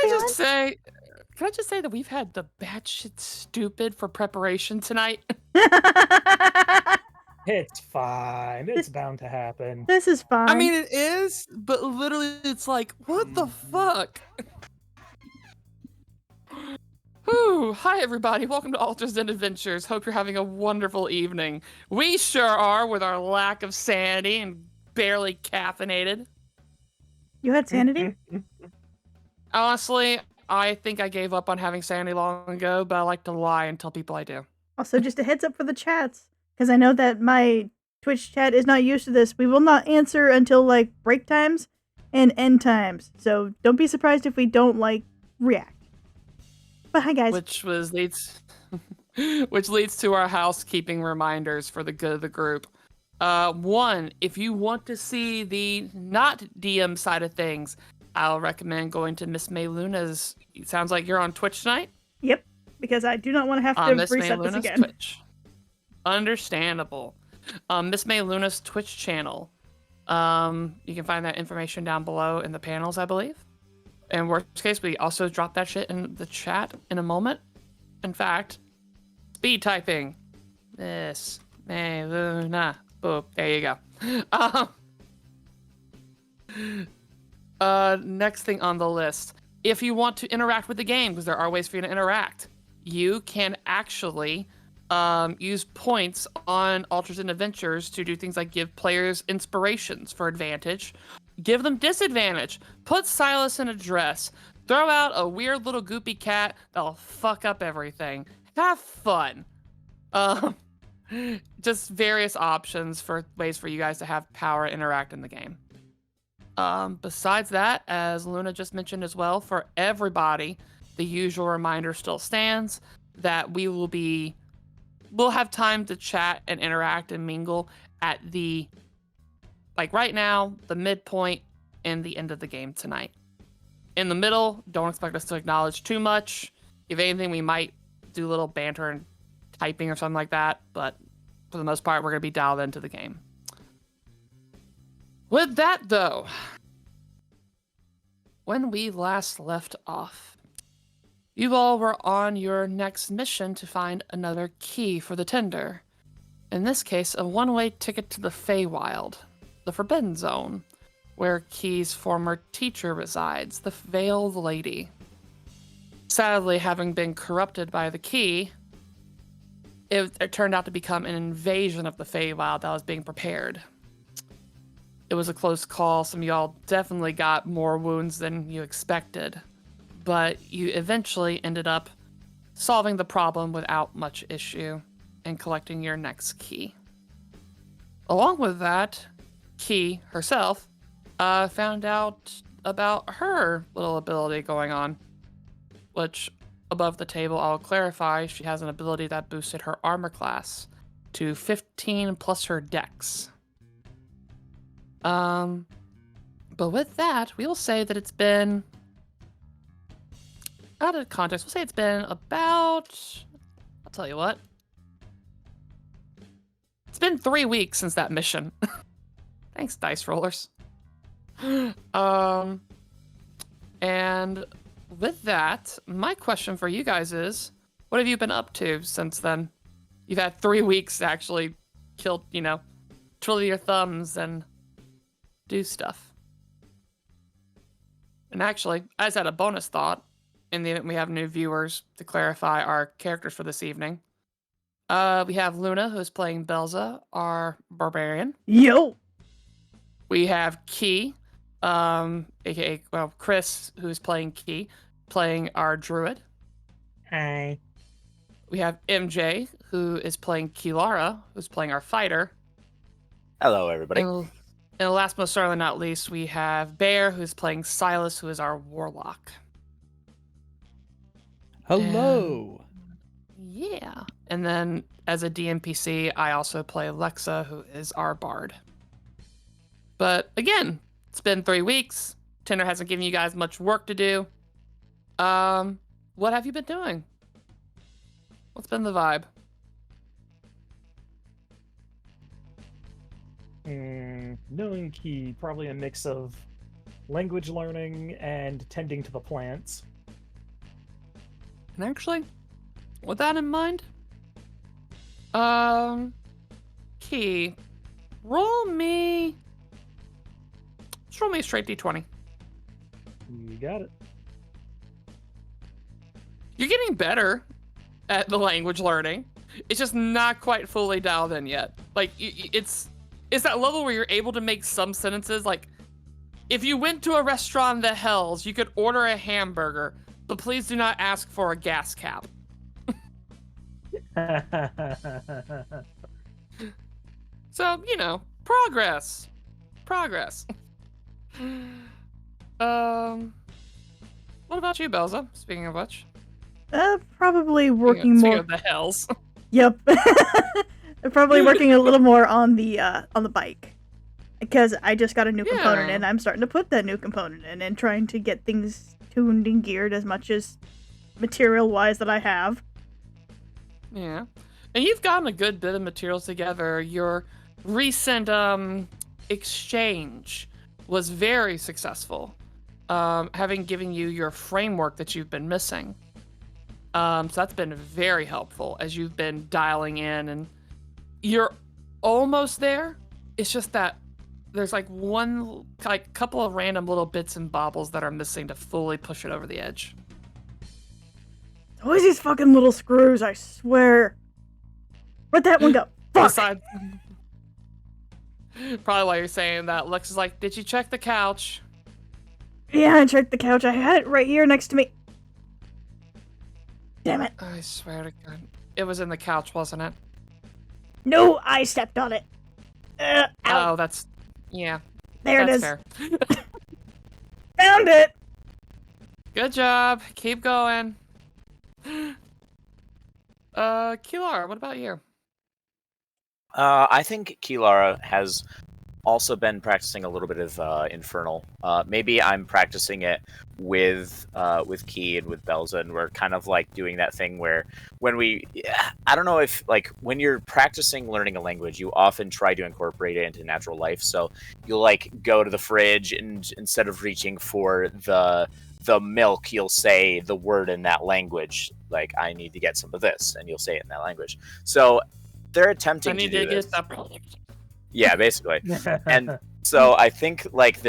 Can I just say that we've had the batshit stupid for preparation tonight? It's fine. It's bound to happen. This is fine. I mean, it is, but literally, it's like, what the fuck? Whew. Hi, everybody. Welcome to Alters and Adventures. Hope you're having a wonderful evening. We sure are, with our lack of sanity and barely caffeinated. You had sanity? Honestly, I think I gave up on having sanity long ago, but I like to lie and tell people I do. Also, just a heads up for the chats, because I know that my Twitch chat is not used to this. We will not answer until, like, break times and end times. So don't be surprised if we don't, like, react. But hi, guys. Which leads to our housekeeping reminders for the good of the group. One, if you want to see the not DM side of things, I'll recommend going to Miss May Luna's. It sounds like you're on Twitch tonight. Yep, because I do not want to have to Miss May reset this Luna's again. Twitch. Understandable. Miss May Luna's Twitch channel. You can find that information down below in the panels, I believe. In worst case, we also drop that shit in the chat in a moment. In fact, speed typing. Miss May Luna. Boop. There you go. Next thing on the list. If you want to interact with the game, because there are ways for you to interact, you can actually use points on Alters and Adventures to do things like give players inspirations for advantage, give them disadvantage, put Silas in a dress, throw out a weird little goopy cat that'll fuck up everything. Have fun. Just various options for ways for you guys to have power interact in the game. Besides that, as Luna just mentioned as well, for everybody, the usual reminder still stands that we'll have time to chat and interact and mingle at the, like right now, the midpoint and the end of the game tonight. In the middle, don't expect us to acknowledge too much. If anything, we might do a little banter and typing or something like that, but for the most part, we're going to be dialed into the game. With that, though, when we last left off, you all were on your next mission to find another key for the Tender. In this case, a one-way ticket to the Feywild, the Forbidden Zone, where Key's former teacher resides, the Veiled Lady. Sadly, having been corrupted by the Key, it turned out to become an invasion of the Feywild that was being prepared. It was a close call. Some of y'all definitely got more wounds than you expected, but you eventually ended up solving the problem without much issue and collecting your next key. Along with that, Key herself found out about her little ability going on, which above the table, I'll clarify, she has an ability that boosted her armor class to 15 plus her dex. But with that, we will say that it's been, out of context, we'll say it's been about, I'll tell you what, it's been 3 weeks since that mission. Thanks, dice rollers. And with that, my question for you guys is, what have you been up to since then? You've had 3 weeks to actually kill, twiddle your thumbs and do stuff. And actually, I just had a bonus thought in the event we have new viewers to clarify our characters for this evening. We have Luna, who's playing Belza, our barbarian. Yo! We have Key, aka, Chris, who's playing Key, playing our druid. Hi. We have MJ, who is playing Kilara, who's playing our fighter. Hello, everybody. And last but certainly not least, we have Bear, who's playing Silas, who is our warlock. Hello. Yeah. And then as a DMPC, I also play Alexa, who is our bard. But again, it's been 3 weeks. Tinder hasn't given you guys much work to do. What have you been doing? What's been the vibe? Knowing Key, probably a mix of language learning and tending to the plants. And actually, with that in mind, Key, let's roll me a straight d20. You got it. You're getting better at the language learning. It's just not quite fully dialed in yet. Like, it's that level where you're able to make some sentences. Like, if you went to a restaurant in the Hells, you could order a hamburger, but please do not ask for a gas cap. So, progress. What about you, Belza? Speaking of which. Probably working Speaking more. of the Hells. Yep. Probably working a little more on the bike. Because I just got a new component Yeah. and I'm starting to put that new component in and trying to get things tuned and geared as much as material-wise that I have. Yeah. And you've gotten a good bit of materials together. Your recent exchange was very successful, having given you your framework that you've been missing. So that's been very helpful as you've been dialing in, and you're almost there. It's just that there's couple of random little bits and bobbles that are missing to fully push it over the edge. Always these fucking little screws, I swear. Where'd that one go? Fuck! Besides, probably why you're saying that. Lex is like, did you check the couch? Yeah, I checked the couch. I had it right here next to me. Damn it. I swear to God. It was in the couch, wasn't it? No, I stepped on it. Ow. Oh, that's... Yeah. There it That's is. fair. Found it! Good job. Keep going. Kilara, what about you? I think Kilara has also been practicing a little bit of Infernal. Maybe I'm practicing it with Key and with Belza, and we're kind of like doing that thing where I don't know if like when you're practicing learning a language, you often try to incorporate it into natural life. So you'll like go to the fridge and instead of reaching for the milk, you'll say the word in that language. Like, I need to get some of this, and you'll say it in that language. So they're attempting to do this. Yeah, basically. And so I think like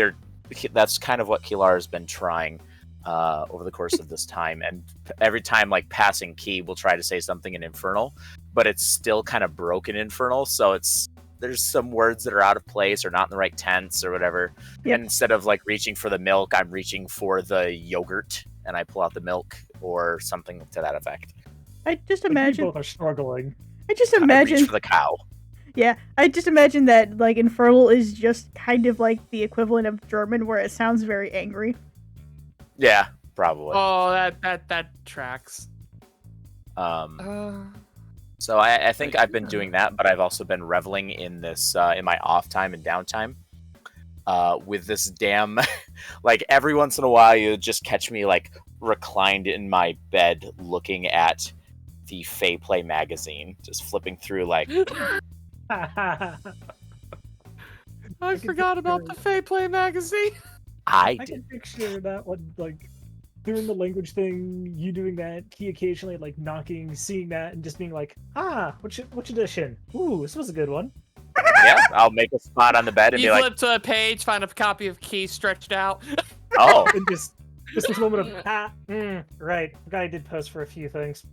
that's kind of what Kilar has been trying over the course of this time. And every time like passing Key will try to say something in Infernal, but it's still kind of broken Infernal. So there's some words that are out of place or not in the right tense or whatever. Yep. And instead of like reaching for the milk, I'm reaching for the yogurt and I pull out the milk or something to that effect. I just Like, imagine. we both are struggling. I just I reach imagine. for the cow. Yeah, I just imagine that like Infernal is just kind of like the equivalent of German, where it sounds very angry. Yeah, probably. Oh, that tracks. So I think I've been doing that, but I've also been reveling in this in my off time and downtime with this damn like every once in a while you just catch me like reclined in my bed looking at the Fae Play magazine, just flipping through like I forgot about the Fae Play magazine. I I did. can picture that one, like, doing the language thing, you doing that, Key occasionally, like, knocking, seeing that, and just being like, which edition? Ooh, this was a good one. Yeah, I'll make a spot on the bed and You be like, flip to a page, find a copy of Key stretched out. oh, And just this moment of, right, the guy did post for a few things.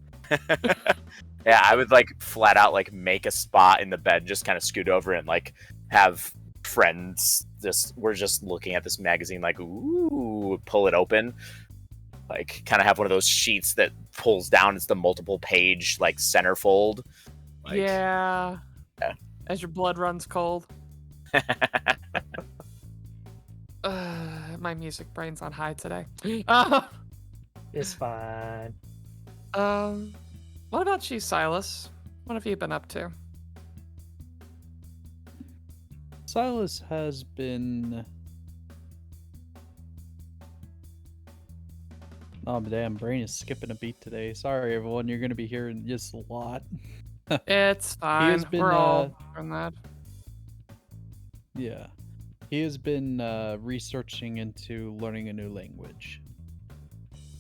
yeah, I would like flat out like make a spot in the bed, just kind of scoot over and like have friends we're just looking at this magazine like, ooh, pull it open, like kind of have one of those sheets that pulls down. It's the multiple page like centerfold. Like, Yeah. Yeah. As your blood runs cold. My music brain's on high today. It's fine. What about you, Silas? What have you been up to? Silas has been... Oh, my damn brain is skipping a beat today. Sorry, everyone. You're going to be hearing just a lot. It's fine. been, We're all doing that. Yeah. He has been researching into learning a new language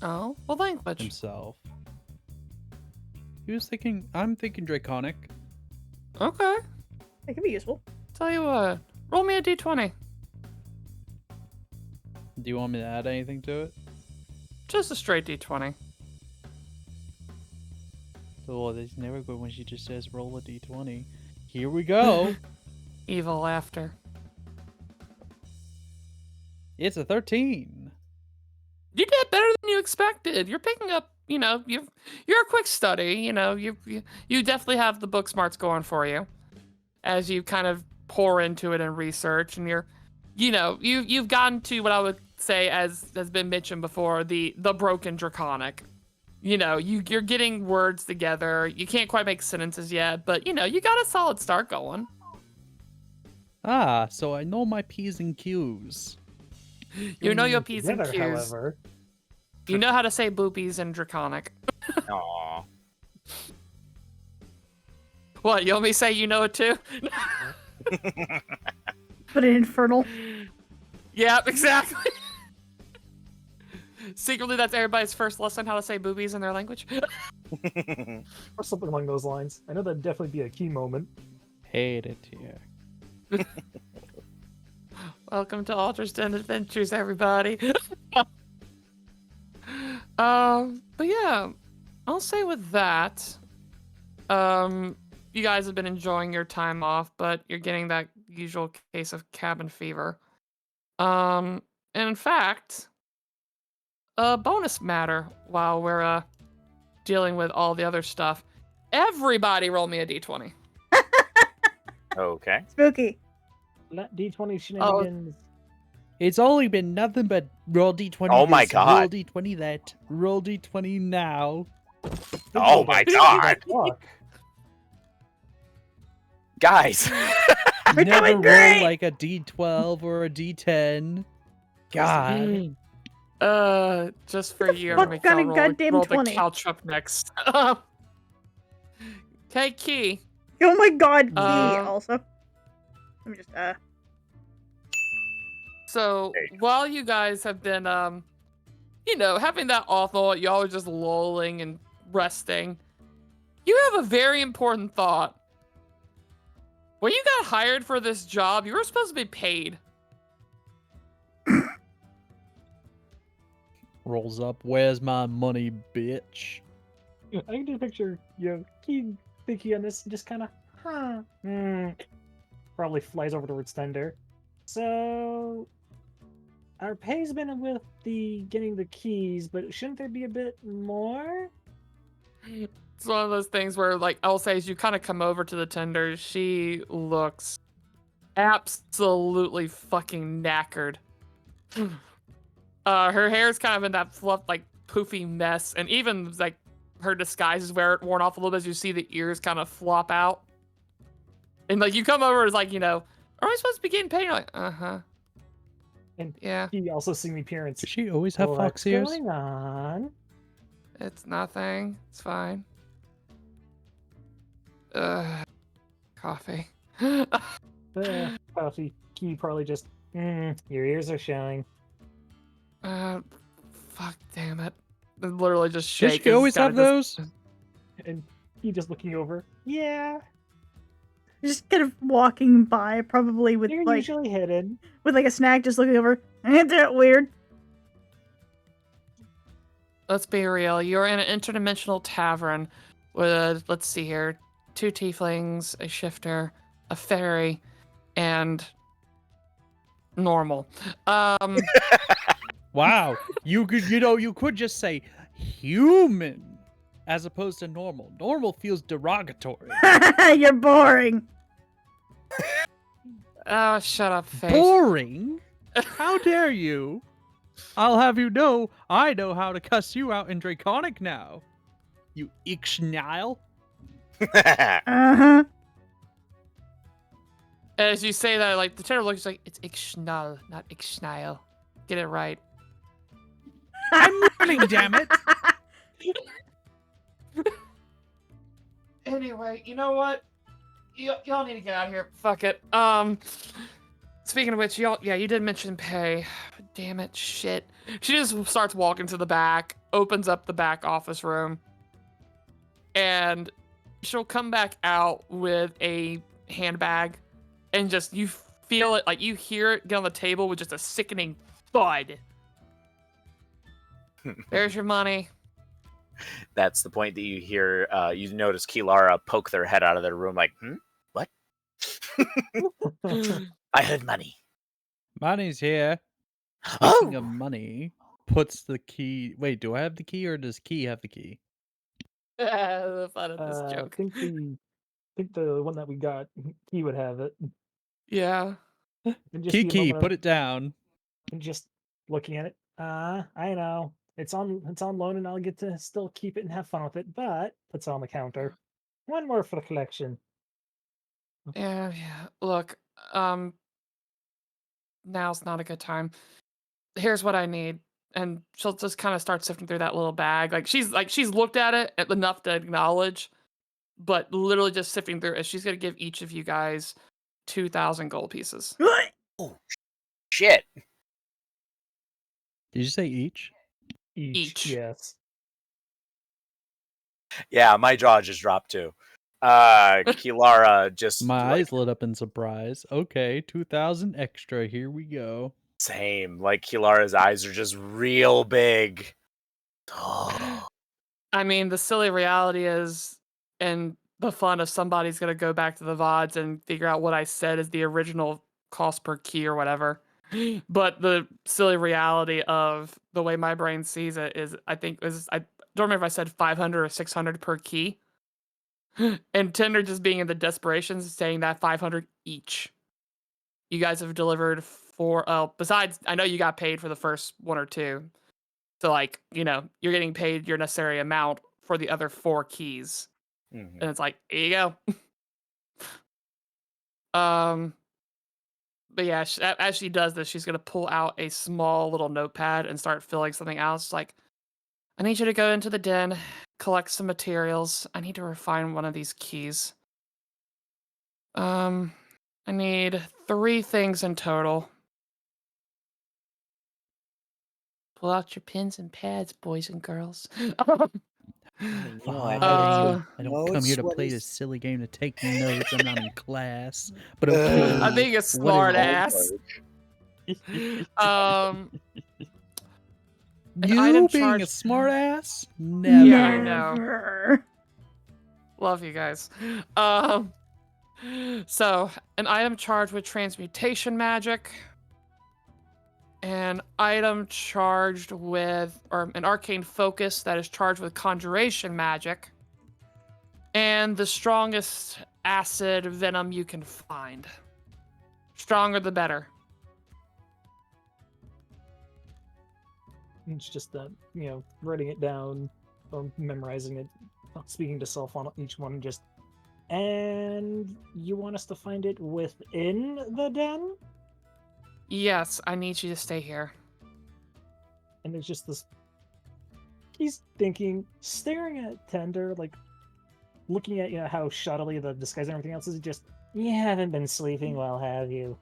Oh, well, language. himself. I'm thinking Draconic. Okay. That could be useful. Tell you what, roll me a d20. Do you want me to add anything to it? Just a straight d20. Oh, that's never good when she just says roll a d20. Here we go. Evil laughter. It's a 13. You did better than you expected. You're picking up, you're a quick study. You definitely have the book smarts going for you, as you kind of pour into it and research, and you've gotten to what I would say as has been mentioned before, the broken Draconic. You're getting words together. You can't quite make sentences yet, but you got a solid start going. Ah, so I know my P's and Q's. You know your P's and Together, Q's. however. You know how to say boobies in Draconic. Aw. What, you want me to say you know it too? But in Infernal. Yeah, exactly. Secretly, that's everybody's first lesson how to say boobies in their language. Or something along those lines. I know that'd definitely be a key moment. Hate it here. Welcome to Alter's Den Adventures, everybody. But yeah, I'll say with that, you guys have been enjoying your time off, but you're getting that usual case of cabin fever. And in fact, a bonus matter while we're dealing with all the other stuff. Everybody roll me a d20. Okay. Spooky. Not D20 shenanigans. It's only been nothing but roll d20 Oh my this, God. roll d20 that, roll d20 now. Oh my God. Fuck. Guys. We're Never doing roll great! like a d12 or a d10. God. Just for you, What make kind y'all of roll, goddamn roll 20? the couch up next. Okay, Key. Oh my god, Key Uh, also. Let me just, So There you while you guys have been, having that awful, y'all are just lolling and resting. You have a very important thought. When you got hired for this job, you were supposed to be paid. Rolls up, where's my money, bitch? I can just picture, key thinking on this and just kind of, probably flies over towards Thunder. So, our pay's been with the getting the keys, but shouldn't there be a bit more? It's one of those things where, like, I'll say, as you kind of come over to the tender, she looks absolutely fucking knackered. Her hair's kind of in that fluff, like, poofy mess, and even, like, her disguise is worn off a little bit as you see the ears kind of flop out. And, like, you come over, it's like, are we supposed to be getting paid? You're like, uh-huh. And Yeah, he also seeing the appearance. Does she always have What's fox ears? going on? it's nothing. It's fine. Coffee. Coffee. Key probably just, your ears are showing. Fuck, damn it. Literally just Does shake. she always have those? And he just looking over. Yeah, just kind of walking by, probably with they're like usually hidden. with like a snack, just looking over. Ain't that weird? Let's be real. You're in an interdimensional tavern with, let's see here, 2 tieflings, a shifter, a fairy, and normal. Wow. You could just say human as opposed to normal. Normal feels derogatory. You're boring. Oh, shut up, Faith. Boring? How dare you? I'll have you know, I know how to cuss you out in Draconic now. You Ixnile. Uh-huh. As you say that, like, the tender looks like, it's Ixnal, not Ixnile. Get it right. I'm learning, damn it. Anyway, you know what? Y'all need to get out of here. Fuck it. Speaking of which, you did mention pay. Damn it, shit. She just starts walking to the back, opens up the back office room. and she'll come back out with a handbag, and just you feel it, like you hear it get on the table with just a sickening thud. There's your money. That's the point that you hear. You notice Kilara poke their head out of their room, like, what? I heard money. Money's here. Oh! Speaking of money, puts the key. Wait, do I have the key or does Key have the key? The fun of this I joke. think the one that we got, he would have it. Yeah. And just Key, be a key, moment put of, it down. and just looking at it. I know. It's on loan and I'll get to still keep it and have fun with it, but puts it on the counter. One more for the collection. Yeah. Look, now's not a good time. Here's what I need. And she'll just kind of start sifting through that little bag. Like she's looked at it enough to acknowledge, but literally just sifting through it. She's gonna give each of you guys 2,000 gold pieces. Oh, shit. Did you say each? Each. Yes. Yeah, my jaw just dropped too. Kilara just My like, eyes lit up in surprise. Okay, 2,000 extra. Here we go. same. Like Kilara's eyes are just real big. I mean, the silly reality is, and the fun of somebody's gonna go back to the VODs and figure out what I said is the original cost per key or whatever. But the silly reality of the way my brain sees it is, I don't remember if I said 500 or 600 per key, and Tinder just being in the desperations saying that 500 each. You guys have delivered four. Besides, I know you got paid for the first one or two. So, like, you're getting paid your necessary amount for the other 4 keys. Mhm. And it's like, here you go. But yeah, as she does this, she's going to pull out a small little notepad and start filling something out. It's like, I need you to go into the den, collect some materials. I need to refine one of these keys. I need 3 things in total. Pull out your pens and pads, boys and girls. Fine. Uh, I don't come here to play this silly game to take notes. I'm not in class. But Uh, okay. I'm being a what smart is it? ass. An You item being a charged. smart ass? Yeah, Never. I know. Never. Love you guys. So an item charged with transmutation magic, an item charged with, or an arcane focus that is charged with conjuration magic, and the strongest acid venom you can find. Stronger the better. It's just that, writing it down or memorizing it, speaking to self on each one, just. And you want us to find it within the den? Yes, I need you to stay here. And there's just this. He's thinking, staring at Tender, like looking at how shoddily the disguise and everything else is. Just, you haven't been sleeping well, have you?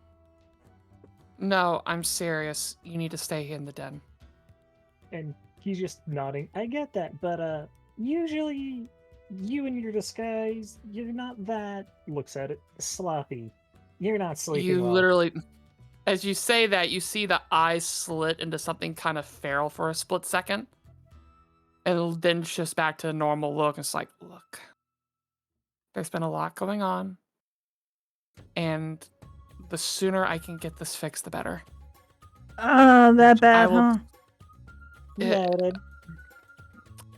No, I'm serious. You need to stay in the den. And he's just nodding. I get that, but usually you and your disguise, you're not that. Looks at it, sloppy. You're not sleeping You well. literally, as you say that, you see the eyes slit into something kind of feral for a split second. And then just back to a normal look. It's like, look, there's been a lot going on. And the sooner I can get this fixed, the better. That bad, will- huh? Noted.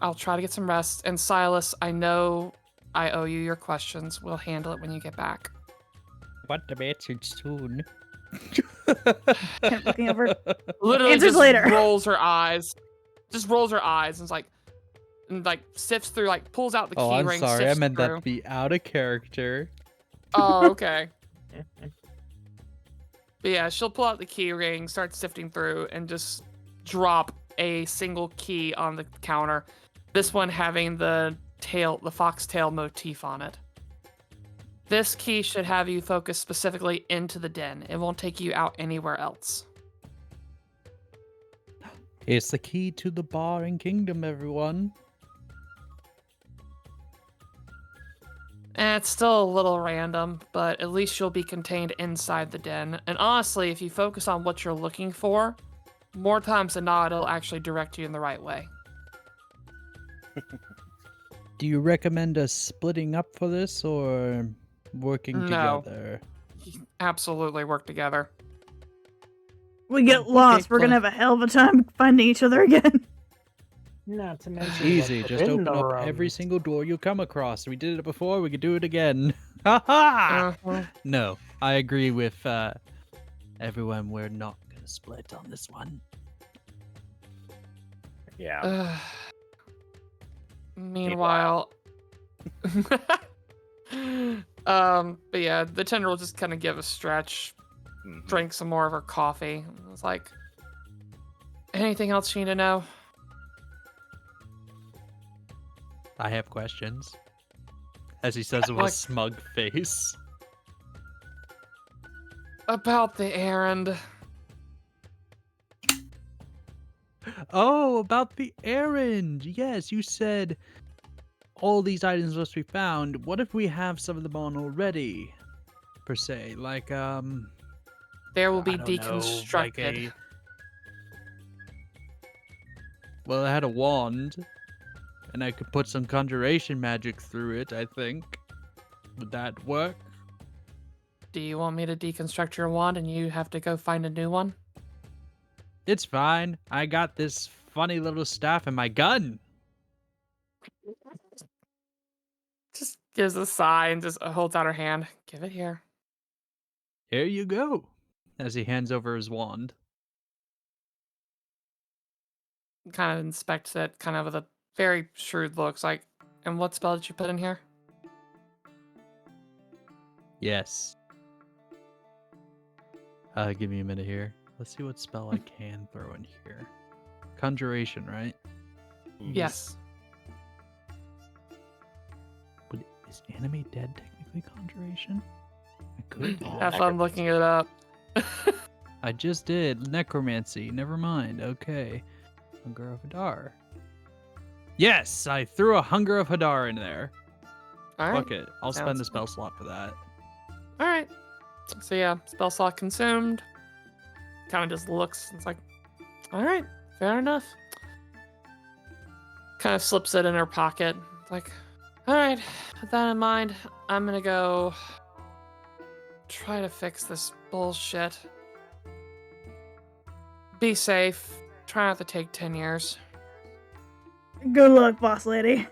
I'll try to get some rest. And Silas, I know I owe you your questions. We'll handle it when you get back. What the message soon? Looking over. Literally Answers just later. rolls her eyes. Just rolls her eyes and sifts through, pulls out the Oh, key I'm ring. sorry. I sifts meant that through. to be out of character. Oh, okay. But yeah, she'll pull out the key ring, start sifting through, and just drop a single key on the counter. This one having the foxtail motif on it. This key should have you focus specifically into the den. It won't take you out anywhere else. It's the key to the bar and kingdom, everyone. It's still a little random, but at least you'll be contained inside the den. And honestly, if you focus on what you're looking for, more times than not, it'll actually direct you in the right way. Do you recommend us splitting up for this or working No. together? Absolutely work together. We get lost. We're gonna have a hell of a time finding each other again. Not to mention Easy, what's just within open the up every rooms. single door you come across. We did it before, we could do it again. Ha ha! Uh-huh. No, I agree with everyone. We're not gonna split on this one. Yeah. Meanwhile, but yeah, the tender will just kind of give a stretch, Mhm. drink some more of her coffee. It's like, anything else you need to know? I have questions. As he says with a Like- smug face. About the errand. Oh, about the errand. Yes, you said all these items must be found. What if we have some of them on already? Per se, like There will I be don't know, deconstructed. like a... Well, I had a wand, and I could put some conjuration magic through it, I think. Would that work? Do you want me to deconstruct your wand and you have to go find a new one? It's fine. I got this funny little staff in my gun. Just gives a sigh and just holds out her hand. Give it here. Here you go. As he hands over his wand. Kind of inspects it, kind of with a very shrewd look. It's like, and what spell did you put in here? Yes. Give me a minute here. Let's see what spell I can throw in here. Conjuration, right? Yes. But is Animate Dead technically conjuration? I could do Have that. fun looking it up. I just did. Necromancy. Never mind. Okay. Hunger of Hadar. Yes! I threw a Hunger of Hadar in there. All right. Fuck it. I'll spend Sounds the spell slot for that. All right. So yeah, spell slot consumed. Kind of just looks. It's like, all right, fair enough. Kind of slips it in her pocket. It's like, all right, with that in mind, I'm gonna go try to fix this bullshit. Be safe. Try not to take 10 years. Good luck, boss lady.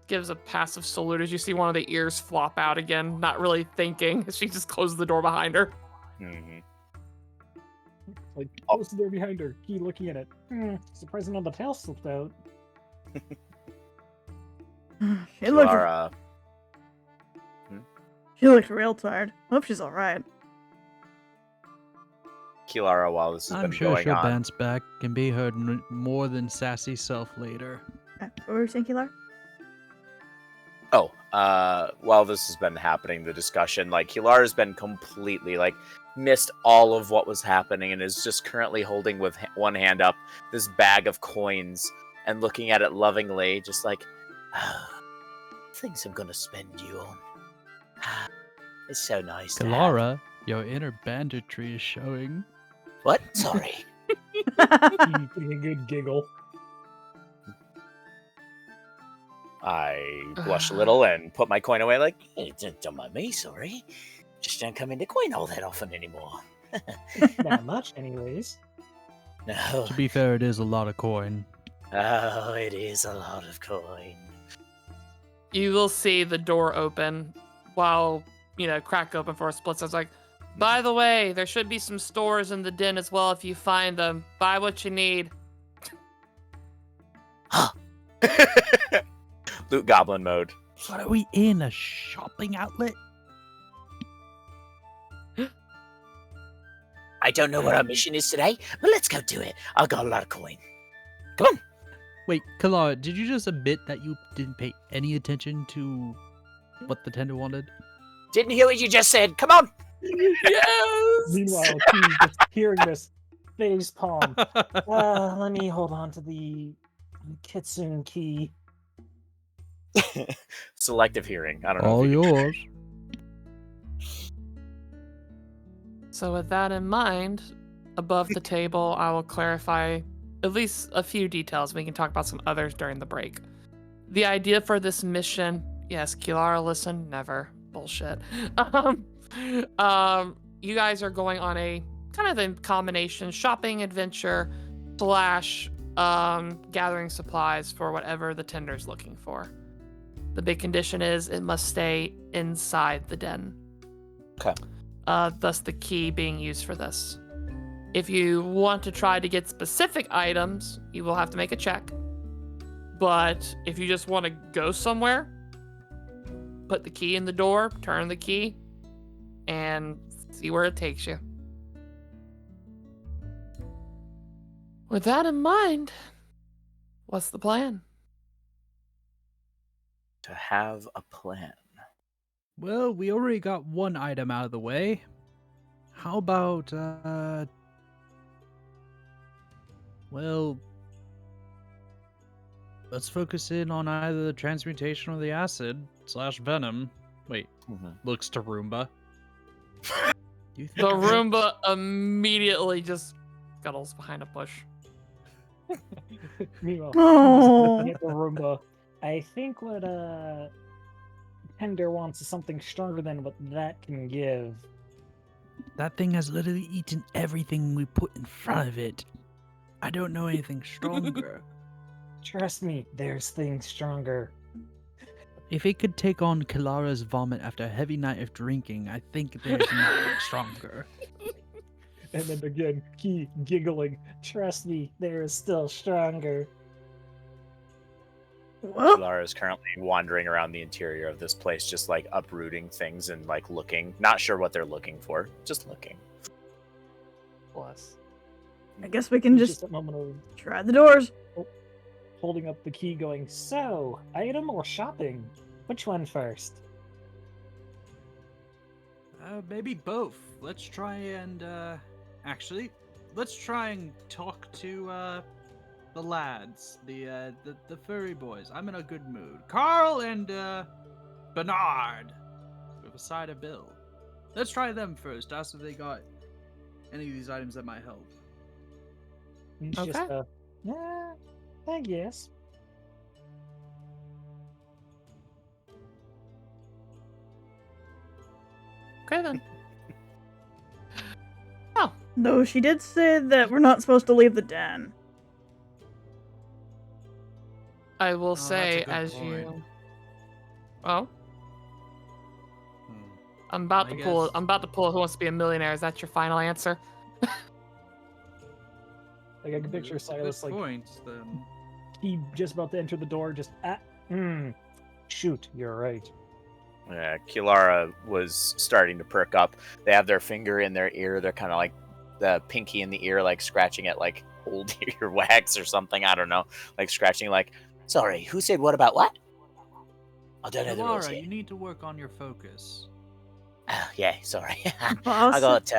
Gives a passive salute as you see one of the ears flop out again, not really thinking. She just closes the door behind her. Mm-hmm. Like, close the door behind her, Key looking at it. Surprising none of the tail slipped out. She looked real tired. Hope she's alright. Kilara, while this has I'm been sure going she'll on, bounce back and be her more than sassy self later. What were you saying, Kilar? while this has been happening, the discussion, like, Kilara's been completely, like, missed all of what was happening and is just currently holding with one hand up this bag of coins and looking at it lovingly, just like, things I'm gonna spend you on. It's so nice to have. Kilara, your inner banditry is showing. What? Sorry. Getting a good giggle. I blush a little and put my coin away like, hey, don't mind me, sorry. Just don't come into coin all that often anymore. Not much, anyways. No. To be fair, it is a lot of coin. Oh, it is a lot of coin. You will see the door open while, crack open for a split. So it's like, by the way, there should be some stores in the den as well if you find them. Buy what you need. Loot goblin mode. What are we in? A shopping outlet? I don't know what our mission is today, but let's go do it. I've got a lot of coin. Come on. Wait, Kilara, did you just admit that you didn't pay any attention to what the tender wanted? Didn't hear what you just said. Come on. Yes! Meanwhile, Key's just hearing this face palm. Let me hold on to the Kitsune key. Selective hearing. I don't know. All if you can- yours. So with that in mind, above the table, I will clarify at least a few details. We can talk about some others during the break. The idea for this mission, yes, Kilara, listen, never. Bullshit. You guys are going on a kind of a combination shopping adventure slash gathering supplies for whatever the tender's looking for. The big condition is it must stay inside the den. Okay. Thus the key being used for this. If you want to try to get specific items, you will have to make a check. But if you just want to go somewhere, put the key in the door, turn the key, and see where it takes you. With that in mind, what's the plan? To have a plan. Well, we already got one item out of the way. How about, well, let's focus in on either the transmutation or the acid / venom. Wait, looks to Roomba. You think The I- Roomba immediately just scuttles behind a bush. Meanwhile, Oh. looking at the Roomba, I think what Tender wants is something stronger than what that can give. That thing has literally eaten everything we put in front of it. I don't know anything stronger. Trust me, there's things stronger. If it could take on Kilara's vomit after a heavy night of drinking, I think there's nothing stronger. And then again, Key giggling. Trust me, there is still stronger. Well, Lara is currently wandering around the interior of this place, just like uprooting things and like looking. Not sure what they're looking for, just looking. Plus, I guess we can it's just a moment of try the doors. holding up the key, going, "So, item or shopping? Which one first?" Maybe both. Let's try and, actually, let's try and talk to, the lads, the furry boys. I'm in a good mood. Carl and, Bernard, with a side of Bill. Let's try them first. Ask if they got any of these items that might help. And it's Okay. just I guess. Okay then. Though she did say that we're not supposed to leave the den. I will that's a say good as point. you. Oh, Hmm. I'm about I to pull. guess- I'm about to pull. Who Wants to Be a Millionaire? Is that your final answer? Like I can picture That's a Silas good like point, then. he just about to enter the door, just shoot, you're right. Yeah, Kilara was starting to perk up. They have their finger in their ear. They're kind of like the pinky in the ear, like scratching at like old earwax or something. I don't know, like scratching. Like, sorry, who said what about what? I don't know the rules Kilara, here. you need to work on your focus. Oh, yeah, sorry. Boss, I got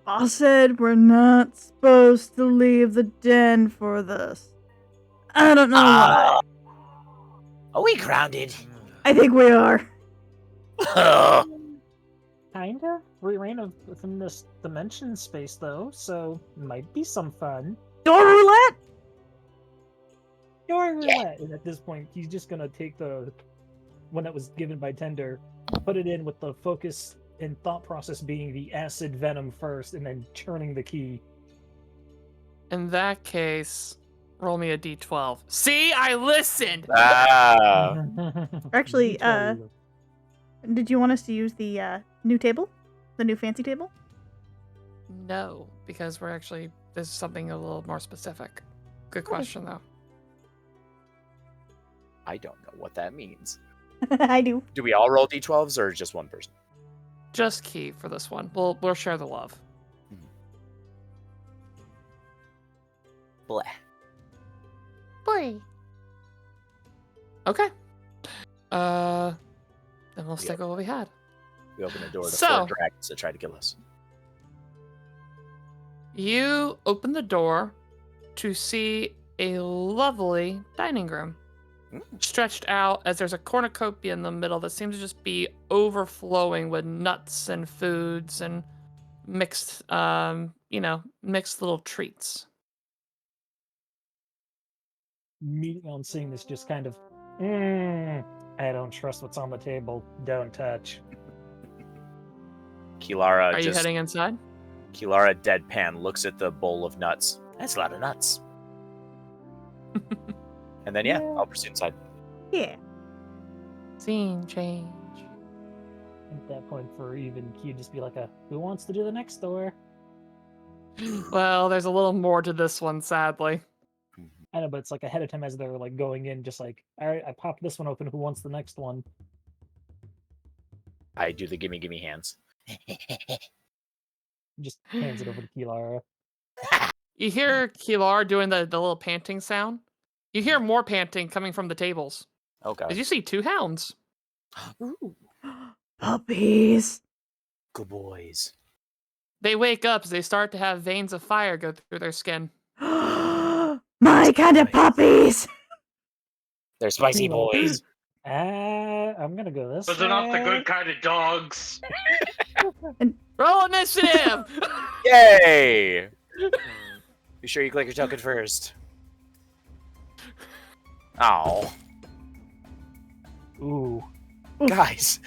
Boss said we're not supposed to leave the den for this. I don't know why. Are we grounded? I think we are. Kinda. We ran within this dimension space though, so might be some fun. Door roulette? Your roulette. And at this point, he's just gonna take the one that was given by Tender, put it in with the focus and thought process being the acid venom first, and then turning the key. In that case, roll me a d12. See, I listened. Actually, D12. Did you want us to use the new table? The new fancy table? No, because we're actually this is something a little more specific. Good question though. I don't know what that means. I do. Do we all roll d12s or just one person? Just Key for this one. We'll share the love. Bleh. Boy. Okay. Then we'll stick with what we had. We open the door to So- 4 dragons that try to kill us. You open the door to see a lovely dining room. stretched out as there's a cornucopia in the middle that seems to just be overflowing with nuts and foods and mixed, mixed little treats. Immediately on seeing this, just kind of, I don't trust what's on the table. Don't touch. Kilara Are you just heading inside? Kilara deadpan looks at the bowl of nuts. That's a lot of nuts. And then Yeah. I'll proceed inside. Yeah. Scene change. At that point, for even Q, just be like who wants to do the next door? Well, there's a little more to this one, sadly. I know, but it's like ahead of time as they're like going in, just like, all right, I popped this one open. Who wants the next one? I do the gimme hands. Just hands it over to Kilara. You hear Kilar doing the little panting sound. You hear more panting coming from the tables. Oh god. As you see 2 hounds. Ooh, Puppies. good boys. They wake up as they start to have veins of fire go through their skin. My kind of puppies. They're spicy boys. I'm gonna go this But way. they're not the good kind of dogs. Roll initiative! Yay! Be sure you click your token first. Oh, Ooh. guys.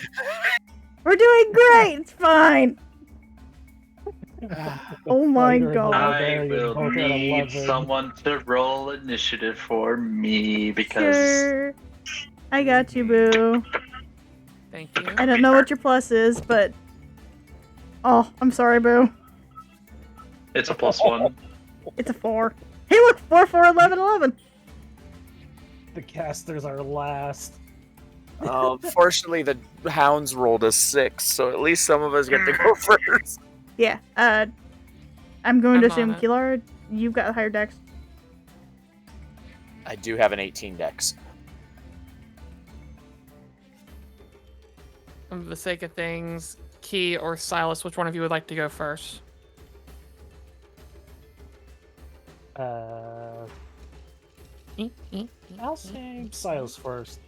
We're doing great. It's fine. Oh my Fighter and the God. I barbarian will both at need 11. someone to roll initiative for me because Sure. I got you, boo. Thank you. I don't know what your plus is, but... Oh, I'm sorry, boo. it's a +1. It's a 4. Hey, look! 4, 4, 11, 11. The casters are last. Fortunately, the hounds rolled a 6, so at least some of us get to go first. Yeah, I'm going to I'm assume, on it. Kilara, you've got higher dex. I do have an 18 dex. For the sake of things, Key or Silas, which one of you would like to go first? I'll say Silas first.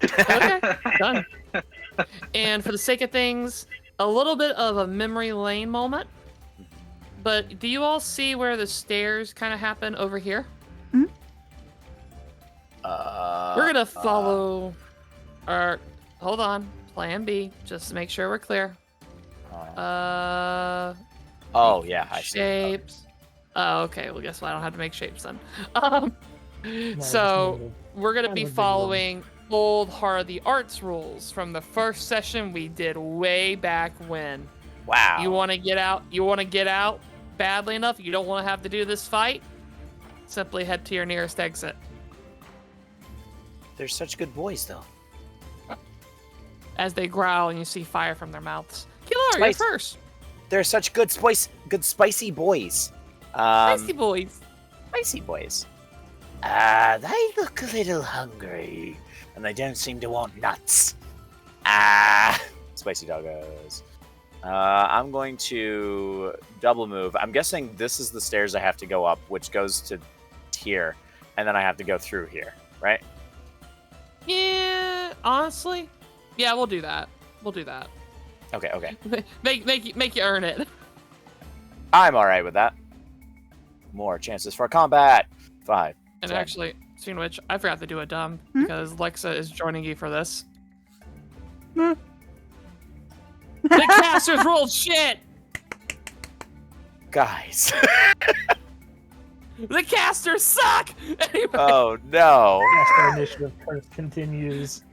Okay, done. And for the sake of things, a little bit of a memory lane moment. But do you all see where the stairs kind of happen over here? We're gonna follow our. Hold on, Plan B, just to make sure we're clear. Oh yeah, I see. Shapes. Oh, okay. Well, guess what? I don't have to make shapes then. No, So just we're gonna kind be of a big following old Heart of the Arts rules from the first session we did way back when. Wow. You want to get out? You want to get out badly enough? You don't want to have to do this fight? Simply head to your nearest exit. They're such good boys, though. As they growl and you see fire from their mouths. Kilar, you're Spice. first. They're such good spicy boys. Spicy boys. Spicy boys. They look a little hungry, and they don't seem to want nuts. Spicy doggos. I'm going to double move. I'm guessing this is the stairs I have to go up, which goes to here, and then I have to go through here, right? Yeah, honestly, yeah, we'll do that. We'll do that. Okay. Make you earn it. I'm alright with that. More chances for combat. 5. And 10. actually, speaking of which, I forgot to do a dumb Hmm? because Lexa is joining you for this. Hmm. The casters rolled shit. Guys. The casters suck. Anyway, Oh no. Caster initiative curse continues.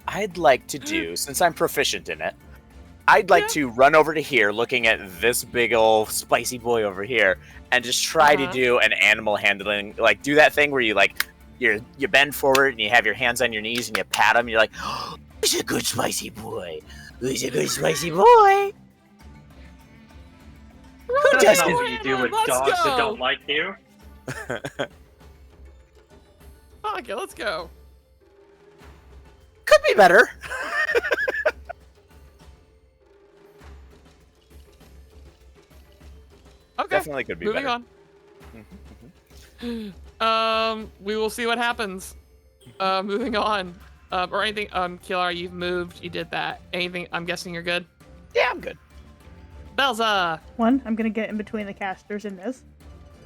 I'd like to do, since I'm proficient in it, I'd like to run over to here, looking at this big old spicy boy over here, and just try to do an animal handling, like do that thing where you like you bend forward and you have your hands on your knees and you pat him. You're like, oh, "Who's a good spicy boy? Who's a good spicy boy?" Who That's does not it? what you do with Let's dogs go. that don't like you. Okay, let's go. Could be better. Okay, Definitely could be moving better. on. We will see what happens. Moving on. Or anything, Kilara, you've moved, you did that. Anything, I'm guessing you're good? Yeah, I'm good. Belza! One, I'm gonna get in between the casters in this.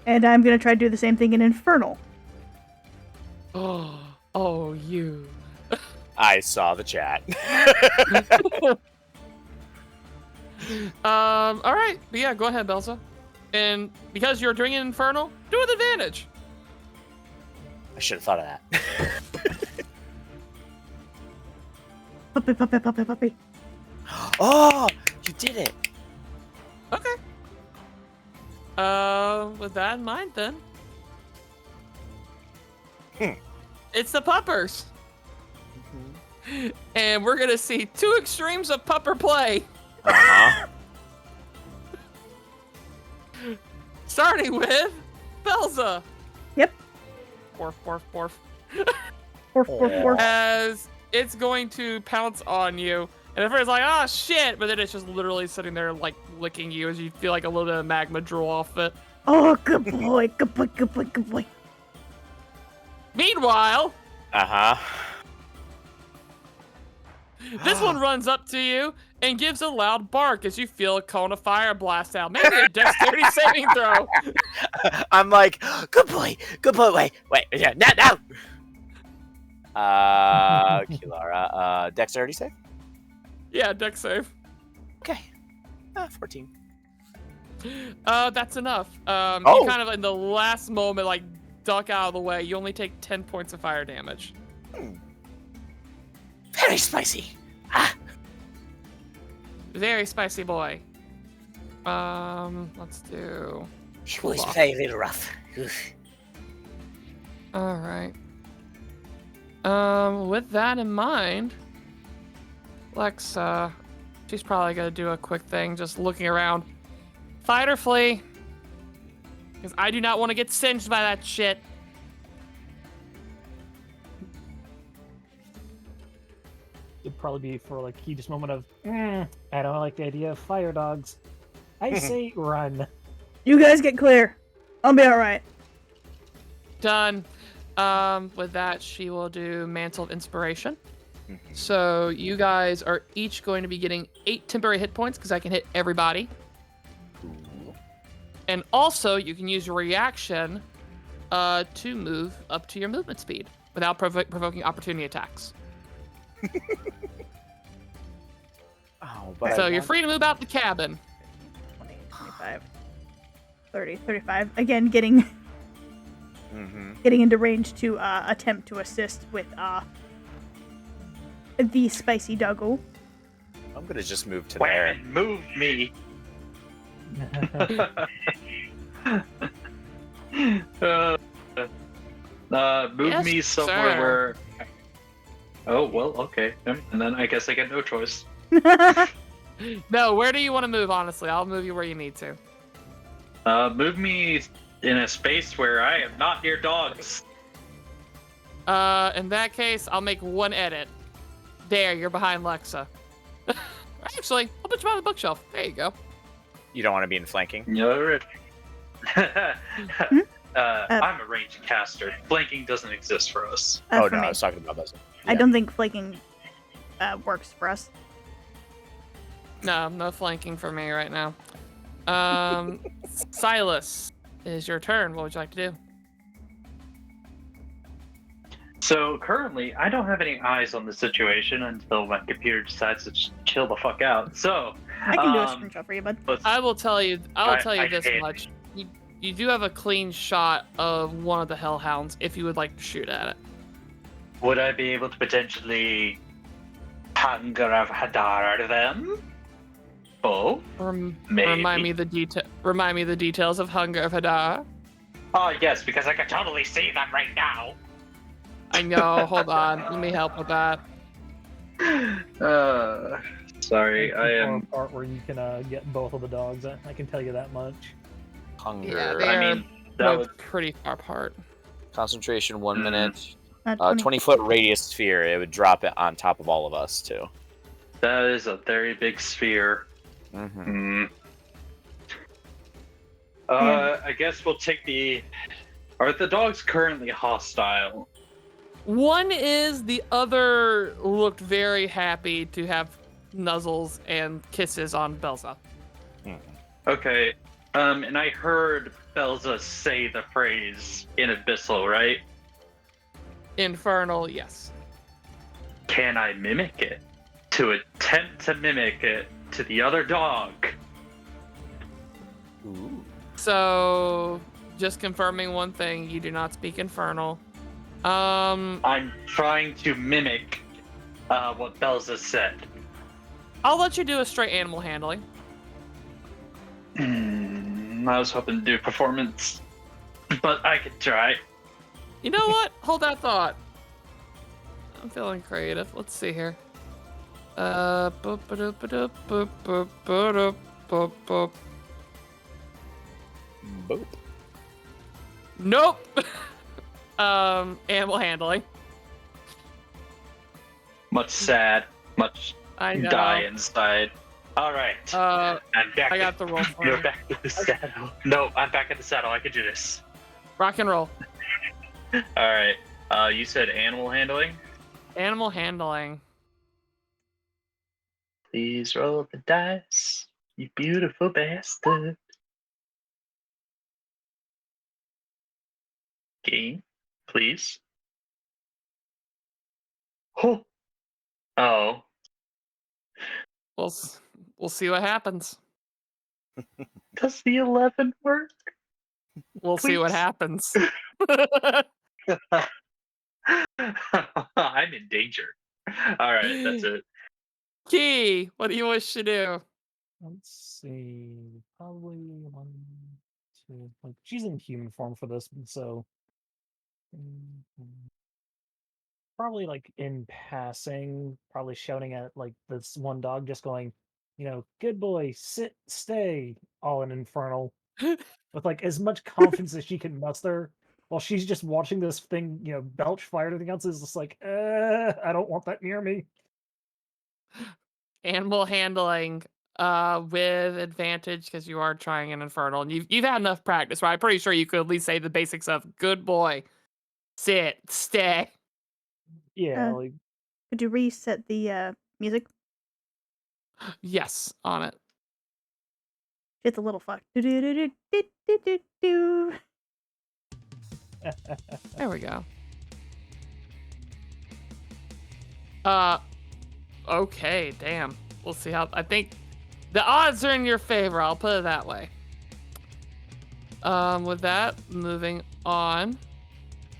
And I'm gonna try to do the same thing in Infernal. Oh, you. I saw the chat. Alright. But yeah, go ahead, Belza. And because you're doing an Infernal, do it with advantage. I should have thought of that. Puppy. Oh, you did it. Okay. With that in mind, then. It's the puppers. And we're gonna see two extremes of pupper play. Uh-huh. Starting with Belza. Yep. Borf. Forf. As it's going to pounce on you. And at first it's like, oh shit, but then it's just literally sitting there like licking you as you feel like a little bit of magma drool off it. Oh, good boy. Meanwhile, Uh-huh. this one runs up to you and gives a loud bark as you feel a cone of fire blast out. Maybe a dexterity saving throw. I'm like, good boy. Wait, yeah, now. Kilara, dexterity save? Yeah, dex save. Okay. 14. That's enough. Oh. You kind of in the last moment, like, duck out of the way. You only take 10 points of fire damage. Very spicy. Very spicy boy. Let's do. He always play a little rough. All right. With that in mind, Lexa, she's probably gonna do a quick thing, just looking around. Fight or flee? Because I do not want to get singed by that shit. It'd probably be for like he just moment of, I don't like the idea of fire dogs. I say run. You guys get clear. I'll be alright. Done. With that, she will do Mantle of Inspiration. So you guys are each going to be getting 8 temporary hit points because I can hit everybody. And also, you can use your reaction to move up to your movement speed without provoking opportunity attacks. So you're free to move out the cabin. 20, 25, 30, 35. Again, getting into range to attempt to assist with the spicy doggo. I'm gonna just move to Wham there. and move me. Move Yes, me somewhere sir. where. Oh well, okay. And then I guess I get no choice. No, where do you want to move, honestly? I'll move you where you need to. Move me in a space where I am not near dogs. In that case, I'll make one edit. There, you're behind Lexa. Actually, I'll put you behind the bookshelf. There you go. You don't want to be in flanking? Alright. I'm a ranged caster. Flanking doesn't exist for us. Oh For no, me. I was talking about Buzzing. I don't think flaking works for us. No flanking for me right now. Silas, it is your turn. What would you like to do? So currently, I don't have any eyes on the situation until my computer decides to chill the fuck out. So I can do a screenshot for you, bud. I will tell you. I this hate much. You do have a clean shot of one of the hellhounds if you would like to shoot at it. Would I be able to potentially Hunger of Hadar them? Oh, maybe. Remind me the details of Hunger of Hadar. Oh yes, because I can totally see them right now. I know. Hold on. Let me help with that. Sorry, I am. Part where you can get both of the dogs. I can tell you that much. Hunger. Yeah, they I are mean, that both would. pretty far apart. Concentration 1 minute. 20. 20-foot radius sphere. It would drop it on top of all of us too. That is a very big sphere. Mm-hmm. I guess we'll take the. Are the dogs currently hostile? One is, the other looked very happy to have nuzzles and kisses on Belza. Okay. And I heard Belza say the phrase in Abyssal, right? Infernal, yes. Can I mimic it? To attempt to mimic it to the other dog. Ooh. So, just confirming one thing, you do not speak Infernal. I'm trying to mimic what Belza said. I'll let you do a straight animal handling. I was hoping to do performance, but I could try. You know what? Hold that thought. I'm feeling creative. Let's see here. Boop, ba-doop, ba-doop, boop, boop, ba-doop, boop, boop. Boop. Nope. Animal handling. Much sad, much I know. die inside. All right. I'm back. I got the roll for You're you. back at the saddle. No, I'm back at the saddle. I can do this. Rock and roll. All right. You said animal handling. Animal handling. Please roll the dice, you beautiful bastard. Game, please. Oh. We'll see what happens. Does the 11 work? We'll see what Please. happens. I'm in danger. All right, that's it. Key, what do you wish to do? Let's see. Probably 1, 2. Like she's in human form for this, so probably like in passing, probably shouting at like this one dog, just going, good boy, sit, stay, all in Infernal, with like as much confidence as she can muster, while she's just watching this thing, belch fire. Everything else is just like, I don't want that near me. Animal handling with advantage because you are trying an Infernal. And you've had enough practice, right? I'm pretty sure you could at least say the basics of good boy, sit, stay. Yeah, like Could you reset the music? Yes, on it. It's a little fuck. Do-do-do-do-do-do-do-do. There we go. Okay, damn. We'll see how. I think the odds are in your favor. I'll put it that way. With that, moving on.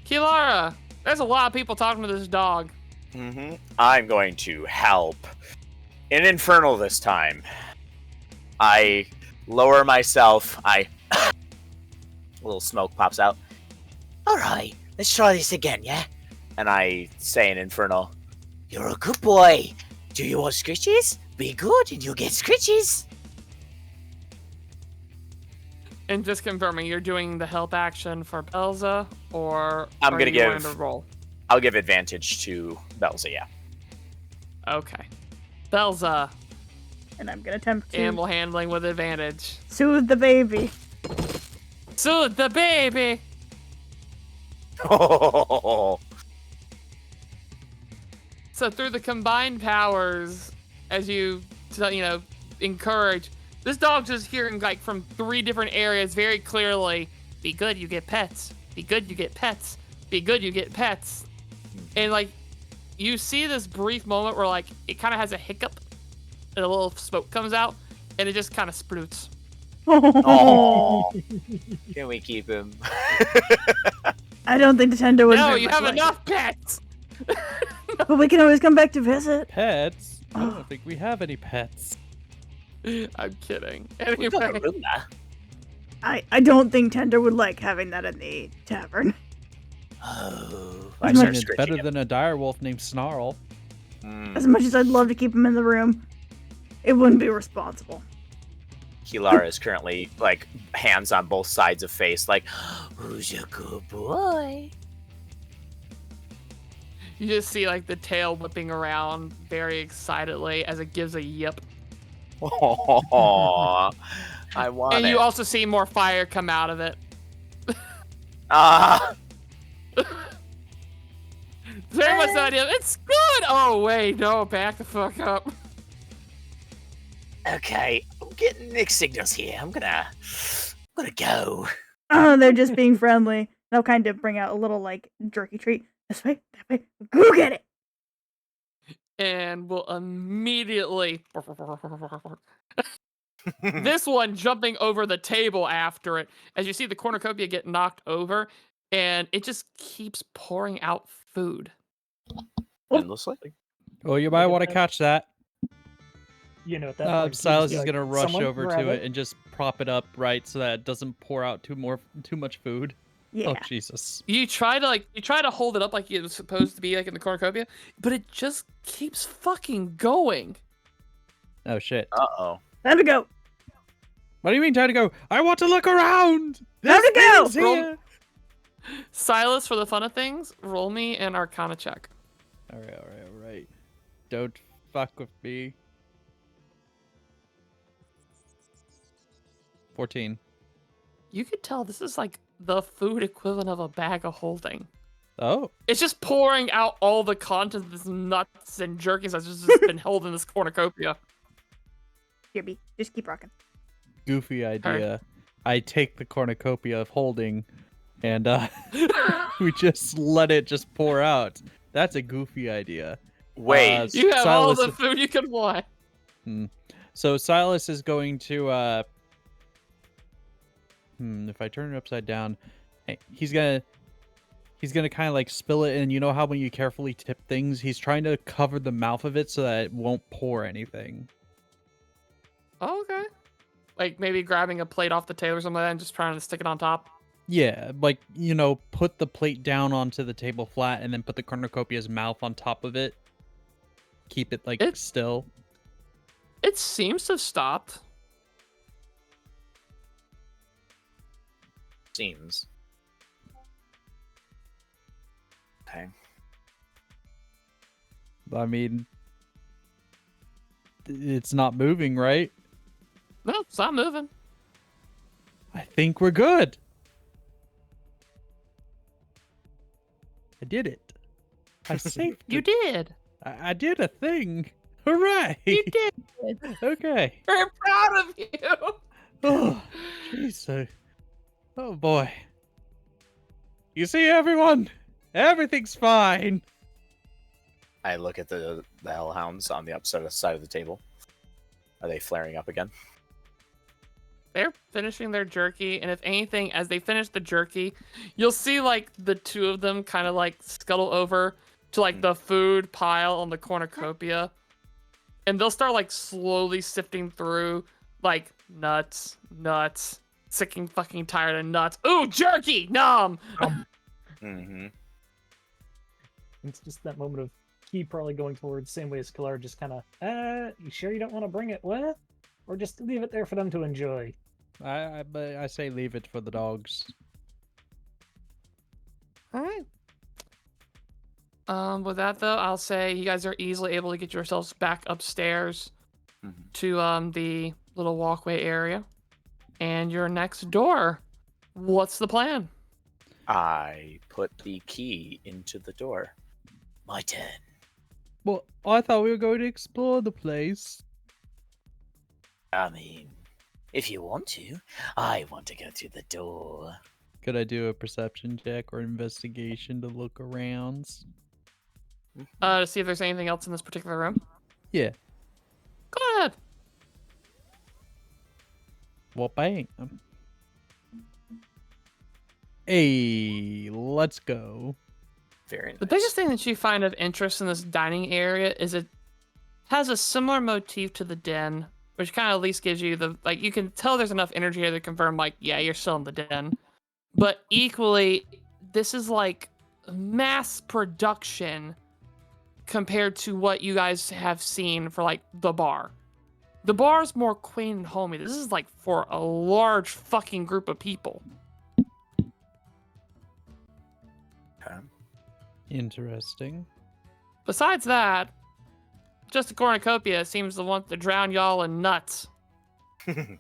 Kilara, there's a lot of people talking to this dog. I'm going to help. In Infernal this time. I lower myself. A little smoke pops out. Alright, let's try this again, yeah? And I say in Infernal, you're a good boy. Do you want scritches? Be good and you'll get scritches. And just confirming, you're doing the help action for Belza, or I'm are gonna you give- going to roll? I'll give advantage to Belza, yeah. Okay. Belza, And I'm gonna attempt to animal handling with advantage. soothe the baby. Soothe the baby! So through the combined powers, as you encourage, this dog's just hearing like from 3 different areas very clearly, be good, you get pets. Be good, you get pets. Be good, you get pets. And like, you see this brief moment where like, it kind of has a hiccup and a little smoke comes out and it just kind of sploots. Oh, can we keep him? I don't think the tender would. No, you have enough pets! But we can always come back to visit. Pets? I don't think we have any pets. I'm kidding. We've got a Anyway, ruler. I don't think Tender would like having that in the tavern. Oh, I I mean, start It's scratching better him. than a direwolf named Snarl. As much as I'd love to keep him in the room, it wouldn't be responsible. Kilara is currently like hands on both sides of face, like, who's a good boy? you just see like the tail whipping around very excitedly as it gives a yip. Oh, I want And it. you also see more fire come out of it. Ah, was the idea? It's good. Oh wait, no, back the fuck up. Okay, I'm getting mixed signals here. I'm gonna go. Oh, they're just being friendly. They'll kind of bring out a little like jerky treat. This way, that way. Go get it. And we'll immediately this one jumping over the table after it as you see the cornucopia get knocked over, and it just keeps pouring out food. Endlessly. Oh, you might want to catch that. You know, at that point, Silas he's is like, gonna rush "Someone over grab to it and just prop it up right so that it doesn't pour out too much food. Yeah. Oh Jesus! You try to hold it up like it was supposed to be like in the cornucopia, but it just keeps fucking going. Oh shit! Uh-oh. Time to go. What do you mean time to go? I want to look around. Time to go. Thing's here. Silas, for the fun of things, roll me an Arcana check. All right. Don't fuck with me. 14. You could tell this is like the food equivalent of a bag of holding. Oh. It's just pouring out all the content of this nuts and jerky that's just been held in this cornucopia. Here, B. Just keep rocking. Goofy idea. I take the cornucopia of holding and we just let it just pour out. That's a goofy idea. Wait. You have Silas, all the food you can want. So Silas is going to if I turn it upside down, he's gonna kind of like spill it, and you know how when you carefully tip things, he's trying to cover the mouth of it so that it won't pour anything. Oh, okay. Like maybe grabbing a plate off the table or something like that and just trying to stick it on top. Yeah, like, put the plate down onto the table flat and then put the cornucopia's mouth on top of it. Keep it like still. It seems to have stopped. Seems. Okay. I mean, it's not moving, right? No, it's not moving. I think we're good. I did it. I saved You it. did. I did a thing. Hooray! You did. Okay. Very proud of you. Oh, jeez. Oh boy. You see, everyone? Everything's fine. I look at the hellhounds on the upside side of the table. Are they flaring up again? They're finishing their jerky, and if anything, as they finish the jerky, you'll see like the two of them kind of like scuttle over to like the food pile on the cornucopia, and they'll start like slowly sifting through like nuts, sick and fucking tired of nuts. Ooh, jerky, nom. Mm-hmm. It's just that moment of Key probably going towards the same way as Kalar, just kind of, you sure you don't want to bring it with? Or just leave it there for them to enjoy? I say leave it for the dogs. All right. With that though, I'll say you guys are easily able to get yourselves back upstairs to the little walkway area, and your next door. What's the plan? I put the key into the door. My turn. Well, I thought we were going to explore the place. I mean, if you want to, I want to go through the door. Could I do a perception check or investigation to look around? To see if there's anything else in this particular room. Yeah. Go ahead. Well, bam. Hey, let's go. Very nice. The biggest thing that you find of interest in this dining area is it has a similar motif to the den, which kind of at least gives you the, like, you can tell there's enough energy here to confirm, like, yeah, you're still in the den. But equally, this is like mass production compared to what you guys have seen for, like, the bar. The bar's more quaint and homey. This is, like, for a large fucking group of people. Okay. Interesting. Besides that, just a cornucopia seems to want to drown y'all in nuts.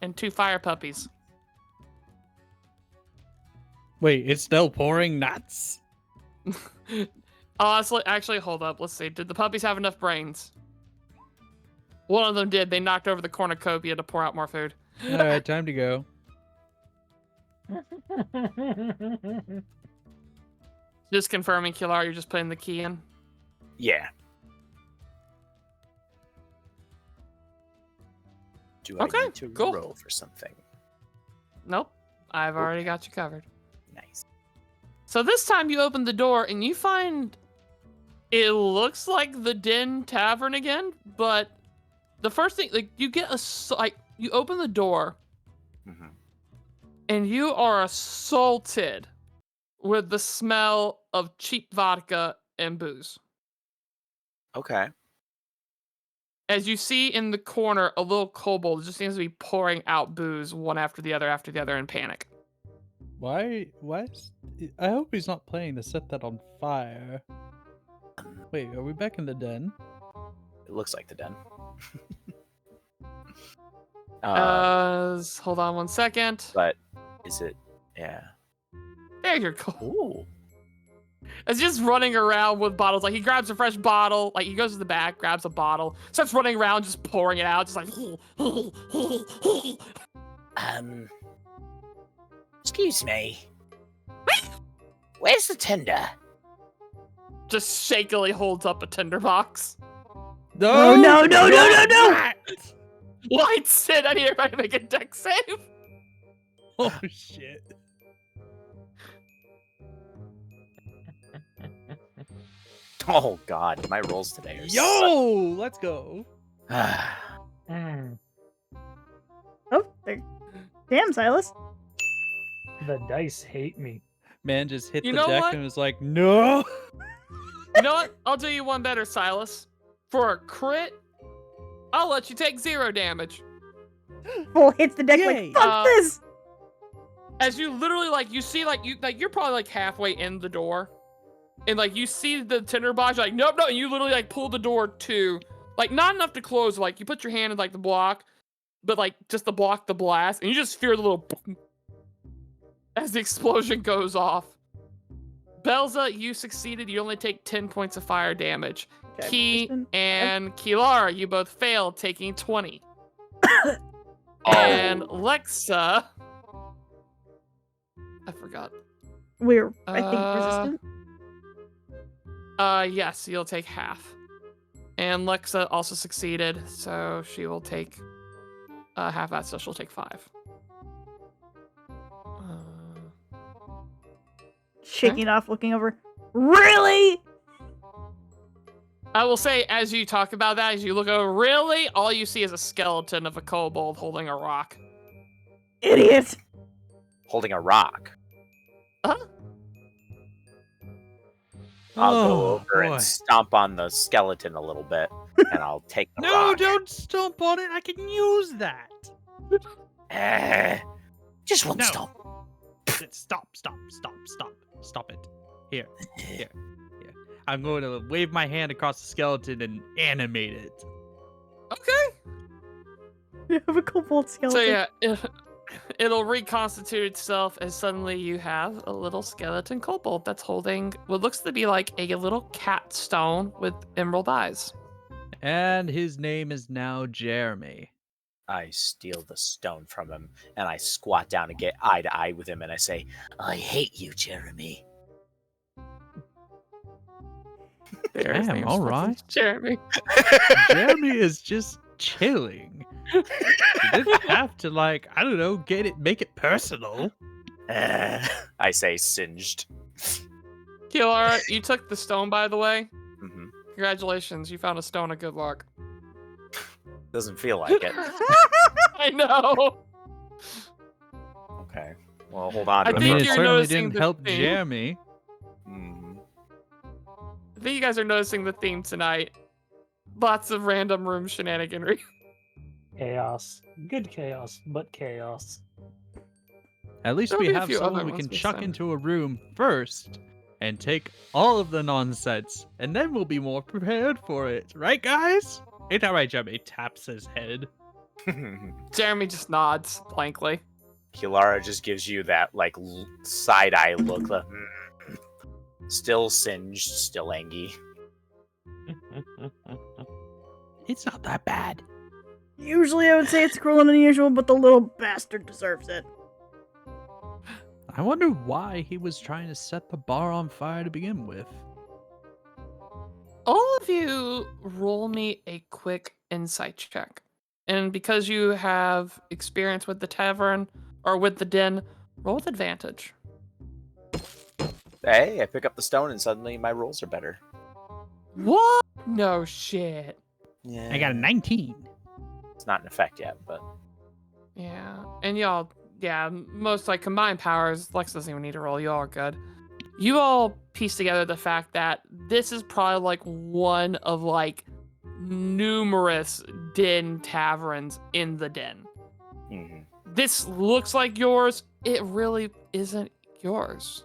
And 2 fire puppies. Wait, it's still pouring nuts? Honestly, actually, hold up. Let's see. Did the puppies have enough brains? One of them did. They knocked over the cornucopia to pour out more food. All right, time to go. Just confirming, Kilar, you're just putting the key in? Yeah. Do I Okay, need to cool. roll for something? Nope. I've already got you covered. Nice. So this time you open the door and you find it looks like the Den Tavern again, but the first thing, like, you get you open the door Mm-hmm. and you are assaulted with the smell of cheap vodka and booze. Okay. As you see in the corner, a little kobold just seems to be pouring out booze one after the other in panic. Why? I hope he's not planning to set that on fire. Wait, are we back in the den? It looks like the den. Hold on one second. But is it? Yeah. There you go. Ooh. It's just running around with bottles. Like, he grabs a fresh bottle. Like, he goes to the back, grabs a bottle, starts running around, just pouring it out, just like. Excuse me. Where's the tender? Just shakily holds up a tinderbox. No, no, no, no, no, no! White Sid, I need everybody to make a deck save. Oh shit. Oh god, my rolls today are Yo, let's go. Mm, Oh, there. Damn, Silas. the dice hate me. Man just hit You the know deck what? and was like, no. You know what? I'll do you one better, Silas. For a crit, I'll let you take 0 damage. Full hits the deck Yay. like, fuck this! As you literally, like, you see, like, you're probably, like, halfway in the door. And, like, you see the tinderbox, you're like, nope, no, and you literally, like, pull the door to, like, not enough to close, like, you put your hand in, like, the block, but, like, just to block the blast, and you just hear the little as the explosion goes off. Belza, you succeeded. You only take 10 points of fire damage. Okay, Key Kristen, and Kilara, you both failed, taking 20. And Lexa, I forgot. We're, I think, resistant. Yes, you'll take half. And Lexa also succeeded, so she will take half that, so she'll take 5. Shaking it off, looking over. Really? I will say, as you talk about that, as you look over, really, all you see is a skeleton of a kobold holding a rock. Idiot! Holding a rock. Huh? I'll go Oh, over boy. and stomp on the skeleton a little bit, and I'll take the No, rock. don't stomp on it. I can use that. Just one No. stomp. Stop it. Here. I'm going to wave my hand across the skeleton and animate it. Okay. You have a kobold skeleton. So yeah, it'll reconstitute itself as suddenly you have a little skeleton kobold that's holding what looks to be like a little cat stone with emerald eyes. And his name is now Jeremy. I steal the stone from him, and I squat down and get eye to eye with him, and I say, I hate you, Jeremy. His Damn, name's all fucking right. Jeremy. Jeremy is just chilling. You didn't have to, like, I don't know, make it personal. I say singed. Kilara, you took the stone, by the way. Hmm. Congratulations, you found a stone of good luck. Doesn't feel like it. I know. Okay. Well, hold on. I to I it mean, think it for a you're certainly noticing didn't the help theme. Jeremy. Mhm. I think you guys are noticing the theme tonight. Lots of random room shenaniganry. Chaos. Good chaos, but chaos. At least There'll we be a have few someone other we ones can this chuck time. into a room first and take all of the nonsense, and then we'll be more prepared for it. Right, guys? Ain't that right, Jeremy? Taps his head. Jeremy just nods blankly. Kilara just gives you that like side eye look. Like, Still singed, still angry. It's not that bad. Usually I would say it's cruel and unusual, but the little bastard deserves it. I wonder why he was trying to set the bar on fire to begin with. All of you roll me a quick insight check. And because you have experience with the tavern or with the den, roll with advantage. Hey, I pick up the stone and suddenly my rolls are better. What? No shit. Yeah. I got a 19. It's not in effect yet, but Yeah. And y'all, yeah, most like combined powers, Lex doesn't even need to roll. You all are good. You all piece together the fact that this is probably like one of like numerous den taverns in the den. mm-hmm. This looks like yours. It really isn't yours.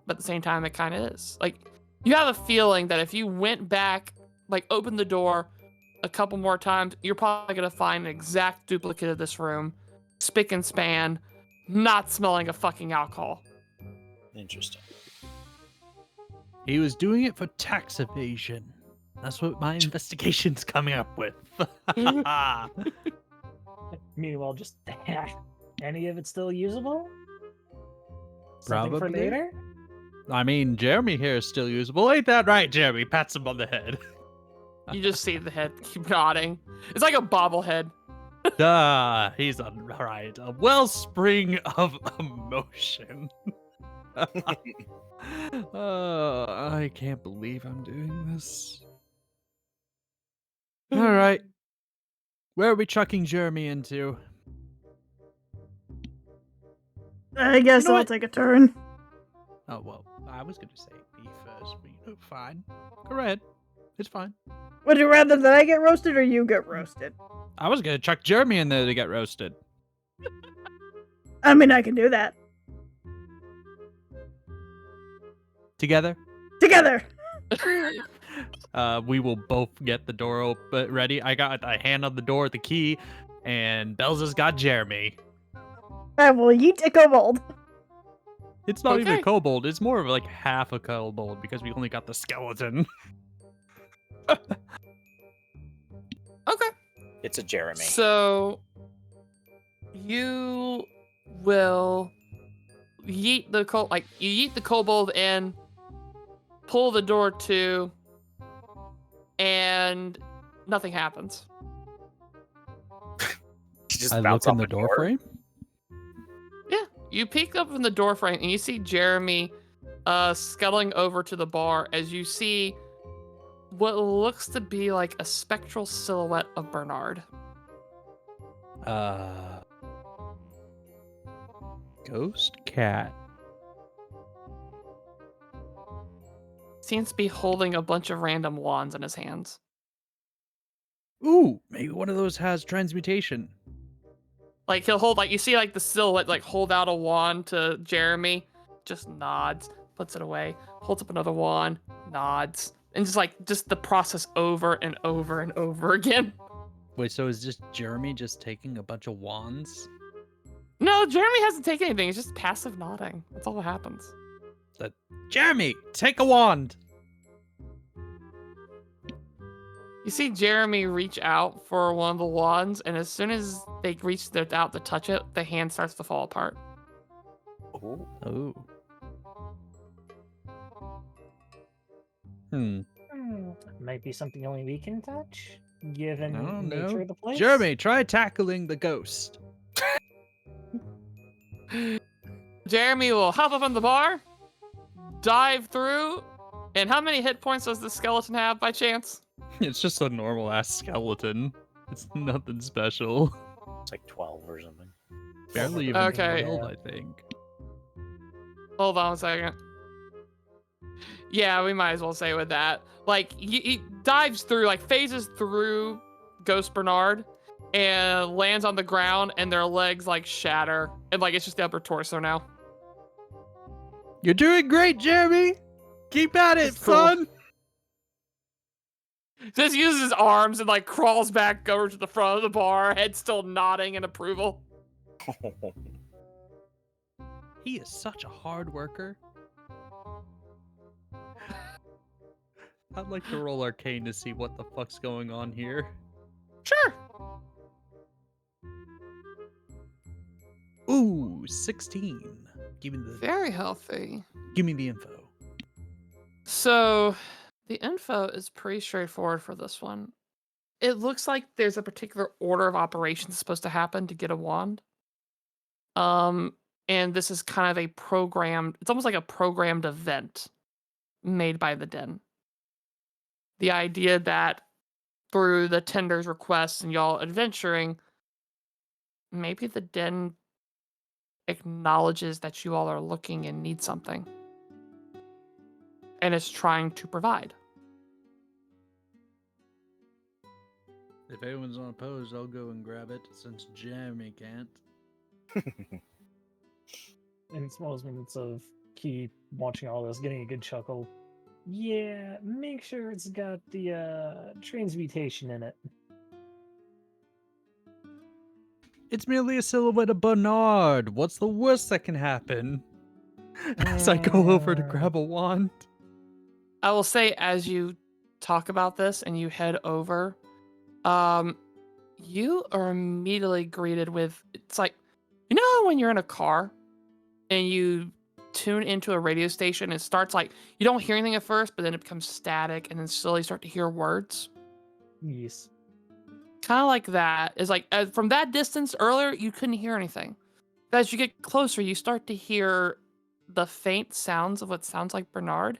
But at the same time, it kind of is. Like, you have a feeling that if you went back, like, opened the door a couple more times, you're probably going to find an exact duplicate of this room, spick and span, not smelling of fucking alcohol. Interesting. He was doing it for tax evasion. That's what my investigation's coming up with. Meanwhile, just any of it still usable? Something for Probably. later? I mean, Jeremy here is still usable. Ain't that right, Jeremy? Pats him on the head. You just see the head keep nodding. It's like a bobblehead. He's right. A wellspring of emotion. I can't believe I'm doing this. All right. Where are we chucking Jeremy into? I guess You know I'll what? take a turn. Oh, well, I was going to say me first, but fine. Go ahead. It's fine. Would you rather that I get roasted or you get roasted? I was going to chuck Jeremy in there to get roasted. I mean, I can do that. Together? Together! We will both get the door ready. I got a hand on the door, the key, and Belza's got Jeremy. I will yeet a kobold. It's not even a Okay. kobold. It's more of like half a kobold because we only got the skeleton. Okay. It's a Jeremy. So you will yeet the you yeet the kobold in, pull the door to, and nothing happens. You just I bounce look in off the door frame. Yeah, you peek up in the door frame and you see Jeremy scuttling over to the bar as you see what looks to be like a spectral silhouette of Bernard. Ghost cat. Seems to be holding a bunch of random wands in his hands. Ooh, maybe one of those has transmutation. Like he'll hold, like you see, like the silhouette, like hold out a wand to Jeremy, just nods, puts it away, holds up another wand, nods, and just the process over and over and over again. Wait, so is just Jeremy just taking a bunch of wands? No, Jeremy hasn't taken anything. It's just passive nodding. That's all that happens. Jeremy, take a wand. You see Jeremy reach out for one of the wands, and as soon as they reach out to touch it, the hand starts to fall apart. Ooh. Oh. Might be something only we can touch, given I don't the nature know. of the place. Jeremy, try tackling the ghost. Jeremy will hop up on the bar, dive through, and how many hit points does the skeleton have by chance? It's just a normal ass skeleton. It's nothing special. It's like 12 or something. Barely even Okay. 12, I think. Hold on a second. Yeah, we might as well say with that. Like, he dives through, like, phases through Ghost Bernard and lands on the ground, and their legs, like, shatter. And, like, it's just the upper torso now. You're doing great, Jeremy. Keep at it, It's cool. son. Just uses his arms and, like, crawls back over to the front of the bar, head still nodding in approval. He is such a hard worker. I'd like to roll Arcane to see what the fuck's going on here. Sure. Ooh, 16. Give me Very healthy. Give me the info. So, the info is pretty straightforward for this one. It looks like there's a particular order of operations supposed to happen to get a wand. And this is kind of a programmed, it's almost like a programmed event made by the Den. The idea that through the tender's requests and y'all adventuring, maybe the Den acknowledges that you all are looking and need something. And is trying to provide. If anyone's unopposed, I'll go and grab it since Jeremy can't. In small minutes of Key watching all this, getting a good chuckle. Yeah, make sure it's got the transmutation in it. It's merely a silhouette of Bernard. What's the worst that can happen? As I go over to grab a wand. I will say, as you talk about this and you head over, you are immediately greeted with, it's like, you know how when you're in a car and you tune into a radio station, it starts like, you don't hear anything at first, but then it becomes static and then slowly start to hear words? Yes. Kind of like that. Is like, from that distance earlier, you couldn't hear anything. But as you get closer, you start to hear the faint sounds of what sounds like Bernard.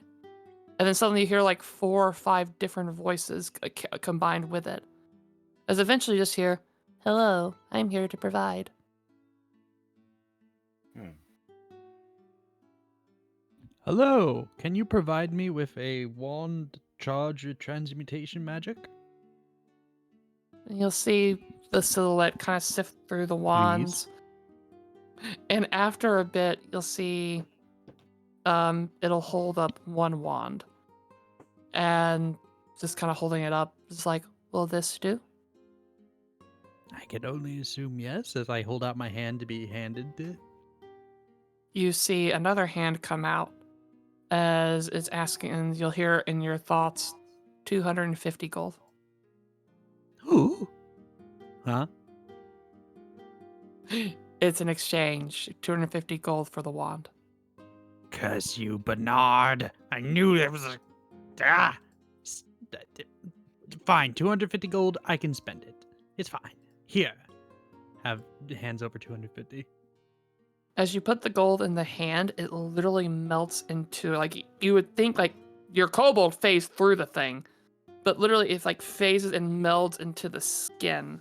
And then suddenly you hear like 4 or 5 different voices combined with it. As eventually you just hear, "Hello, I'm here to provide." Hello, can you provide me with a wand charged with transmutation magic? And you'll see the silhouette kind of sift through the wands. And after a bit, you'll see it'll hold up one wand. And just kind of holding it up, it's like, will this do? I can only assume yes, as I hold out my hand to be handed it. You see another hand come out as it's asking, and you'll hear in your thoughts, 250 gold. Ooh. Huh? It's an exchange, 250 gold for the wand. Curse you, Bernard. I knew there was a... Ah! Fine, 250 gold, I can spend it. It's fine. Here. Have hands over 250. As you put the gold in the hand, it literally melts into, like, you would think, like, your kobold phased through the thing, but literally it, like, phases and melds into the skin.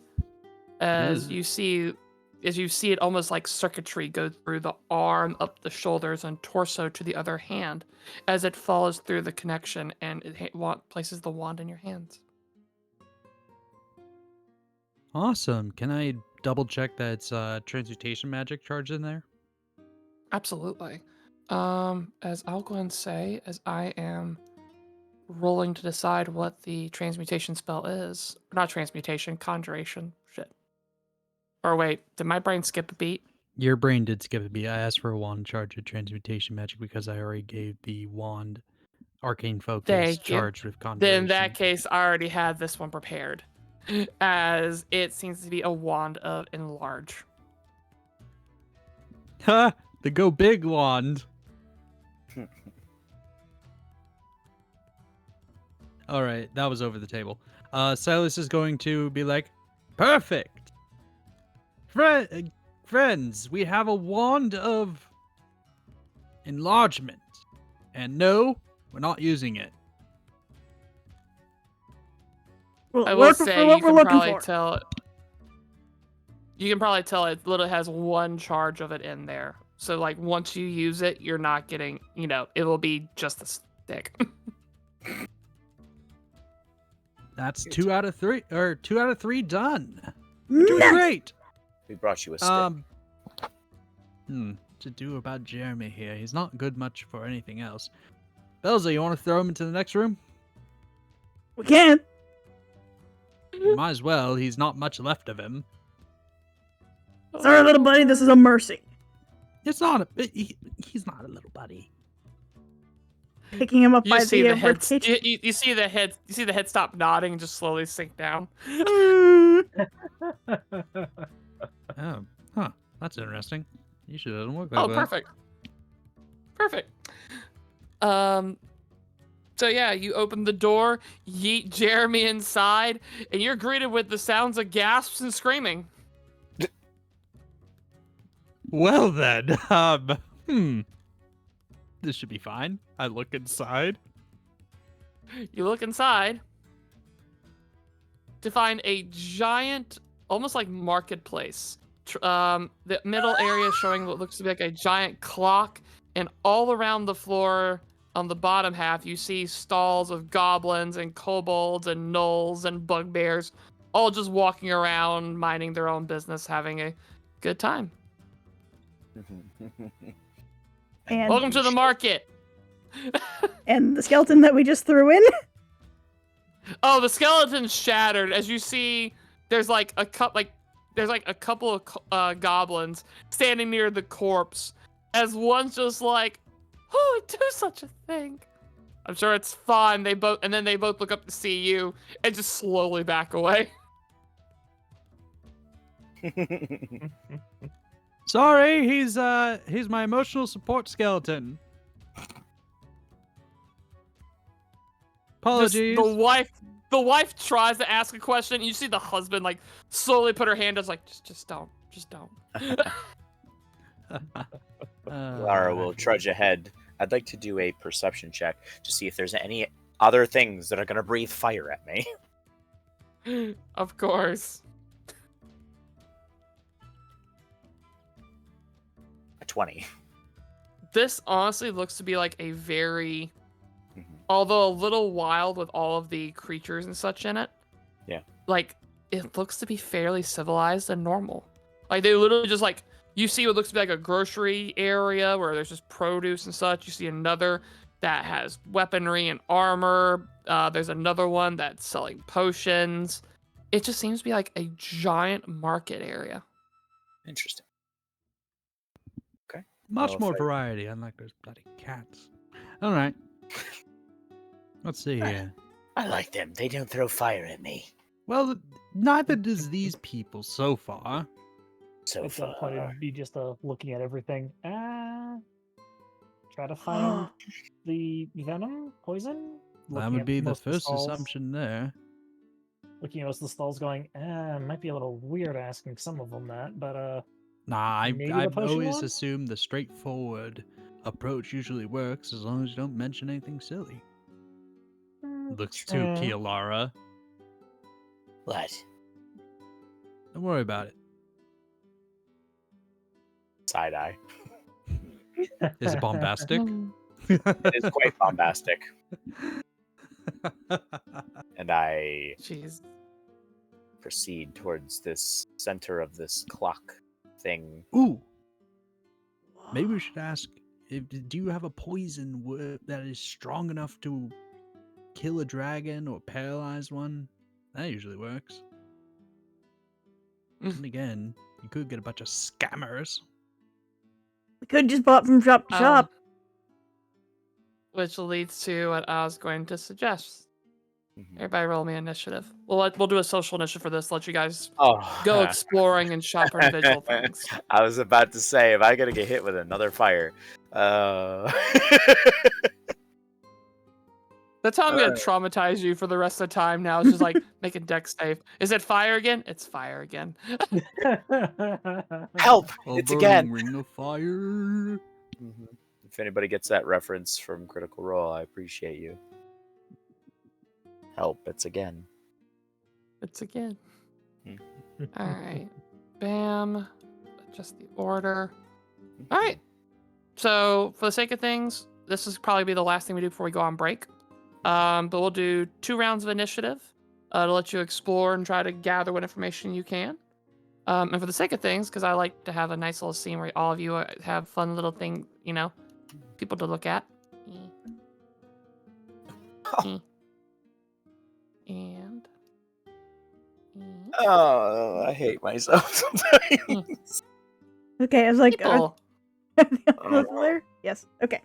As you see it almost like circuitry go through the arm, up the shoulders, and torso to the other hand, as it follows through the connection and it places the wand in your hands. Awesome. Can I double check that it's transmutation magic charged in there? Absolutely. As I'll go and say, as I am rolling to decide what the transmutation spell is. Not transmutation, conjuration. Shit. Or wait, did my brain skip a beat? Your brain did skip a beat. I asked for a wand charged with transmutation magic because I already gave the wand arcane focus Thank you. charged with conjuration. Then in that case, I already had this one prepared. As it seems to be a wand of enlarge. Ha! The go big wand. All right, that was over the table. Silas is going to be like, perfect. Friends, we have a wand of enlargement. And no, we're not using it. Well, I will work say for what you we're can looking probably for. tell. You can probably tell it literally has one charge of it in there. So like once you use it, you're not getting, it will be just a stick. That's 2 out of 3, or 2 out of 3 done. Nice. Doing great. We brought you a stick. To do about Jeremy here. He's not good much for anything else. Belza, you want to throw him into the next room? We can. You might as well. He's not much left of him. Sorry, little buddy. This is a mercy. It's not a... He's not a little buddy. picking him up You by see the the head. ribcage. You see the head. You see the head stop nodding and just slowly sink down. Mm. Oh, huh. That's interesting. Usually doesn't work like Oh, that. perfect. Perfect. So yeah, you open the door, yeet Jeremy inside, and you're greeted with the sounds of gasps and screaming. Well then, this should be fine. I look inside. You look inside to find a giant, almost like marketplace. The middle area showing what looks to be like a giant clock, and all around the floor on the bottom half, you see stalls of goblins and kobolds and gnolls and bugbears, all just walking around, minding their own business, having a good time. And Welcome to the market. and the skeleton that we just threw in. Oh, the skeleton's shattered. As you see, there's like a couple of goblins standing near the corpse. As one's just like, "Who would do such a thing?" I'm sure it's fun. They both look up to see you and just slowly back away. Sorry, he's my emotional support skeleton. Apologies. The wife tries to ask a question. And you see the husband like slowly put her hand up, like just don't. Lara will trudge ahead. I'd like to do a perception check to see if there's any other things that are going to breathe fire at me. Of course. A 20. This honestly looks to be like a very, although a little wild with all of the creatures and such in it. Yeah. Like, it looks to be fairly civilized and normal. Like, they literally just like, you see what looks to be like a grocery area where there's just produce and such. You see another that has weaponry and armor. There's another one that's selling potions. It just seems to be like a giant market area. Interesting. Okay. Much Well, more if I- variety, unlike those bloody cats. All right. Let's see here. I like them. They don't throw fire at me. Well, neither does these people so far. So At some point, far. it'd be just looking at everything. Try to find the venom, poison. That Looking would at be the most of first stalls. assumption there. Looking at most of the stalls, going, might be a little weird asking some of them that, but Nah, maybe the I've potion always one? assumed the straightforward approach usually works as long as you don't mention anything silly. Looks to Kialara. What? Don't worry about it. Side eye. Is it bombastic? It is quite bombastic. And I Jeez. proceed towards this center of this clock thing. Ooh. Maybe we should ask, do you have a poison that is strong enough to kill a dragon or paralyze one? That usually works. And again, you could get a bunch of scammers. We could just bought from shop to shop. Which leads to what I was going to suggest. Mhm. Everybody roll me initiative. We'll do a social initiative for this. Let you guys Oh, go exploring and shop for individual things. I was about to say, if I gotta get hit with another fire, That's how I'm gonna traumatize you for the rest of the time now. It's just like making dex save. Is it fire again? It's fire again. help! A It's burning again. ring of fire. Mhm. If anybody gets that reference from Critical Role, I appreciate you. Help! It's again. It's again. Hmm. All right. Bam. Adjust the order. All right. So for the sake of things, this is probably be the last thing we do before we go on break. But we'll do 2 rounds of initiative to let you explore and try to gather what information you can. And for the sake of things, because I like to have a nice little scene where all of you have fun little thing, people to look at. And. Oh, I hate myself sometimes. Okay, I was like, People. those there? Yes. Okay.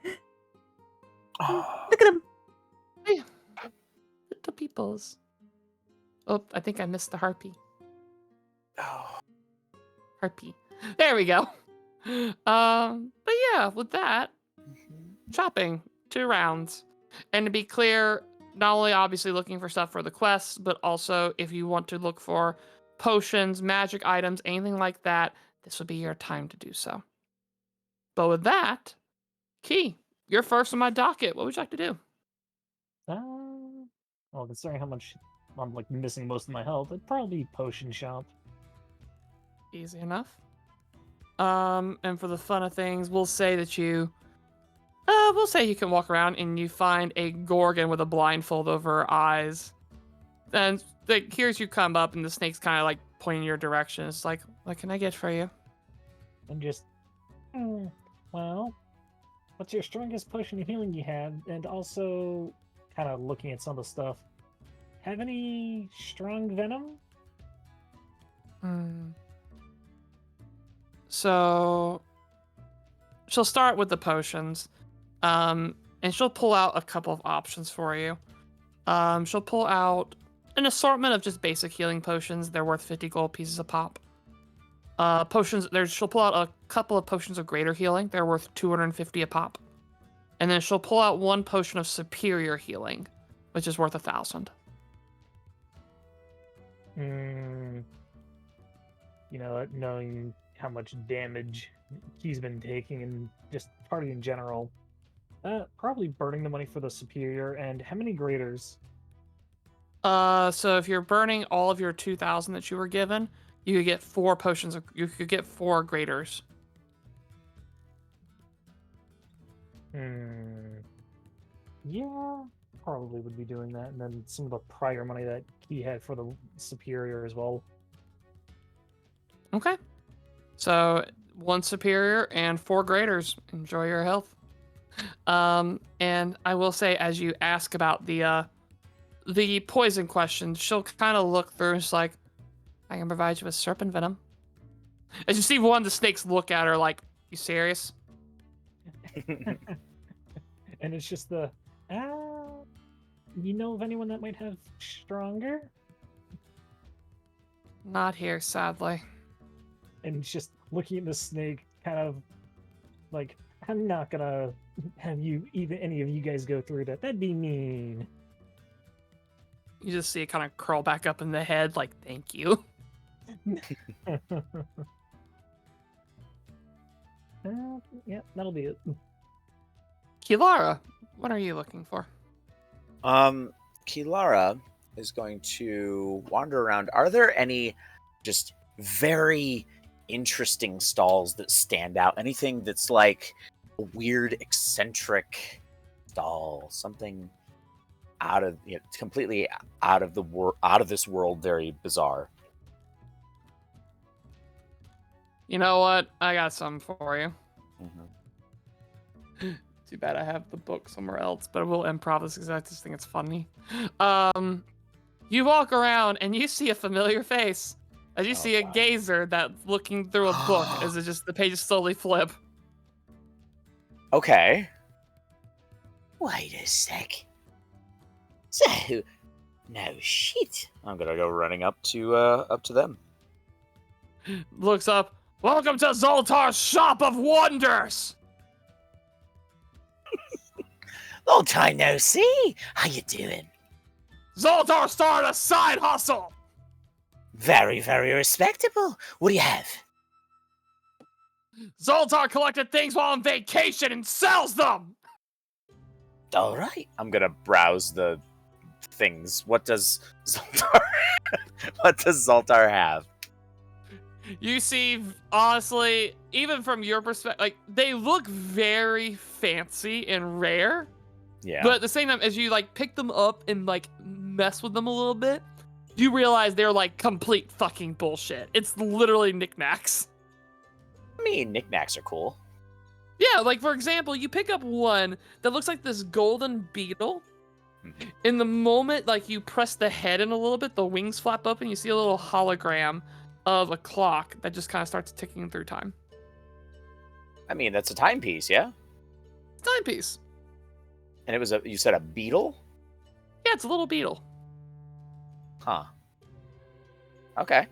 Look at him. Hey, little peoples. Oh, I think I missed the harpy. Oh. Harpy. There we go. But yeah, with that, shopping 2 rounds, and to be clear, not only obviously looking for stuff for the quests, but also if you want to look for potions, magic items, anything like that, this would be your time to do so. But with that, Key, you're first on my docket. What would you like to do? Well, considering how much I'm like missing most of my health, it'd probably potion shop. Easy enough. And for the fun of things, we'll say that you can walk around and you find a Gorgon with a blindfold over her eyes. And like, here's you come up and the snake's kind of like pointing your direction. It's like, what can I get for you? And just, well, what's your strongest potion of healing you have? And also, kind of looking at some of the stuff, have any strong venom? So she'll start with the potions, and she'll pull out a couple of options for you. She'll pull out an assortment of just basic healing potions. They're worth 50 gold pieces a pop. Potions. She'll pull out a couple of potions of greater healing. They're worth 250 a pop. And then she'll pull out 1 potion of superior healing, which is worth 1,000. You know, knowing how much damage he's been taking and just party in general, probably burning the money for the superior. And how many graders? So if you're burning all of your 2,000 that you were given, you could get 4 potions. You could get 4 graders. Yeah, probably would be doing that. And then some of the prior money that he had for the superior as well. Okay. So 1 superior and 4 graders. Enjoy your health. And I will say, as you ask about the poison question, she'll kind of look through and she's like, I can provide you with serpent venom. As you see one of the snakes look at her like, you serious? And it's just the, you know of anyone that might have stronger? Not here, sadly. And it's just looking at the snake, kind of like, I'm not gonna have any of you guys go through that. That'd be mean. You just see it kind of curl back up in the head like, thank you. Yeah, that'll be it. Kilara, what are you looking for? Kilara is going to wander around. Are there any just very interesting stalls that stand out? Anything that's like a weird, eccentric stall? Something out of completely out of the out of this world, very bizarre. You know what? I got something for you. Mm-hmm. Too bad I have the book somewhere else, but I will improv this because I just think it's funny. You walk around and you see a familiar face. As you see a gazer that's looking through a book as it just the pages slowly flip. Okay. Wait a sec. So, no shit. I'm gonna go running up to them. Looks up. Welcome to Zoltar's Shop of Wonders! Long time no see. How you doing? Zoltar started a side hustle! Very, very respectable. What do you have? Zoltar collected things while on vacation and sells them! All right. I'm gonna browse the things. What does Zoltar have? You see, honestly, even from your perspective, like, they look very fancy and rare. Yeah. But at the same time, as you, like, pick them up and, like, mess with them a little bit, you realize they're, like, complete fucking bullshit. It's literally knickknacks. I mean, knickknacks are cool. Yeah, like, for example, you pick up one that looks like this golden beetle. Mhm. In the moment, like, you press the head in a little bit, the wings flap open, you see a little hologram of a clock that just kind of starts ticking through time. I mean, that's a timepiece, yeah? Timepiece. And it was you said a beetle? Yeah, it's a little beetle. Huh. Okay.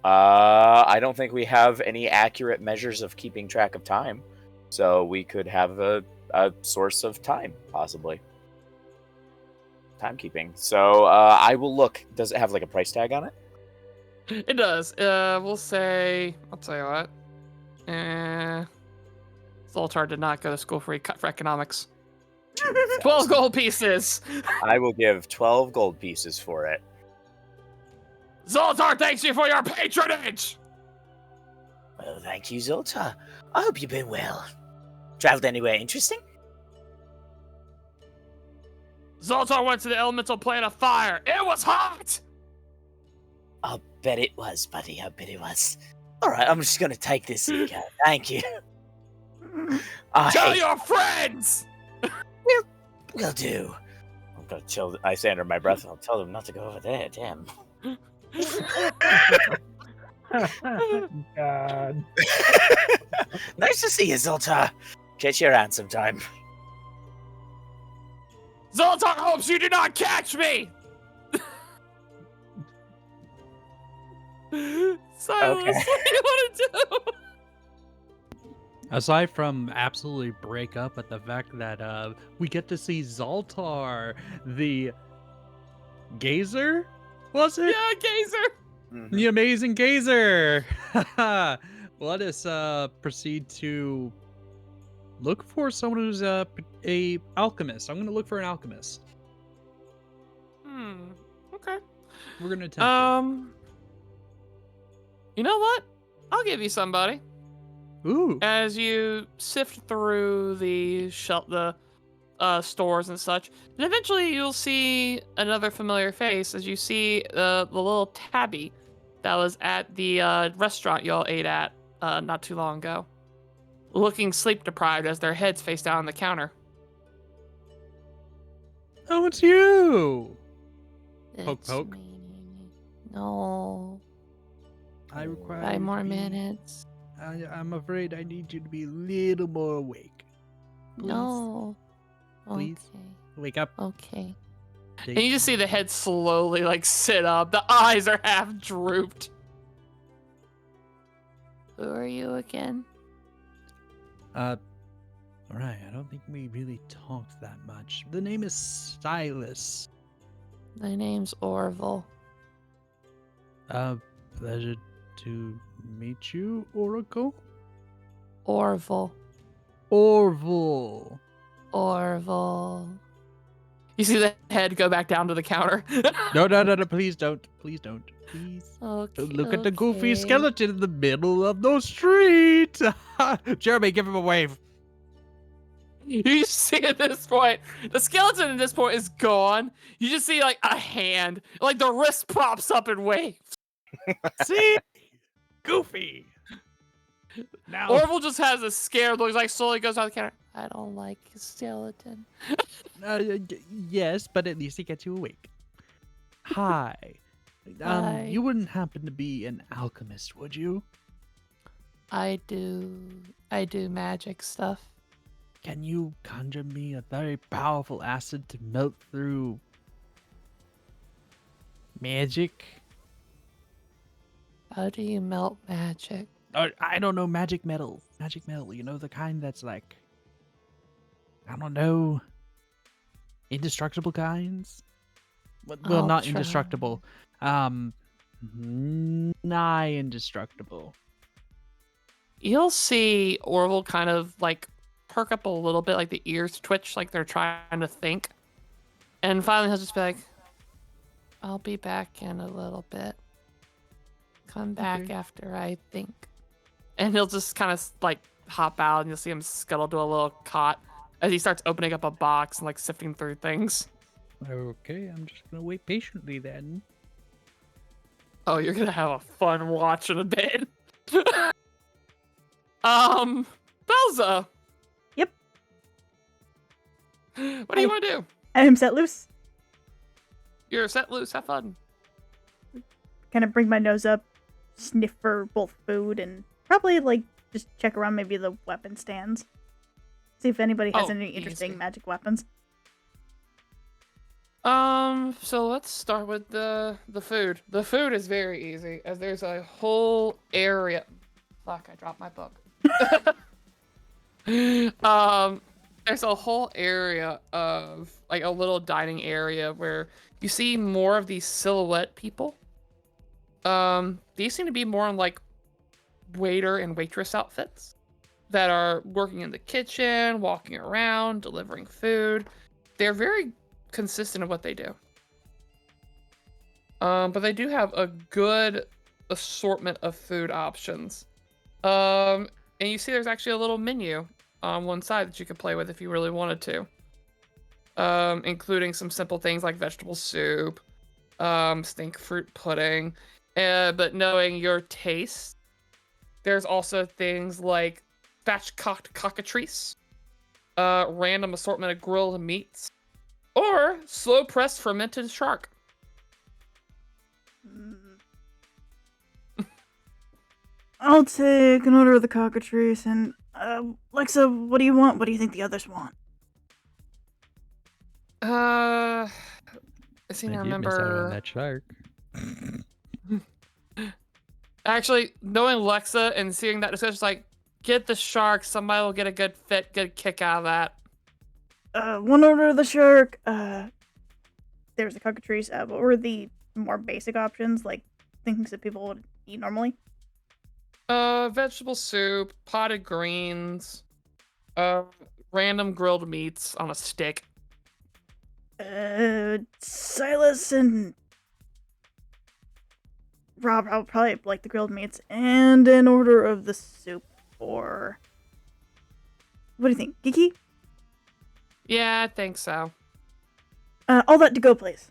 I don't think we have any accurate measures of keeping track of time. So we could have a source of time, possibly. Timekeeping. So I will look. Does it have like a price tag on it? It does. We'll say, I'll tell you what. Zoltar did not go to school for economics. 12 gold pieces. I will give 12 gold pieces for it. Zoltar thanks you for your patronage. Well, thank you, Zoltar. I hope you've been well. Traveled anywhere interesting? Zoltar went to the elemental plane of fire. It was hot. I'll bet it was, buddy. I bet it was. All right, I'm just going to take this in, Kat. Thank you. Tell your friends. Will do. I'm gonna tell. I say under my breath. I'll tell them not to go over there. Damn. God. Nice to see you, Zoltar. Catch you around sometime. Zoltar hopes you do not catch me. Silas, Okay. what do you want to do? Aside from absolutely break up at the fact that we get to see Zoltar, the gazer, was it? Yeah, Gazer. Mm-hmm. The amazing gazer. Let us proceed to look for someone who's a alchemist. I'm gonna look for an alchemist. Okay. We're gonna attempt You know what? I'll give you somebody. it. Ooh. As you sift through the stores and such, and eventually you'll see another familiar face as you see the little tabby that was at the restaurant y'all ate at not too long ago, looking sleep deprived as their heads face down on the counter. Oh, it's you. Poke, It's poke. me. No. I require 5 you to more be- minutes. I'm afraid I need you to be a little more awake. Please. No. Please. Okay. Wake up. Okay. Take- And you just see the head slowly like sit up. The eyes are half drooped. Who are you again? Alright, I don't think we really talked that much. The name is Silas. My name's Orville. Pleasure to meet you, Oracle. Orville. Orville. Orville. You see the head go back down to the counter. No, please don't. Please don't. Please. Okay, Look at the goofy okay. skeleton in the middle of the street. Jeremy, give him a wave. You just see at this point, the skeleton at this point is gone. You just see like a hand, like the wrist props up and waves. See? Goofy. Now. Orville just has a scared look, like slowly goes on the counter. I don't like a skeleton. Yes, but at least he gets you awake. Hi. Hi. You wouldn't happen to be an alchemist, would you? I do magic stuff. Can you conjure me a very powerful acid to melt through magic? How do you melt magic? I don't know, magic metal. Magic metal, you know, the kind that's like, I don't know, indestructible kinds? Well, I'll not try. indestructible. Nigh indestructible. You'll see Orville kind of like perk up a little bit, like the ears twitch, like they're trying to think. And finally he'll just be like, I'll be back in a little bit. Come back Okay. after I think. And he'll just kind of like hop out and you'll see him scuttle to a little cot as he starts opening up a box and like sifting through things. Okay, I'm just gonna wait patiently then. Oh, you're gonna have a fun watch in a bit. Belza. Yep. What do you want to do? I am set loose. You're set loose. Have fun. Kind of bring my nose up, sniff for both food and probably like just check around maybe the weapon stands. See if anybody has Oh, any interesting easy. magic weapons. So let's start with the food. The food is very easy, as there's a whole area. Fuck, I dropped my book. There's a whole area of like a little dining area where you see more of these silhouette people. These seem to be more in like waiter and waitress outfits that are working in the kitchen, walking around, delivering food. They're very consistent in what they do. But they do have a good assortment of food options. And you see there's actually a little menu on one side that you could play with if you really wanted to. Including some simple things like vegetable soup, stink fruit pudding. But knowing your taste, there's also things like spatchcocked cockatrice, random assortment of grilled meats, or slow-pressed fermented shark. I'll take an order of the cockatrice, and Lexa, what do you want? What do you think the others want? I seem to And you miss out on remember. that shark. Actually, knowing Lexa and seeing that discussion, it's like, get the shark. Somebody will get a good kick out of that. One order of the shark. There's the cockatrice. What were the more basic options, like things that people would eat normally? Vegetable soup, potted greens, random grilled meats on a stick. Silas and Rob, I'll probably like the grilled meats and an order of the soup. Or what do you think, Geeky? Yeah, I think so. All that to go, please.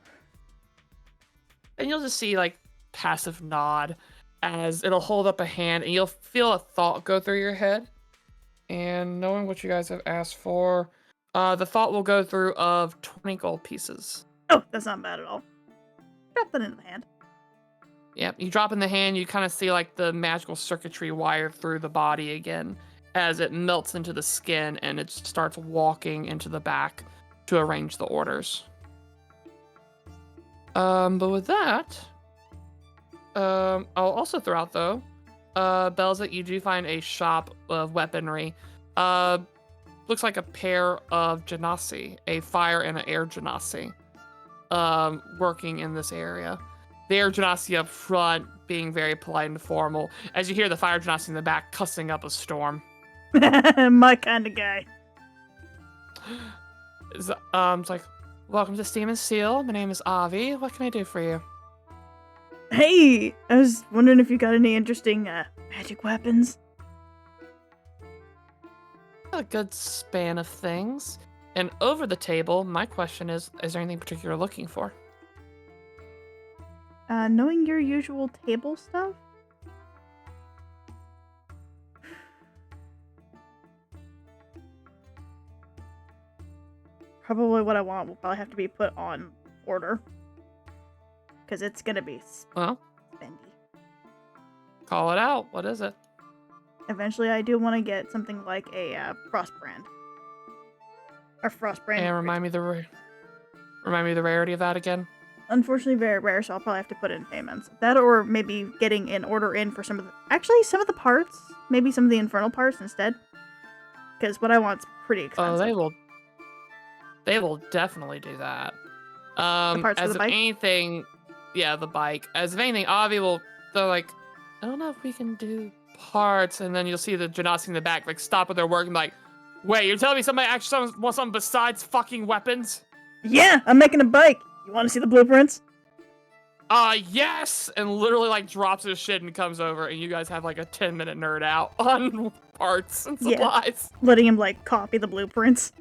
And you'll just see like passive nod as it'll hold up a hand, and you'll feel a thought go through your head. And knowing what you guys have asked for, the thought will go through of 20 gold pieces. Oh, that's not bad at all. Drop that into the hand. Yep, you drop in the hand, you kind of see like the magical circuitry wired through the body again as it melts into the skin and it starts walking into the back to arrange the orders. But with that, I'll also throw out though, Belza, you do find a shop of weaponry. Looks like a pair of genasi, a fire and an air genasi, working in this area. The air genasi up front being very polite and formal, as you hear the fire genasi in the back cussing up a storm. My kind of guy. It's like, welcome to Steam and Steel. My name is Avi. What can I do for you? Hey, I was wondering if you got any interesting magic weapons. A good span of things. And over the table, my question is there anything particular you're looking for? Knowing your usual table stuff? Probably what I want will probably have to be put on order. Because it's gonna be Well, spendy. call it out. What is it? Eventually, I do want to get something like a frost brand. Or frost brand. And remind me the rarity of that again. Unfortunately, very rare, so I'll probably have to put in payments. That, or maybe getting an order in for some of the... Actually, some of the parts. Maybe some of the infernal parts instead. Because what I want's pretty expensive. Oh, they will definitely do that. parts for As the of bike? anything, yeah, the bike. As of anything, Avi will, they're like, I don't know if we can do parts. And then you'll see the genasi in the back, like, stop what they're working, like, wait, you're telling me somebody actually wants something besides fucking weapons? Yeah, I'm making a bike. You want to see the blueprints? Yes! And literally, like, drops his shit and comes over, and you guys have, like, a 10-minute nerd out on parts and Yeah. supplies. Letting him, like, copy the blueprints.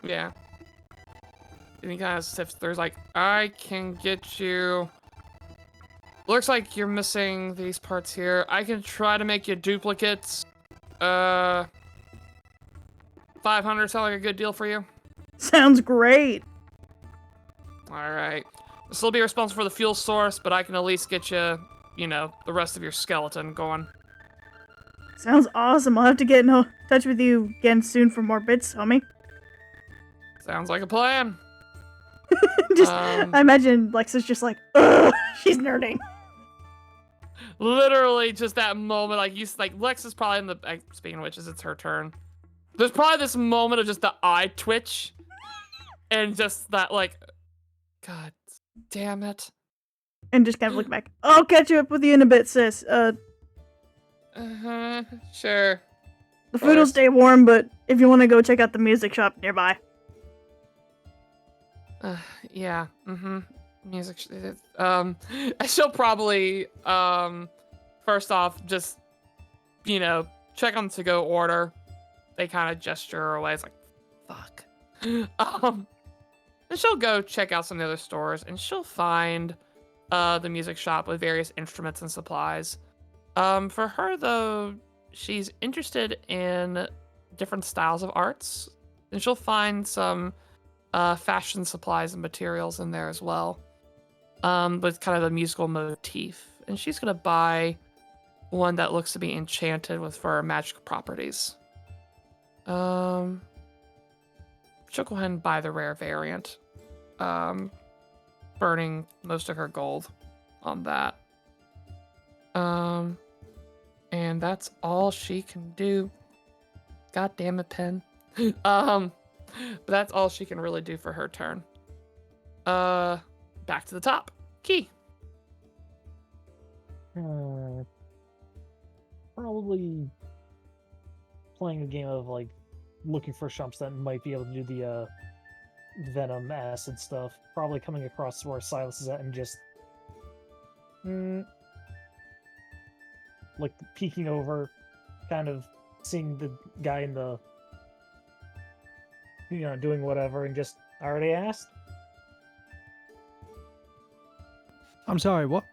Yeah. And he kind of sifts through, like, I can get you... Looks like you're missing these parts here. I can try to make you duplicates. 500 sound like a good deal for you? Sounds great. Alright. I'll still be responsible for the fuel source, but I can at least get you, you know, the rest of your skeleton going. Sounds awesome. I'll have to get in touch with you again soon for more bits, homie. Sounds like a plan. Just, I imagine Lexa's just like, ugh, she's nerding. Literally, just that moment, like Lex is probably in the. Speaking of which, it's her turn. There's probably this moment of just the eye twitch, and just that like, God damn it. And just kind of look back. I'll catch up with you in a bit, sis. Sure. The food will stay warm, but if you want to go check out the music shop nearby. Yeah. Music. She'll probably first off just check on the to-go order. They kind of gesture away. It's like, fuck. And she'll go check out some of the other stores, and she'll find the music shop with various instruments and supplies. For her though, she's interested in different styles of arts, and she'll find some fashion supplies and materials in there as well, with kind of the musical motif. And she's gonna buy one that looks to be enchanted with for magical properties. She'll go ahead and buy the rare variant, burning most of her gold on that. And that's all she can do. God damn it, Pen. But that's all she can really do for her turn. Back to the top. Key. Probably playing a game of like looking for shops that might be able to do the venom acid stuff. Probably coming across where Silas is at and just like peeking over, kind of seeing the guy in the doing whatever, and just already asked. I'm sorry, what?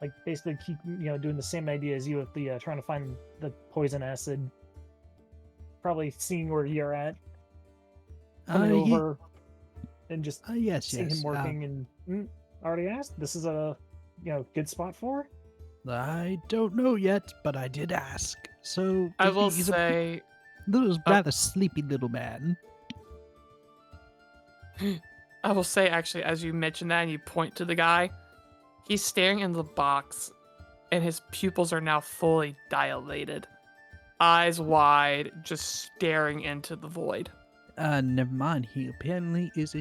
Like basically keep doing the same idea as you with the trying to find the poison acid. Probably seeing where you're at, coming over, and just seeing him working. And already asked. This is a good spot for. I don't know yet, but I did ask. So I will say, little rather sleepy little man. I will say actually, as you mention that and you point to the guy, he's staring in the box, and his pupils are now fully dilated, eyes wide, just staring into the void. Never mind. He apparently is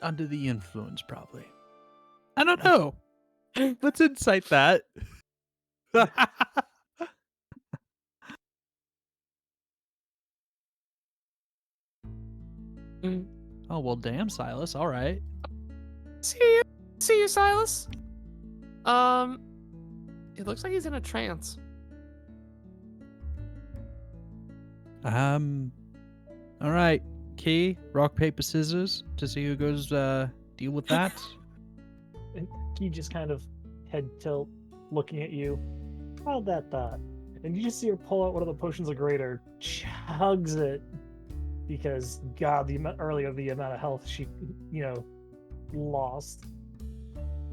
under the influence, probably. I don't know. Let's incite that. Oh, well, damn, Silas. All right. See you, Silas. It looks like he's in a trance. All right. Key, rock, paper, scissors to see who goes deal with that. And he just kind of head tilt, looking at you. How'd that thought? And you just see her pull out one of the potions of greater, chugs it, because God, the amount of health she, lost,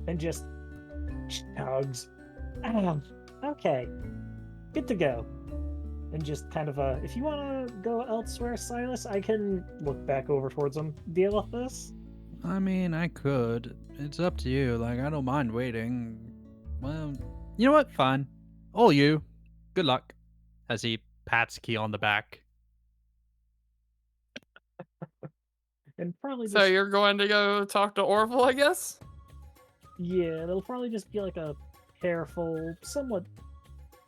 and just chugs. Okay, good to go. And just kind of if you want to go elsewhere, Silas, I can look back over towards him. Deal with this. I mean, I could. It's up to you. Like, I don't mind waiting. Well, you know what? Fine. All you. Good luck. As he pats Key on the back. And probably So you're going to go talk to Orville, I guess? Yeah, it'll probably just be like a careful, somewhat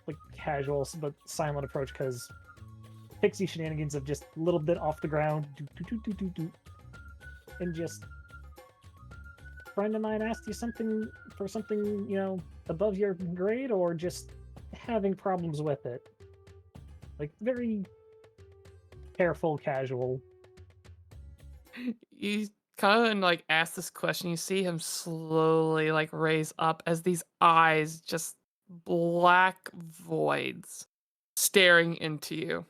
like casual but silent approach, because pixie shenanigans of just a little bit off the ground, and just friend of mine asked you something for something above your grade, or just having problems with it. Like very careful, casual. You kind of ask this question. You see him slowly raise up as these eyes, just black voids, staring into you.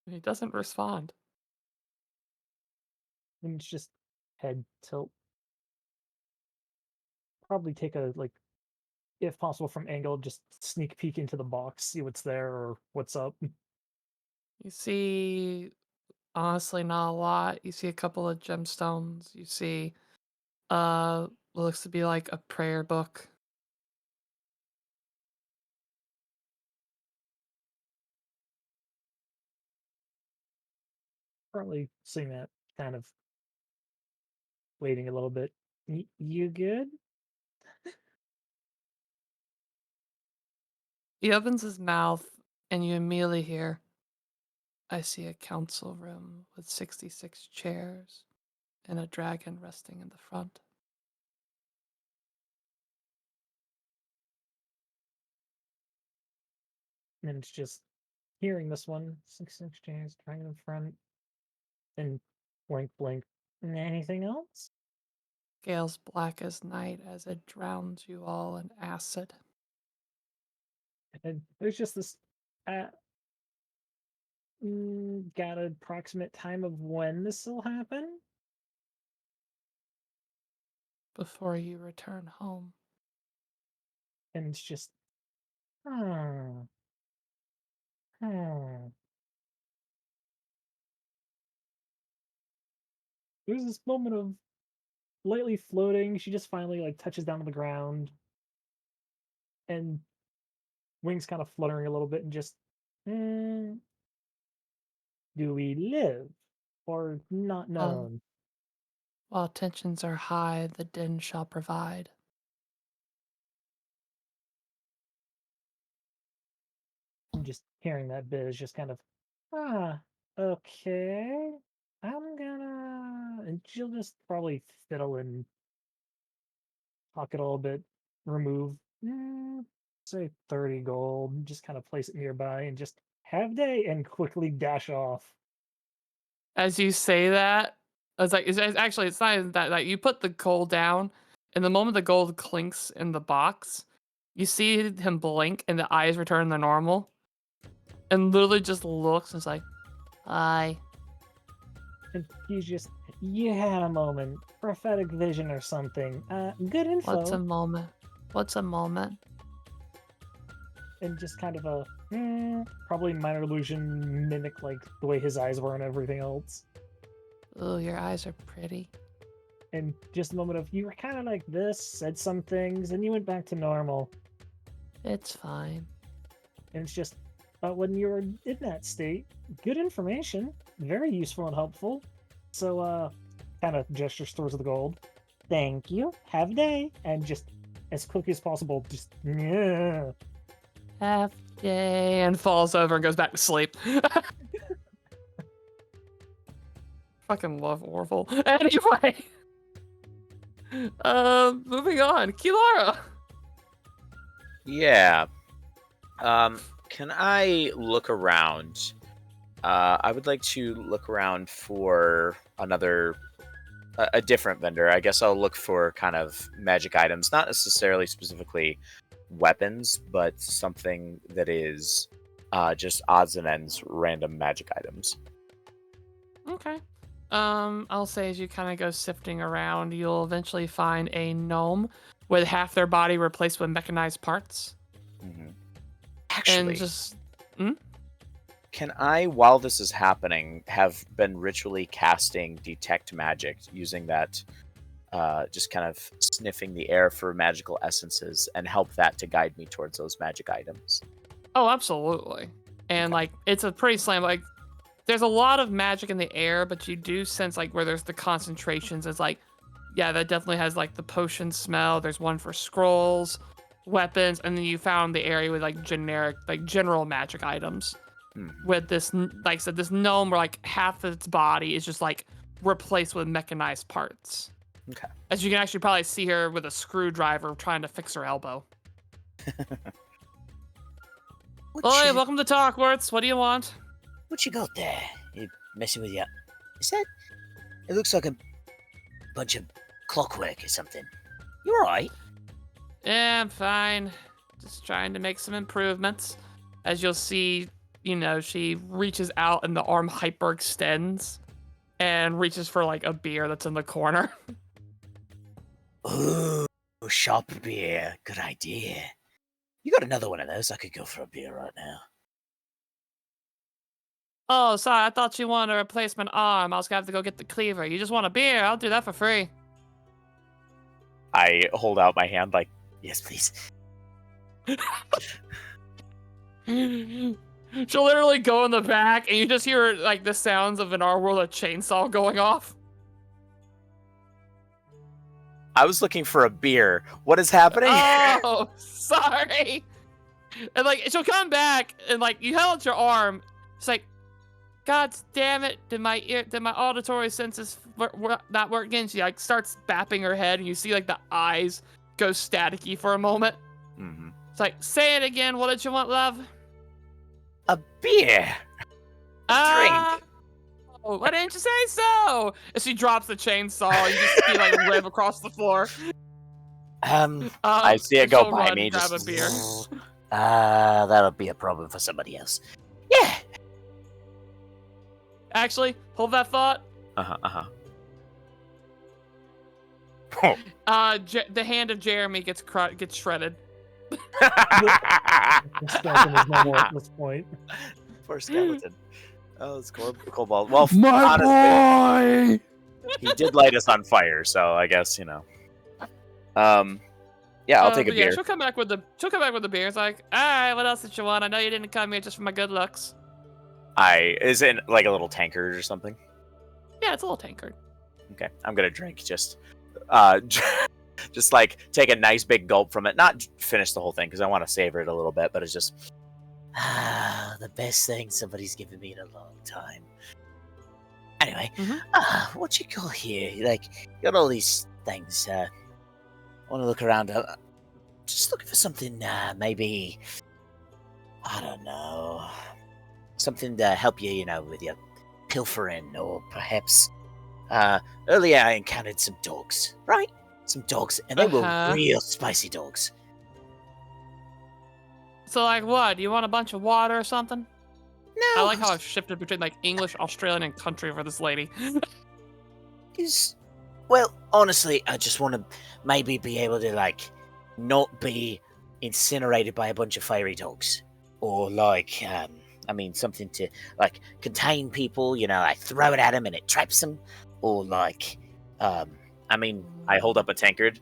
He doesn't respond. And it's just head tilt. Probably take a if possible, from angle, just sneak peek into the box, see what's there or what's up. You see, honestly, not a lot. You see a couple of gemstones. You see, what looks to be like a prayer book. Probably seeing that, kind of waiting a little bit. You good? He opens his mouth, and you immediately hear, I see a council room with 66 chairs and a dragon resting in the front. And it's just hearing this one, 6 chairs, dragon in front, and blink, blink. Anything else? Gale's black as night as it drowns you all in acid. And there's just this. Uh, got an approximate time of when this will happen? Before you return home. And it's just, hmm, hmm. There's this moment of lightly floating. She just finally like touches down to the ground, and wings kind of fluttering a little bit, and just, hmm, do we live or not Um, known? while tensions are high, the din shall provide. And just hearing that bit is just kind of, ah, okay. I'm gonna, and she'll just probably fiddle and pocket a little bit, remove, say 30 gold, just kind of place it nearby and just have day and quickly dash off. As you say that, actually, it's not even that. Like, you put the gold down, and the moment the gold clinks in the box, you see him blink, and the eyes return to normal, and literally just looks and is like, "Hi." And he's just, you had a moment, prophetic vision or something. Good info. What's a moment? What's a moment? And just kind of a, probably minor illusion mimic like the way his eyes were and everything else. Oh, your eyes are pretty. And just a moment of, you were kind of like this, said some things, and you went back to normal. It's fine. And it's just, when you were in that state, good information, very useful and helpful. So, kind of gestures towards the gold. Thank you. Have a day. And just as quickly as possible, just, yeah. Half day, and falls over and goes back to sleep. Fucking love Orville. Anyway, moving on. Kilara. Yeah. Can I look around? I would like to look around for a different vendor. I guess I'll look for kind of magic items, not necessarily specifically weapons, but something that is just odds and ends, random magic items. Okay. I'll say as you kind of go sifting around, you'll eventually find a gnome with half their body replaced with mechanized parts. Mm-hmm. Actually, And just, can I, while this is happening, have been ritually casting detect magic using that, just kind of sniffing the air for magical essences and help that to guide me towards those magic items? Oh, absolutely. And Okay. like, it's a pretty slam. Like, there's a lot of magic in the air, but you do sense like where there's the concentrations. It's like, yeah, that definitely has like the potion smell. There's one for scrolls, weapons, and then you found the area with like generic, like general magic items. With this, like I said, this gnome where like half of its body is just like replaced with mechanized parts. Okay. As you can actually probably see her with a screwdriver trying to fix her elbow. Oi, welcome to Talkworths. What do you want? What you got there? You messing with your... Is that... It looks like a bunch of clockwork or something. You alright? Yeah, I'm fine. Just trying to make some improvements. As you'll see, you know, she reaches out and the arm hyperextends and reaches for like a beer that's in the corner. Ooh, shop beer. Good idea. You got another one of those? I could go for a beer right now. Oh, sorry, I thought you wanted a replacement arm. I was gonna have to go get the cleaver. You just want a beer? I'll do that for free. I hold out my hand like, Yes, please. She'll literally go in the back, and you just hear like the sounds of an our world a chainsaw going off. I was looking for a beer. What is happening? Oh, sorry. And like she'll come back, and like you held out your arm. It's like, God damn it! Did my auditory senses not work again? She like starts bapping her head, and you see like the eyes go staticky for a moment. Mm-hmm. It's like, say it again. What did you want, love? A beer. Drink. Oh, why didn't you say so? As she drops the chainsaw, you just see like live across the floor. I see it go she'll by run me. and grab Just a beer. That'll be a problem for somebody else. Yeah. Actually, hold that thought. The hand of Jeremy gets shredded. The skeleton is no more at this point. Poor skeleton. Oh, it's Cobalt. Well, My honestly, boy! he did light us on fire, so I guess yeah, I'll take a but yeah, beer. she'll come back with the beer. It's like, all right, what else did you want? I know you didn't come here just for my good looks. Is it like a little tankard or something? Yeah, it's a little tankard. Okay, I'm gonna drink just like take a nice big gulp from it. Not finish the whole thing because I want to savor it a little bit, but it's just The best thing somebody's given me in a long time. Anyway, what you call here? Like, you got all these things. I want to look around. Just looking for something, maybe, I don't know, something to help you, with your pilfering, or perhaps, earlier I encountered some dogs, right? Some dogs, and they were real spicy dogs. So, like, what? Do you want a bunch of water or something? No. I like how I've shifted between, like, English, Australian, and country for this lady. Well, honestly, I just want to maybe be able to, like, not be incinerated by a bunch of fiery dogs. Or, like, something to, like, contain people, like, throw it at them and it traps them. Or, like, I hold up a tankard.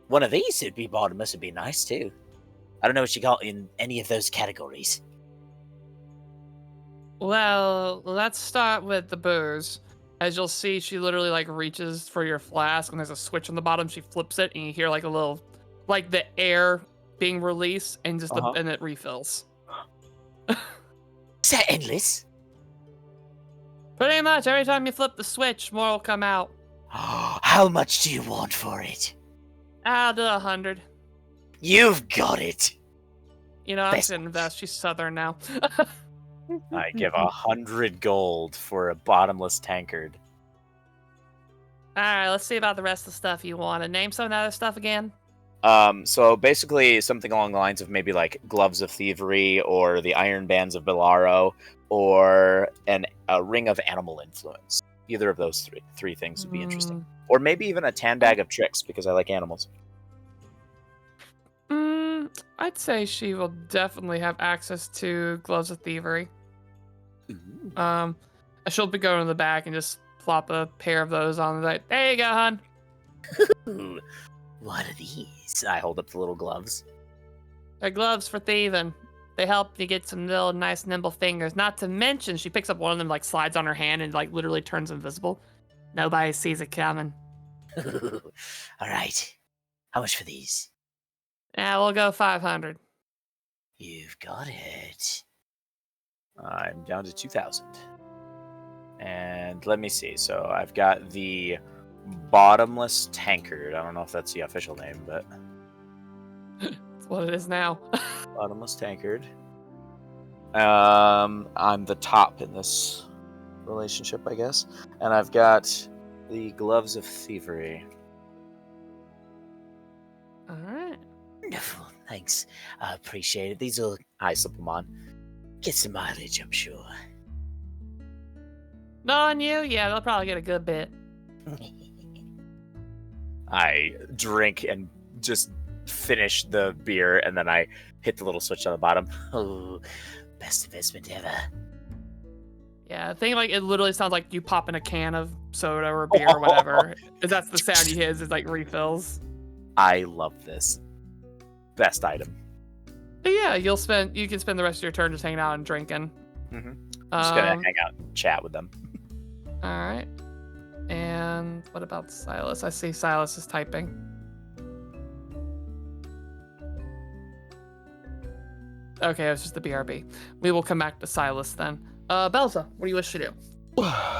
one of these would be bottomless would be nice, too. I don't know what you got in any of those categories. Well, let's start with the booze. As you'll see, she literally, like, reaches for your flask, and there's a switch on the bottom. She flips it, and you hear, like, a little, like, the air being released, and just and it refills. Is that endless? Pretty much. Every time you flip the switch, more will come out. How much do you want for it? I'll do 100. You've got it. I'm just gonna invest. She's Southern now. I give 100 gold for a bottomless tankard. Alright, let's see about the rest of the stuff you want. And name some of the other stuff again. So basically something along the lines of maybe like Gloves of Thievery or the Iron Bands of Bilaro or a Ring of Animal Influence. Either of those three things would be interesting. Or maybe even a tan bag of tricks because I like animals. I'd say she will definitely have access to Gloves of Thievery. She'll be going to the back and just plop a pair of those on. Like, there you go, hon. Ooh, what are these? I hold up the little gloves. They're gloves for thieving. They help you get some little nice nimble fingers. Not to mention, she picks up one of them, like slides on her hand, and like literally turns invisible. Nobody sees it coming. All right. How much for these? Yeah, we'll go 500. You've got it. I'm down to 2,000. And let me see. So I've got the bottomless tankard. I don't know if that's the official name, but That's what it is now. bottomless tankard. I'm the top in this relationship, I guess. And I've got the Gloves of Thievery. All right. Wonderful. Thanks. I appreciate it. These will I slip them on. get some mileage, I'm sure. Not on you? Yeah, they'll probably get a good bit. I drink and just finish the beer, and then I hit the little switch on the bottom. Oh, best investment ever. Yeah, I think like it literally sounds like you pop in a can of soda or beer or whatever. Because that's the sound you hear is like refills. I love this. Best item. But yeah, you can spend the rest of your turn just hanging out and drinking. I'm just gonna hang out and chat with them. All right. And what about Silas? I see Silas is typing. Okay, it's just the BRB. We will come back to Silas then. Belza, what do you wish to do?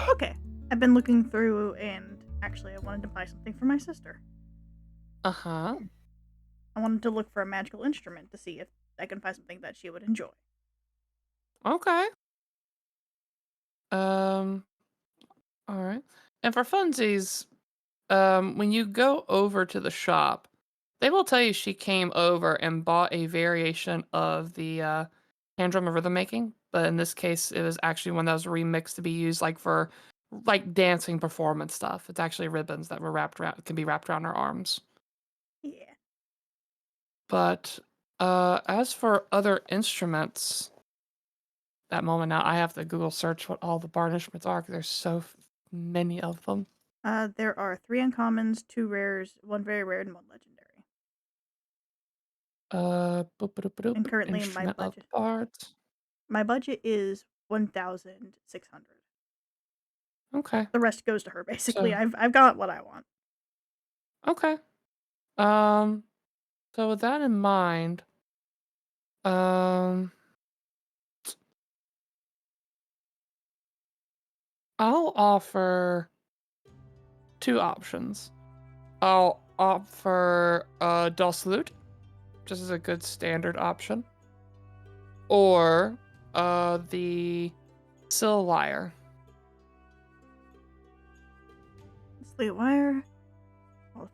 Okay. I've been looking through, and actually I wanted to buy something for my sister. Uh-huh. I wanted to look for a magical instrument to see if I can find something that she would enjoy. Okay. All right. And for funsies, when you go over to the shop, they will tell you she came over and bought a variation of the hand drum of rhythm making, but in this case, it was actually one that was remixed to be used like for like dancing performance stuff. It's actually ribbons that were wrapped around, can be wrapped around her arms. Yeah. But as for other instruments, that moment now, I have to Google search what all the bard instruments are because there's so many of them. There are 3 uncommons, 2 rares, 1 very rare, and 1 legendary. And currently my Instrument of budget bards. my budget is 1,600. Okay. The rest goes to her basically. So I've got what I want. okay. So with that in mind, I'll offer 2 options. I'll offer Das Lute, just as a good standard option, or the Sill Lyre. Slate wire.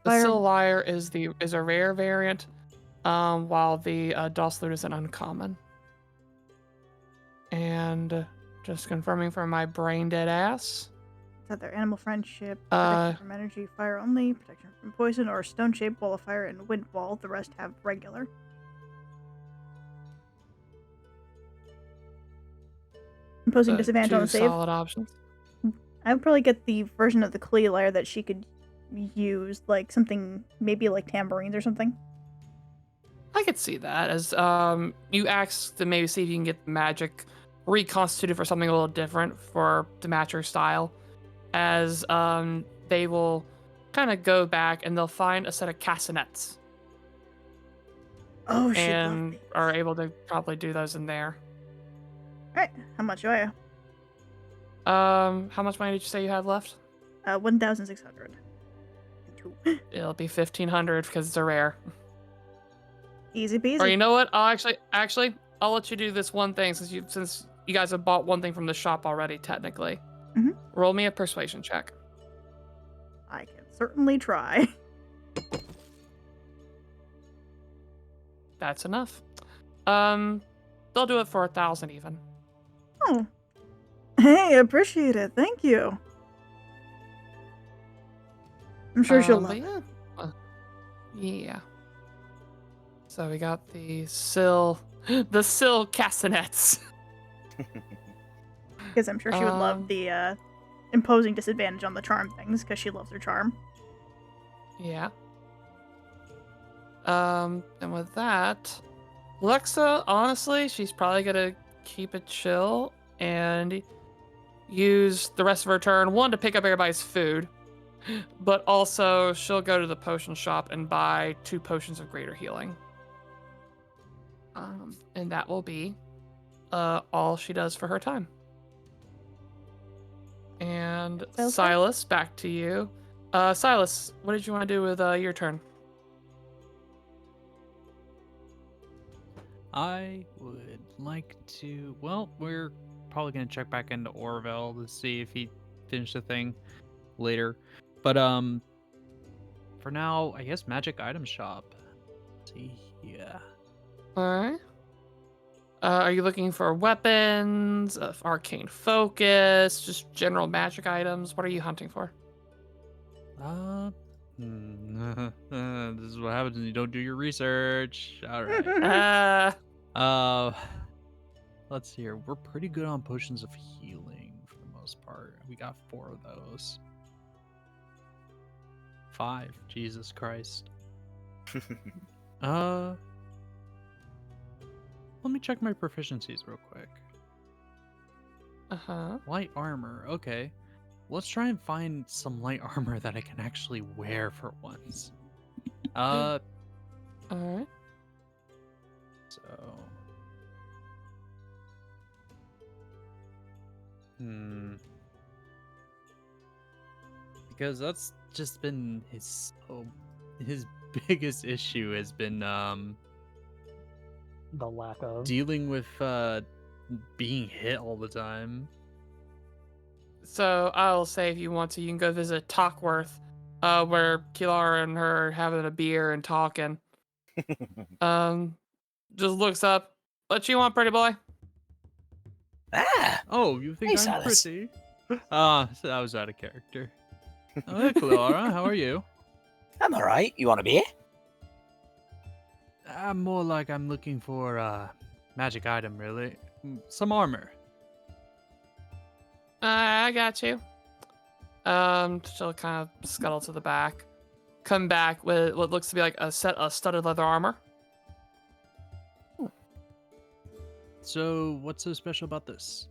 The Sill Lyre is a rare variant, while the Das Lute is an uncommon. And just confirming for my brain dead ass. It's either animal friendship, protection from energy, fire only, protection from poison, or stone shaped wall of fire and wind wall. The rest have regular. Imposing disadvantage on the save. Solid options. I would probably get the version of the clay lyre that she could use, like something maybe like tambourines or something. I could see that as you ask to maybe see if you can get the magic reconstituted for something a little different to match your style, as they will kind of go back and they'll find a set of castanets. Oh, shit! And are able to probably do those in there. All right, how much do I owe? How much money did you say you had left? 1,600. It'll be 1,500 because it's a rare. Easy peasy. Or you know what? I'll actually I'll let you do this one thing since you guys have bought one thing from the shop already. Technically, roll me a persuasion check. I can certainly try. That's enough. They'll do it for 1,000 even. Oh. Hey, I appreciate it. Thank you. I'm sure she'll love it. Yeah. So we got the Sill castanets. Because I'm sure she would love the imposing disadvantage on the charm things, because she loves her charm. Yeah. And with that, Lexa, honestly, she's probably gonna keep it chill and use the rest of her turn, one, to pick up everybody's food, but also she'll go to the potion shop and buy 2 potions of greater healing. And that will be all she does for her time. And Okay. Silas, back to you. Silas, what did you want to do with your turn? I would like to. Well, we're probably gonna check back into Orville to see if he finished the thing later. But for now, I guess magic item shop. Let's see, yeah. All right. Are you looking for weapons, arcane focus, just general magic items? What are you hunting for? This is what happens when you don't do your research. All right. Let's see here. We're pretty good on potions of healing for the most part. We got 4 of those. 5. Jesus Christ. Let me check my proficiencies real quick. Light armor. Okay. Let's try and find some light armor that I can actually wear for once. All right. So. Because that's just been his biggest issue has been The lack of. dealing with being hit all the time. So I'll say if you want to, you can go visit Talkworth, where Kilara and her are having a beer and talking. Just looks up. What you want, pretty boy? Ah, Oh, you think Hey, I'm Silas. pretty? So that was out of character. Oh, hey, Clara, how are you? I'm alright. You want a beer? I'm more like I'm looking for a magic item, really. Some armor. I got you. She'll kind of scuttle to the back, come back with what looks to be like a set of studded leather armor. So, what's so special about this?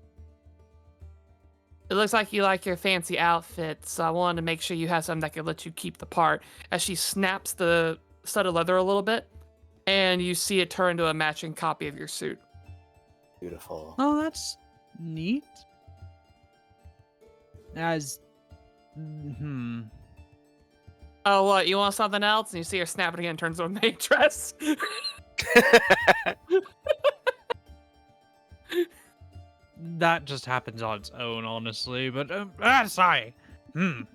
It looks like you like your fancy outfit, so I wanted to make sure you have something that could let you keep the part. As she snaps the studded leather a little bit, and you see it turn into a matching copy of your suit. Beautiful. Oh, that's neat. As, Oh, what? You want something else? And you see her snap it again, turns into a maid dress. That just happens on its own, honestly. But sorry. Alright,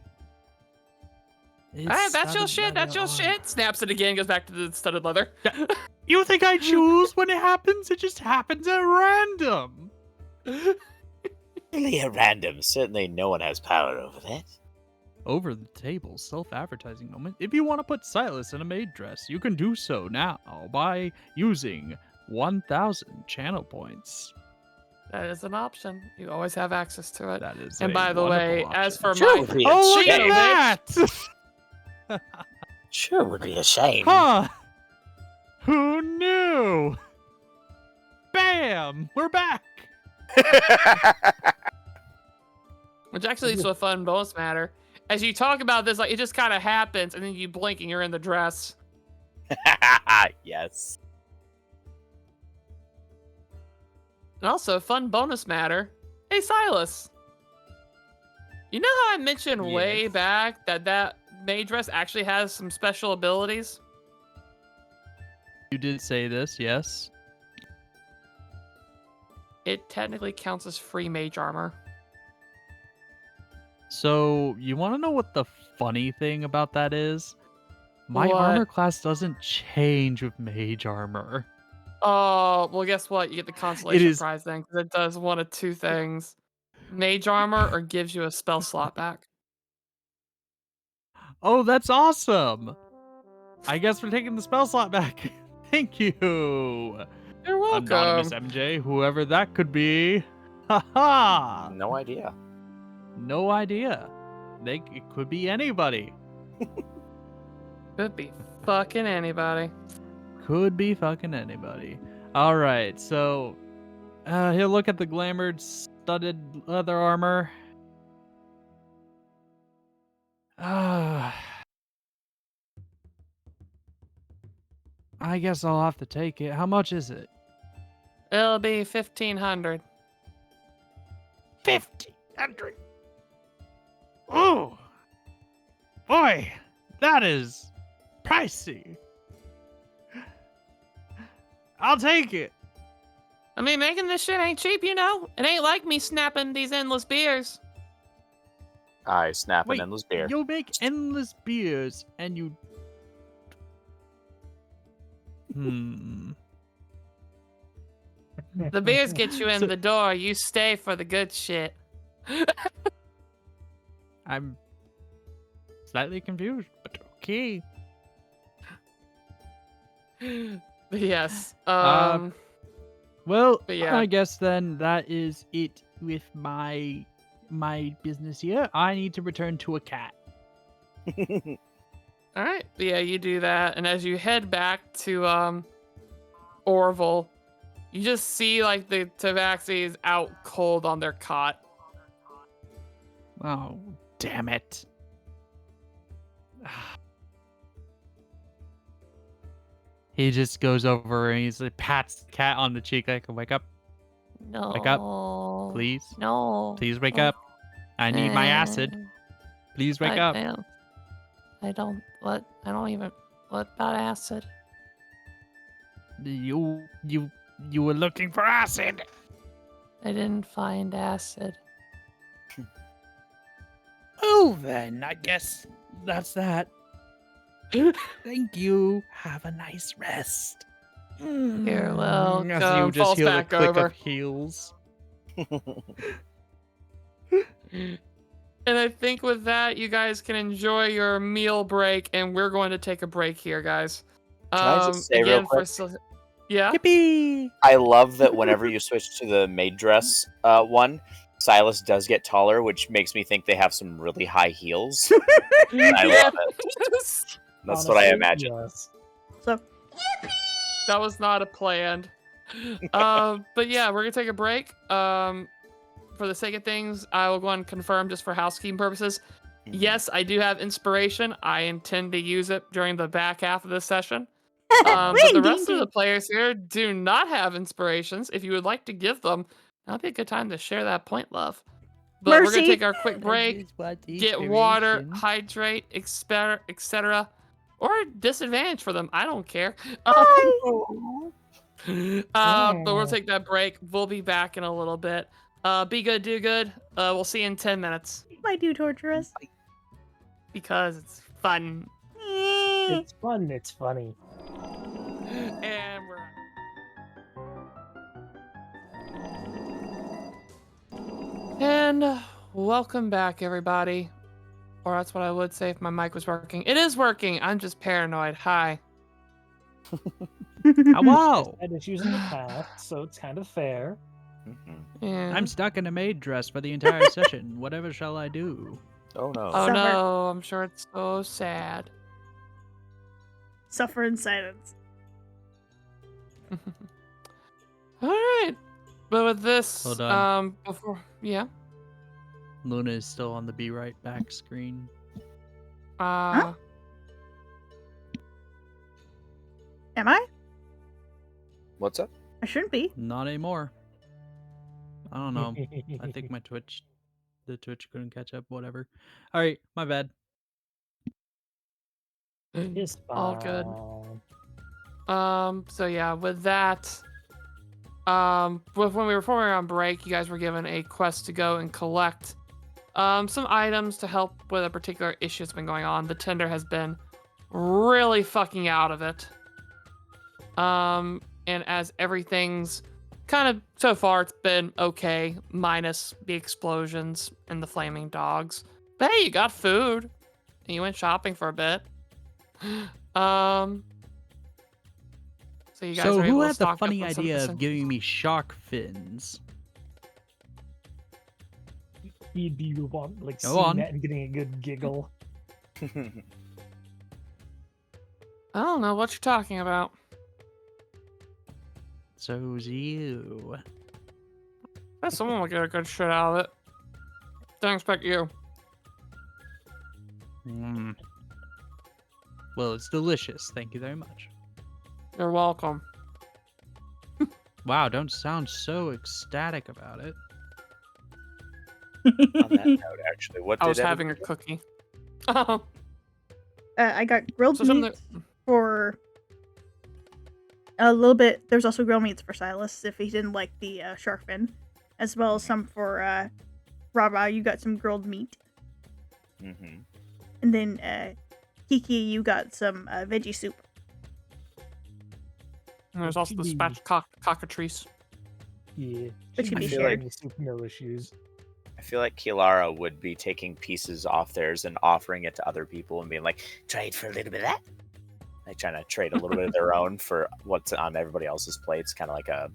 that's your shit. That's your shit. Snaps it again, goes back to the studded leather. You think I choose when it happens? It just happens at random. Really at random. Certainly no one has power over that. Over the table self-advertising moment. If you want to put Silas in a maid dress, you can do so now by using 1,000 channel points. That is an option. You always have access to it. That is. And a by the way, wonderful as option. for Sure my would be a Oh, look shame. at that! Sure would be a shame. Huh? Who knew? Bam! We're back. which actually leads to a fun bonus matter. As you talk about this, like it just kind of happens, and then you blink and you're in the dress. Yes. And also, fun bonus matter. Hey, Silas. You know how I mentioned way Yes. back that maid dress actually has some special abilities? You did say this, yes. It technically counts as free mage armor. So, you want to know what the funny thing about that is? My What? armor class doesn't change with mage armor. Oh, well, guess what? You get the consolation is- prize then, because it does one of two things. Mage armor or gives you a spell slot back. Oh, that's awesome! I guess we're taking the spell slot back. Thank you, You're welcome. Anonymous MJ, whoever that could be. Haha! No idea. No idea. It could be anybody. Could be fucking anybody. Could be fucking anybody. All right, so he'll look at the glamored studded leather armor. I guess I'll have to take it. How much is it? It'll be 1,500. 1,500. Oh, boy, that is pricey. I'll take it. I mean, making this shit ain't cheap, you know? It ain't like me snapping these endless beers. I snap Wait, an endless beer. you'll make endless beers and you. The beers get you in So- the door. You stay for the good shit. I'm slightly confused, but Okay. But yes. Well, But yeah. I guess then that is it with my business here. I need to return to a cat. All right. But yeah, you do that, and as you head back to Orville, you just see like the Tabaxi is out cold on their cot. Oh, damn it. He just goes over and he's like pats the cat on the cheek like, wake up, No. Wake up, please. No. Please wake up. I need my acid. Please wake up. I don't. What? I don't even. What about acid? You were looking for acid. I didn't find acid. Oh, then I guess that's that. Thank you. Have a nice rest. You're welcome. As you just Falls hear the back click over. of heels. And I think with that, you guys can enjoy your meal break, and we're going to take a break here, guys. Can I just say real quick? Yeah. Yippee! I love that whenever you switch to the maid dress one, Silas does get taller, which makes me think they have some really high heels. I love it. That's what I Honestly, imagine. yes. So, That was not a planned. But yeah, we're gonna take a break. For the sake of things, I will go and confirm just for housekeeping purposes. Yes, I do have inspiration. I intend to use it during the back half of this session. But the rest of the players here do not have inspirations. If you would like to give them, that'll be a good time to share that point, love. But we're gonna Mercy. take our quick break, get water, hydrate, etc. Or disadvantage for them. I don't care. But we'll take that break. We'll be back in a little bit. Be good, do good. We'll see you in 10 minutes. Why do you torture us? Because it's fun. It's fun. It's funny. And we're... And welcome back, everybody. Or that's what I would say if my mic was working. It is working. I'm just paranoid. Hi. Hello. And it's using the path, so it's kind of fair. Yeah. I'm stuck in a maid dress for the entire session. Whatever shall I do? Oh no. Oh Suffer. no, I'm sure it's so sad. Suffer in silence. All right. But with this, Hold on. before, yeah. Luna is still on the Be Right Back screen. Am I? What's up? I shouldn't be. Not anymore. I don't know. I think the Twitch couldn't catch up. Whatever. All right, my bad. It's All good. fine. So yeah, with that, when we were on break, you guys were given a quest to go and collect some items to help with a particular issue that's been going on. The tender has been really fucking out of it. And as everything's kind of, so far, it's been okay, minus the explosions and the flaming dogs. But hey, you got food. And you went shopping for a bit. So you guys So are able who to had the stock up funny on some idea of essentials. giving me shark fins? You'd be want, like Go seeing on. that and getting a good giggle. I don't know what you're talking about. So's you. Bet someone will get a good shit out of it. Don't expect you. Mm. Well, it's delicious. Thank you very much. You're welcome. Wow, don't sound so ecstatic about it. On that note, actually, what I did was having a everybody- cookie. I got grilled So some meat for a little bit. There's also grilled meats for Silas if he didn't like the shark fin, as well as some for Raba. You got some grilled meat, Mhm. and then Kiki, you got some veggie soup. And there's also the spatch cockatrice. Yeah. That should Should be be shared. Soup, no issues. I feel like Kilara would be taking pieces off theirs and offering it to other people and being like, trade for a little bit of that. Like trying to trade a little bit of their own for what's on everybody else's plates, kind of like a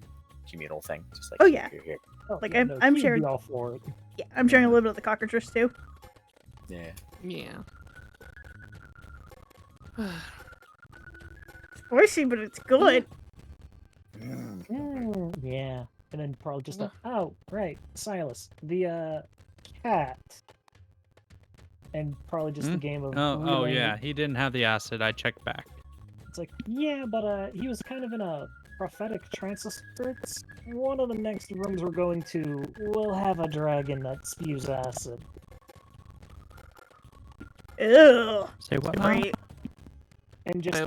communal thing. Just like, Oh, yeah. here. Oh, Like, yeah, I'm he'd sharing. be all for it. Yeah, I'm sharing a little bit of the cockatrice too. Yeah. Yeah. Spicy, but it's good. Yeah. And then probably just oh, right, Silas. The cat. And probably just the game of Oh relaying yeah, it. he didn't have the acid. I checked back. It's like, yeah, but he was kind of in a prophetic trance of spirits. One of the next rooms we're going to will have a dragon that spews acid. Ew. Say what now? Great. And just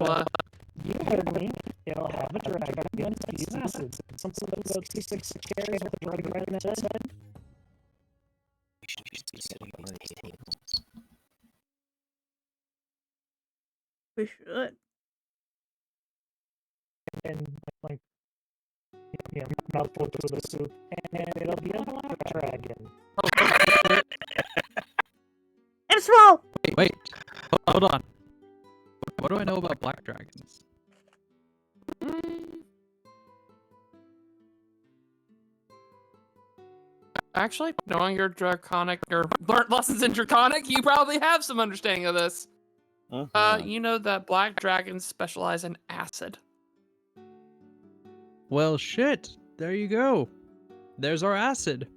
you heard me. It'll have a dragon that spews acid. Something about 6 chairs with a dragon right in its head. We should just be sitting at these tables. We should. And like mouthful to the soup, and it'll be a black dragon. And small. Wait. Hold on. What do I know about black dragons? Actually, knowing your draconic or learned lessons in draconic, you probably have some understanding of this. You know that black dragons specialize in acid. Well, shit. There you go. There's our acid.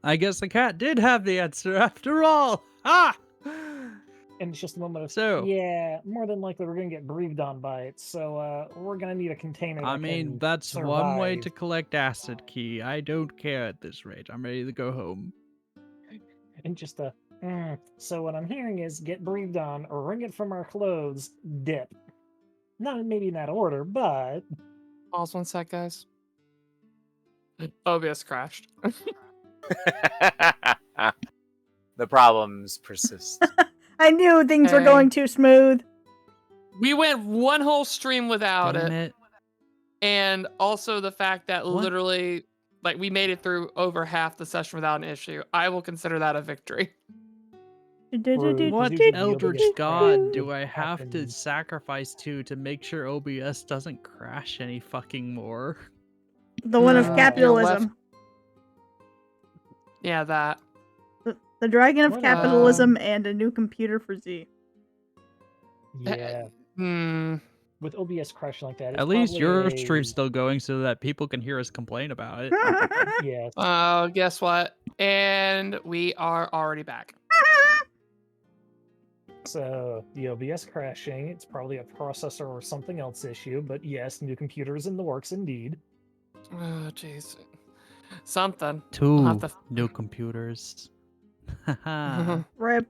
I guess the cat did have the answer after all. Ah! And it's just a moment of, So- yeah, more than likely we're gonna get breathed on by it, so we're gonna need a container. I that mean, can that's one way to survive. collect acid key. I don't care at this rate. I'm ready to go home. And just a, so what I'm hearing is get breathed on, or wring it from our clothes, dip. Not maybe in that order, but Pause 1 sec, guys. OBS crashed. The problems persist. I knew things were Hey. going too smooth. We went one whole stream without Damn it. And also the fact that What? literally, like, we made it through over half the session without an issue. I will consider that a victory. Rude, What usually the eldritch biggest god crap do I have to happens. sacrifice to make sure OBS doesn't crash any fucking more? The one of Your capitalism. Yeah, that. The dragon of What, capitalism and a new computer for Z. Yeah, Hmm. with OBS crashing like that, it's At least your probably stream's still going so that people can hear us complain about it. Yes. Guess what? And we are already back. So the OBS crashing, it's probably a processor or something else issue, but yes, new computers in the works indeed. Oh, jeez. Something. I'll Two have to- new computers. Haha. Rip.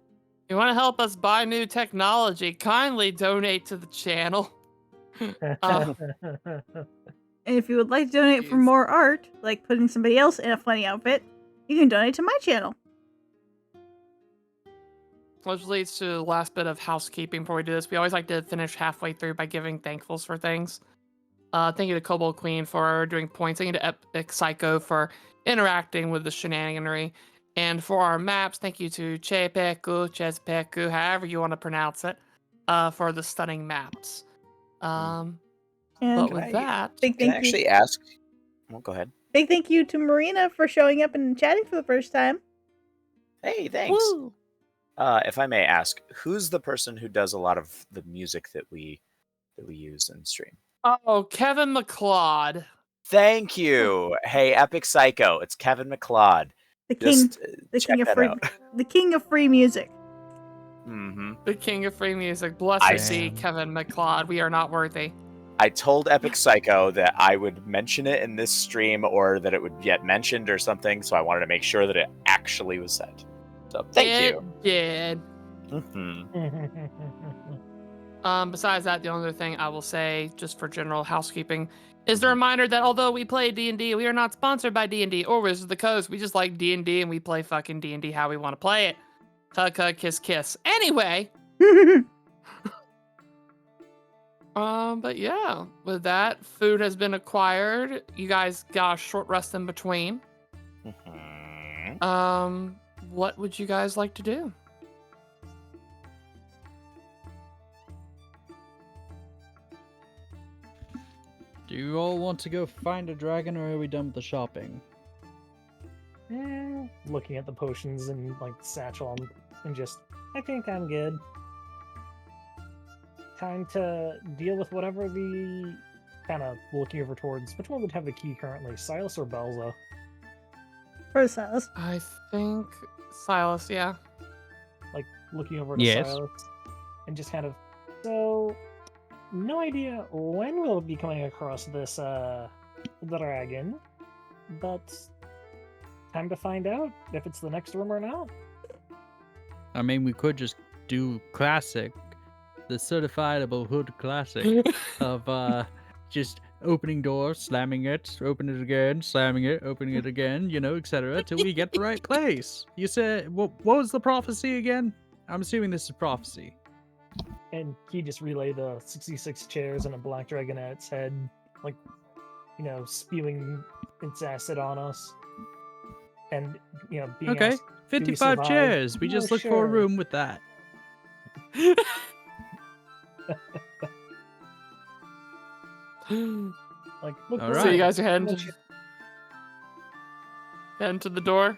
You want to help us buy new technology? Kindly donate to the channel. And if you would like to donate for Jeez. more art, like putting somebody else in a funny outfit, you can donate to my channel. Which leads to the last bit of housekeeping before we do this. We always like to finish halfway through by giving thankfuls for things. Thank you to Kobold Queen for doing points. Thank you to Epic Psycho for interacting with the shenaniganry. And for our maps, thank you to Chepeku, however you want to pronounce it, for the stunning maps. And But Can with I- that, big Can I thank you. actually ask? Well, go ahead. Big thank you to Marina for showing up and chatting for the first time. Hey, thanks. woo! If I may ask, who's the person who does a lot of the music that we use in stream? Oh, Kevin McLeod. Thank you. Hey, Epic Psycho, it's Kevin McLeod. The king, Just the check king of that free, out. the king of free music. Mm-hmm. The king of free music. Bless I your sea, see. Kevin McLeod. We are not worthy. I told Epic Psycho that I would mention it in this stream or that it would get mentioned or something, so I wanted to make sure that it actually was said. So thank It you. did. Mm-hmm. Besides that, the only other thing I will say, just for general housekeeping, is the reminder that although we play D&D, we are not sponsored by D&D or Wizards of the Coast. We just like D&D and we play fucking D&D how we want to play it. Hug, hug, kiss, kiss. Anyway, but yeah, with that, food has been acquired. You guys got a short rest in between. Mm-hmm. what would you guys like to do? Do you all want to go find a dragon, or are we done with the shopping? Looking at the potions and like satchel and just, I think I'm good. Time to deal with whatever the kind of looking over towards. Which one would have the key currently, Silas or Belza? For Silas. I think Silas, yeah. Like looking over to Yes. Silas and just kind of. So, no idea when we'll be coming across this dragon, but time to find out if it's the next room or not. I mean, we could just do classic, the certifiable hood classic of just opening door, slamming it, open it again, slamming it, opening it again, you know, etc., till we get the right place. You said, what was the prophecy again? I'm assuming this is prophecy. And he just relayed the 66 chairs and a black dragon at its head, like, you know, spewing its acid on us. And, you know, being Okay, asked, "Do we 55 survive?" chairs. We "No, just look for a sure." room with that. Like, look, All we're So you right. guys are heading much- to the door?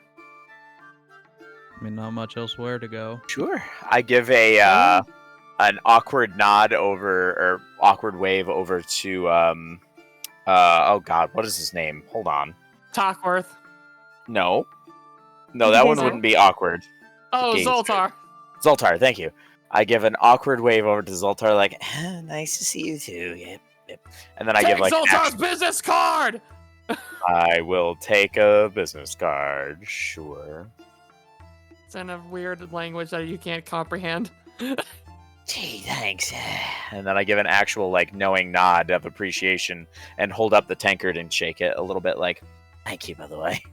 I mean, not much elsewhere to go. Sure. I give a an awkward nod over or awkward wave over to oh god, what is his name? Hold on. Talkworth. No, that one Gazer. wouldn't be awkward. Oh, Gazer. Zoltar. Zoltar, thank you. I give an awkward wave over to Zoltar, like, nice to see you too. Yep. And then I Take give like an Zoltar's action- business card! I will take a business card, sure. It's in a weird language that you can't comprehend. Gee, thanks. And then I give an actual like knowing nod of appreciation and hold up the tankard and shake it a little bit, like, Thank you, by the way.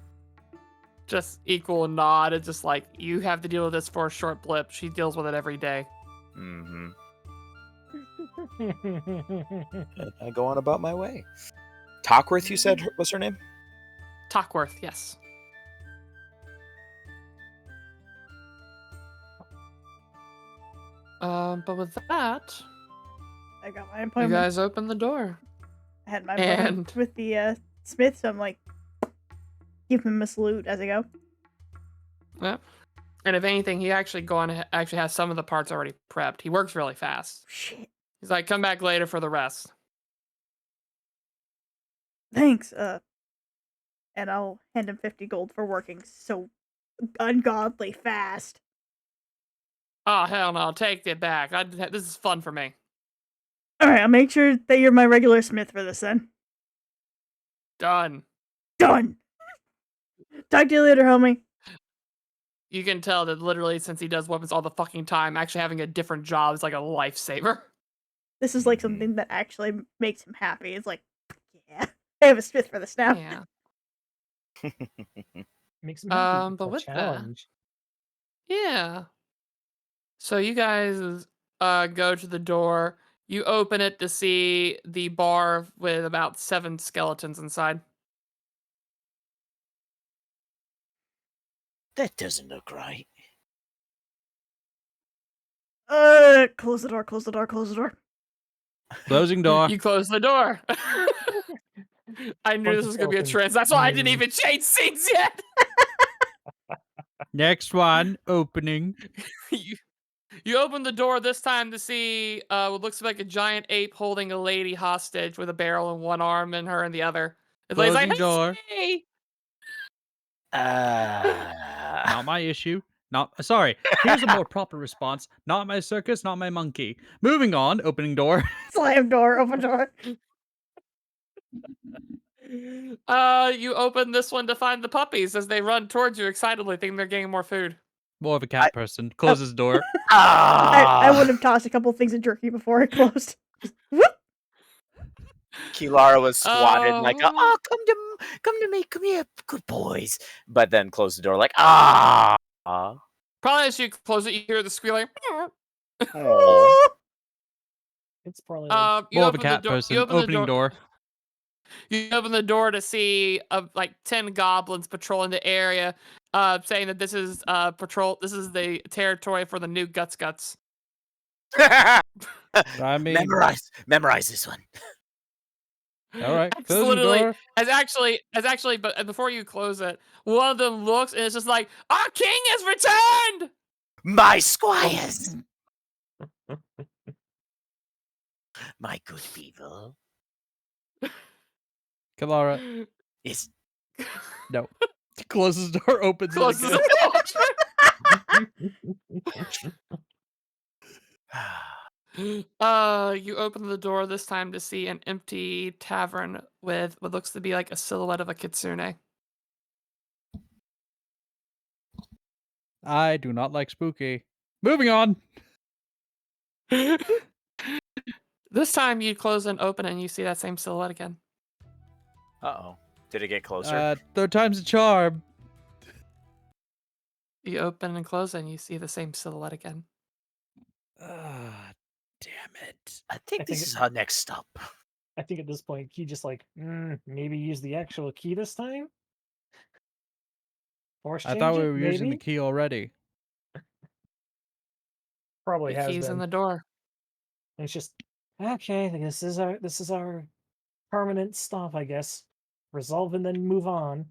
Just equal nod. It's just like, you have to deal with this for a short blip. She deals with it every day. mm-hmm. And I go on about my way. Talkworth, you said was her name? Talkworth, yes. But with that, I got my you appointment. guys open the door. I had my appointment and- with the Smith, so I'm like, give him a salute as I go. Yep. And if anything, he actually actually has some of the parts already prepped. He works really fast. Shit. He's like, come back later for the rest. Thanks. And I'll hand him 50 gold for working so ungodly fast. Oh, hell no, take it back. This is fun for me. All right, I'll make sure that you're my regular Smith for this then. Done. Done. Talk to you later, homie. You can tell that literally, since he does weapons all the fucking time, actually having a different job is like a lifesaver. This is like something that actually makes him happy. It's like, yeah, I have a Smith for this now. Yeah. Makes him happy. It's But a with that- challenge. Yeah. So you guys go to the door. You open it to see the bar with about 7 skeletons inside. That doesn't look right. Close the door, close the door, close the door. Closing door. You close the door. I knew Bunch this of was going to be a skeletons. trend. That's why I didn't even change scenes yet. Next one, opening. You open the door this time to see what looks like a giant ape holding a lady hostage with a barrel in one arm and her in the other. The lady's like, Closing door. "Hey!" Not my issue. Sorry. Here's a more proper response. Not my circus, not my monkey. Moving on. Opening door. Slam door, open door. You open this one to find the puppies as they run towards you excitedly, thinking they're getting more food. More of a cat person. Closes door. I would have tossed a couple things of jerky before it closed. Whoop! Kilara was swatted like, Oh. oh, come to me, come here, good boys. But then closed the door like, ah. Probably as you close it, you hear the squealing. Oh. It's probably like, You More of a open the cat door. person. You open the Opening door. You open the door to see like 10 goblins patrolling the area. saying that this is patrol. This is the territory for the new Guts. I mean, memorize this one. all right, It's close the literally door. as actually, but before you close it, one of them looks and it's just like, our king has returned. My squires, my good people. Kalara, Yes. no. Closes the door, opens Closes it again. You open the door this time to see an empty tavern with what looks to be like a silhouette of a kitsune. I do not like spooky. Moving on. This time you close and open and you see that same silhouette again. Uh-oh. Did it get closer? Third time's a charm. You open and close and you see the same silhouette again. Ah, damn it. I think I this think is our next stop. I think at this point, Key just like, maybe use the actual key this time? Force I change thought we it, were using the maybe? key already. Probably The has key's been. in the door. And it's just, okay, this is our permanent stop, I guess. Resolve and then move on.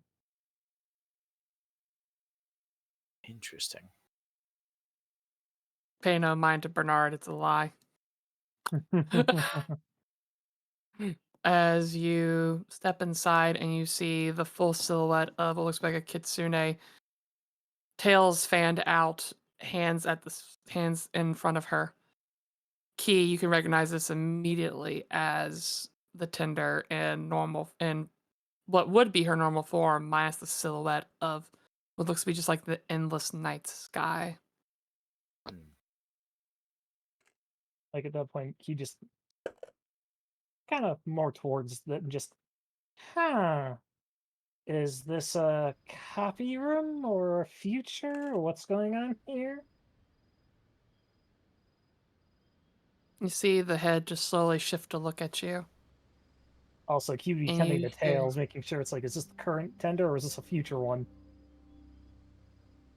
Interesting. Pay no mind to Bernard, it's a lie. As you step inside and you see the full silhouette of what looks like a kitsune, tails fanned out, hands in front of her. Key, you can recognize this immediately as the Tinder in what would be her normal form, minus the silhouette of what looks to be just like the endless night sky. Like at that point, he just kind of more towards that and just, is this a copy room or a future? Or what's going on here? You see the head just slowly shift to look at you. Also, Q And tending you the hear- tails, making sure it's like, is this the current tender or is this a future one?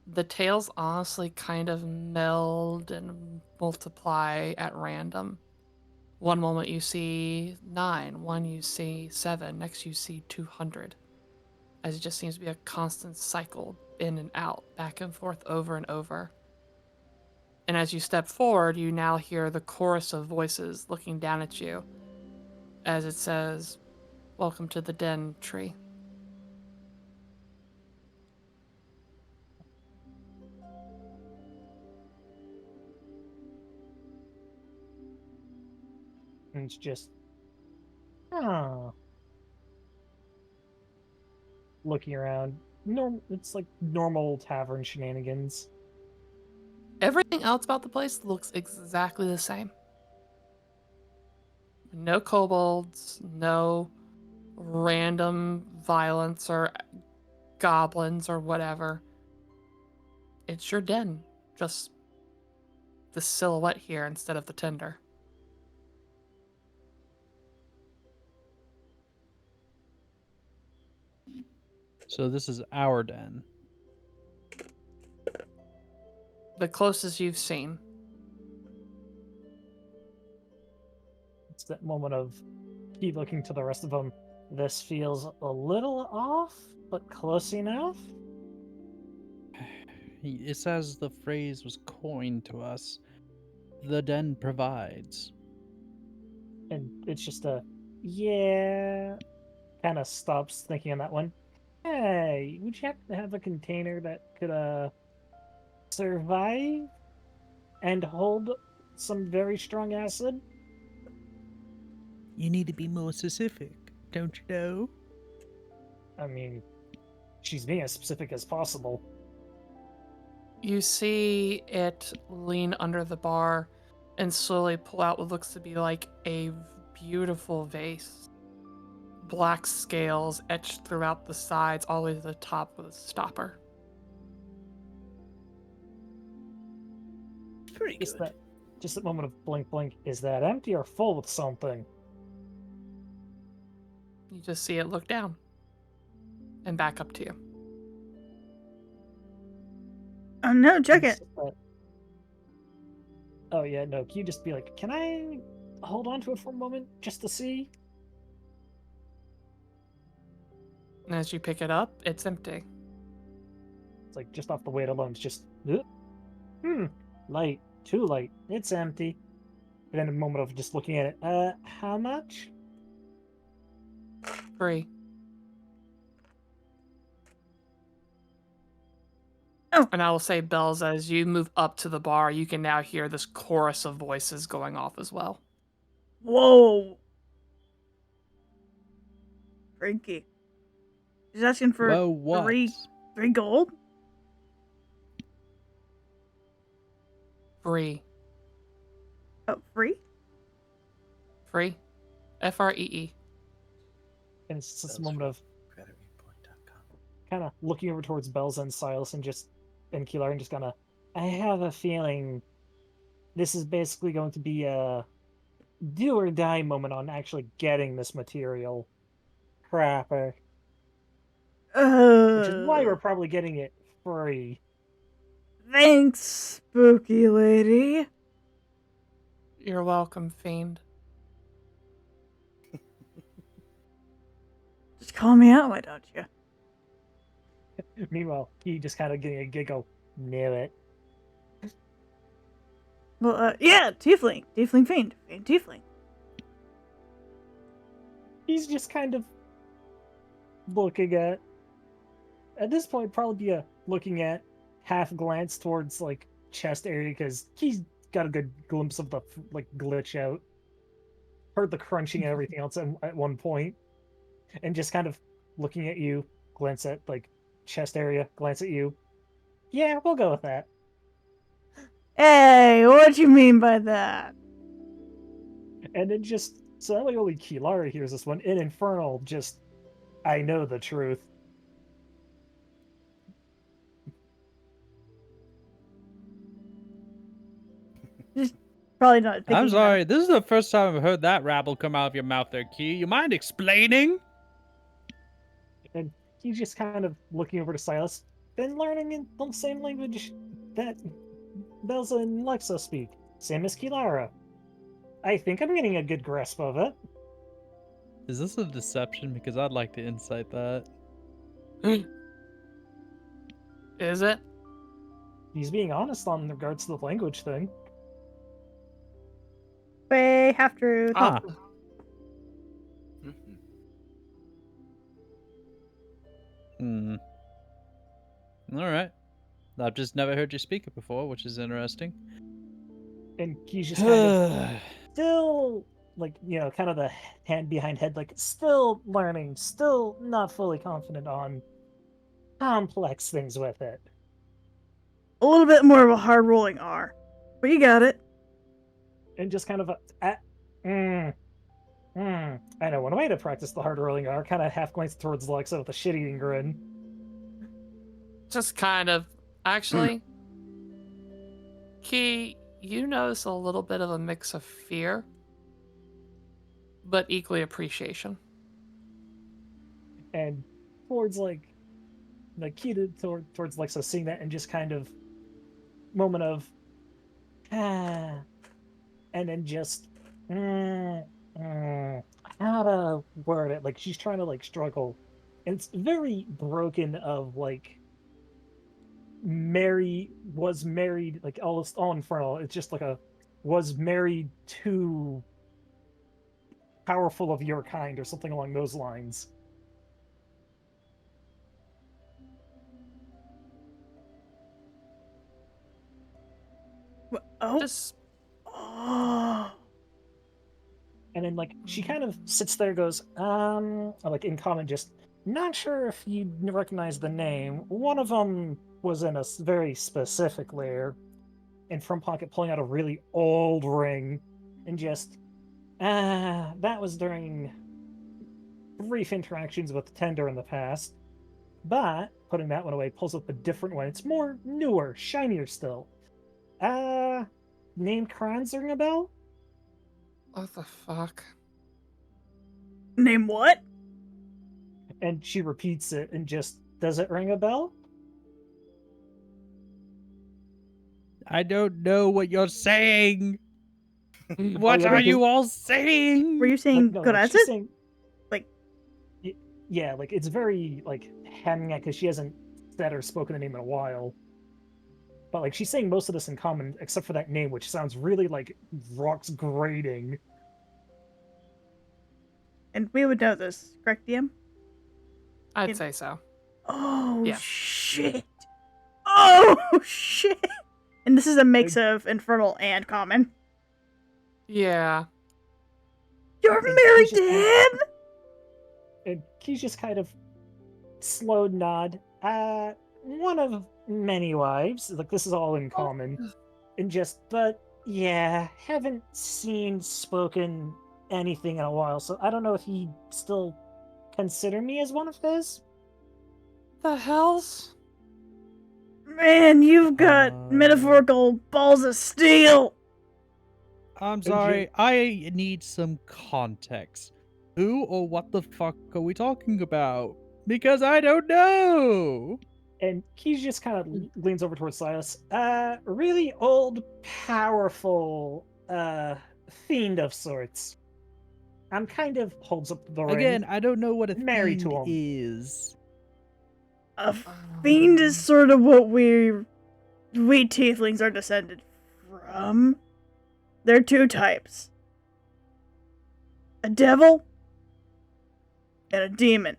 The tails honestly kind of meld and multiply at random. One moment you see 9, one you see 7, next you see 200. As it just seems to be a constant cycle, in and out, back and forth, over and over. And as you step forward, you now hear the chorus of voices looking down at you as it says, "Welcome to the Den, Tree." And it's just, oh. Looking around. It's like normal tavern shenanigans. Everything else about the place looks exactly the same. No kobolds, no random violence or goblins or whatever. It's your den, just the silhouette here instead of the tinder. So this is our den. The closest you've seen. It's that moment of keep looking to the rest of them. This feels a little off, but close enough. It says the phrase was coined to us. The den provides. And it's just a, yeah, kind of stops thinking on that one. Hey, would you happen to have a container that could, survive and hold some very strong acid? You need to be more specific, don't you know? I mean, she's being as specific as possible. You see it lean under the bar and slowly pull out what looks to be like a beautiful vase. Black scales etched throughout the sides, all the way to the top with a stopper. Pretty Just good. that moment of blink blink. Is that empty or full with something? You just see it look down and back up to you. No, check It's it. just oh yeah, no. Can you just be like, can I hold on to it for a moment just to see? And as you pick it up, it's empty. It's like just off the weight alone. It's just, hmm, light, too light. It's empty. And then a moment of just looking at it. How much? Free. Oh. And I will say, Bells, as you move up to the bar, you can now hear this chorus of voices going off as well. Whoa. Freaky. She's asking for Whoa, what? three gold? Free. Oh, free? Free. Free. And it's just this moment of kind of looking over towards Belza and Silas and Keelar and just kind of, I have a feeling this is basically going to be a do or die moment on actually getting this material proper. Which is why we're probably getting it free. Thanks, spooky lady. You're welcome, Fiend. Just call me out, why don't you? Meanwhile, he just kind of getting a giggle. Knew it. Well, yeah, tiefling. Tiefling fiend. Fiend tiefling. He's just kind of looking at this point, probably be a looking at half glance towards like chest area because he's got a good glimpse of the like glitch out. Heard the crunching and everything else at one point, and just kind of looking at you, glance at like chest area, glance at you. Yeah, we'll go with that. Hey, what you mean by that? And then just so that way only Kilara hears this one. In Infernal, just I know the truth. Just probably not. I'm thinking sorry. This is the first time I've heard that rabble come out of your mouth there, Key. You mind explaining? And he's just kind of looking over to Silas. Been learning in the same language that Belza and Lexa speak. Same as Kilara. I think I'm getting a good grasp of it. Is this a deception? Because I'd like to insight that. Is it? He's being honest on regards to the language thing. Way half truth. Ah. Hmm. All right. I've just never heard you speak it before, which is interesting. And he's just kind of still, like, you know, kind of the hand behind head, like, still learning, still not fully confident on complex things with it. A little bit more of a hard rolling R. But you got it. And just kind of I know one way to practice the hard rolling R, kind of half glance towards Lexa with a shit-eating grin. Just kind of. Actually, Key, you notice a little bit of a mix of fear, but equally appreciation. And towards, like key towards Lexa, seeing that and just kind of moment of, and then just, how to word it? Like, she's trying to, like, struggle. And it's very broken of, like, was married, like, all infernal. It's just like was married to powerful of your kind or something along those lines. Oh. Just Oh. And then, like, she kind of sits there, goes, like, in common, just, not sure if you recognize the name. One of them was in a very specific lair. And from pocket, pulling out a really old ring, and just, that was during brief interactions with the tender in the past. But, putting that one away, pulls up a different one. It's more newer, shinier still. Name Kranz ring a bell? what the fuck? Name what? And she repeats it and just, does it ring a bell? I don't know what you're saying. Mm. What yeah, are because- you all saying? Were you saying no, good she's acid? saying, Like- yeah, like it's very like hemming because she hasn't said or spoken the name in a while. But like she's saying most of this in common, except for that name, which sounds really like rocks grating. And we would know this, correct, DM? I'd say so. Oh, Yeah. shit. Oh, shit. And this is a mix of infernal and common. Yeah. You're And married he's to just him? And he's just kind of slow nod. One of many wives. Like this is all in common. And just, but yeah, haven't seen, spoken anything in a while, so I don't know if he still consider me as one of his. The hells? Man, you've got metaphorical balls of steel. I'm sorry, I need some context. Who or what the fuck are we talking about? Because I don't know. And he just kind of leans over towards Silas. Really old, powerful, fiend of sorts. I'm kind of holds up the ring. Again, I don't know what a Married to fiend him. is. A fiend is sort of what we tieflings are descended from. There are two types. A devil and a demon.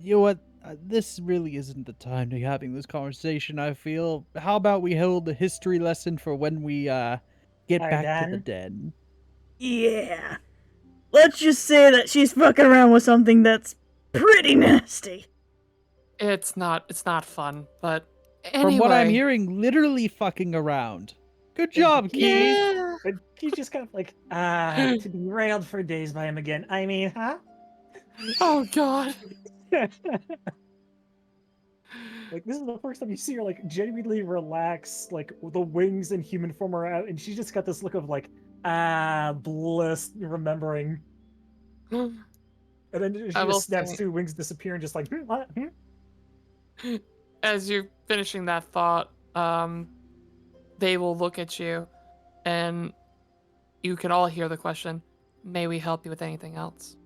You know what? This really isn't the time to be having this conversation, I feel. How about we hold the history lesson for when we get Are back to the done? den? Yeah. Let's just say that she's fucking around with something that's pretty nasty. It's not fun, but anyway. From what I'm hearing, literally fucking around. Good job, Key. Yeah. And he's just kind of like, to be railed for days by him again. I mean, huh? Oh god. Like, this is the first time you see her, like, genuinely relaxed, like, the wings in human form are out, and she's just got this look of, like, bliss, remembering. And then she I will just snaps say- to, wings disappear, and just like, what? As you're finishing that thought, they will look at you, and you can all hear the question, "May we help you with anything else?"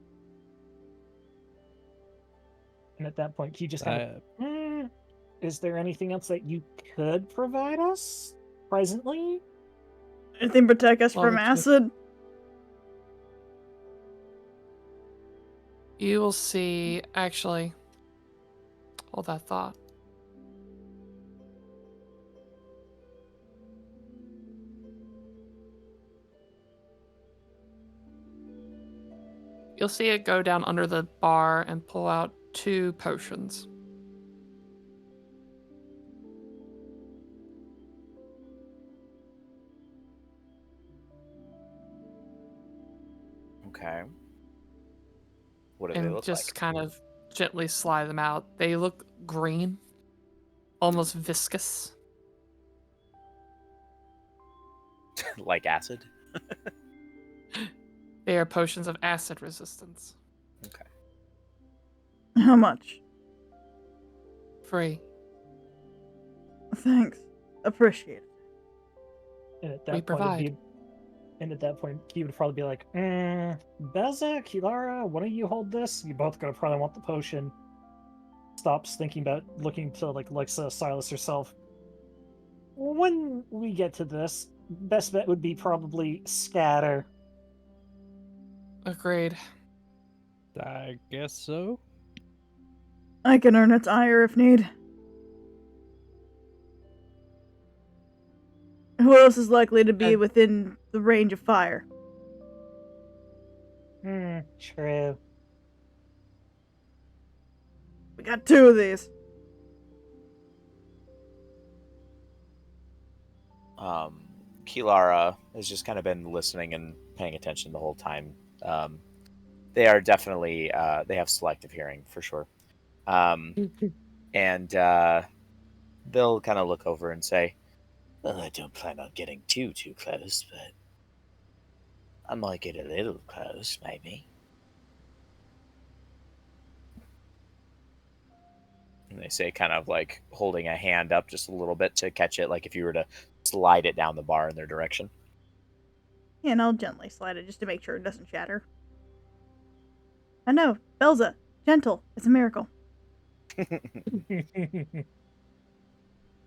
And at that point, he just kind of, is there anything else that you could provide us presently? Anything protect us Well, from the two- acid? You will see, actually, hold that thought. You'll see it go down under the bar and pull out 2 potions. Okay. What do they And look just kind of gently slide them out. They look green, almost viscous. like? Like acid? They are potions of acid resistance. Okay. How much? Free. Thanks. Appreciate it. And at We that point, provide. He would probably be like, Beza, Kilara, why don't you hold this? You both gonna probably want the potion. Stops thinking about looking to like Lexa, Silas herself. When we get to this, best bet would be probably scatter. Agreed. I guess so. I can earn its ire if need. Who else is likely to be within the range of fire? True. We got 2 of these. Kilara has just kind of been listening and paying attention the whole time. They are definitely they have selective hearing for sure, and they'll kind of look over and say, Well, I don't plan on getting too close, but I might get a little close, maybe. And they say kind of like holding a hand up just a little bit to catch it, like if you were to slide it down the bar in their direction. Yeah, and I'll gently slide it just to make sure it doesn't shatter. I know, Belza, gentle. It's a miracle.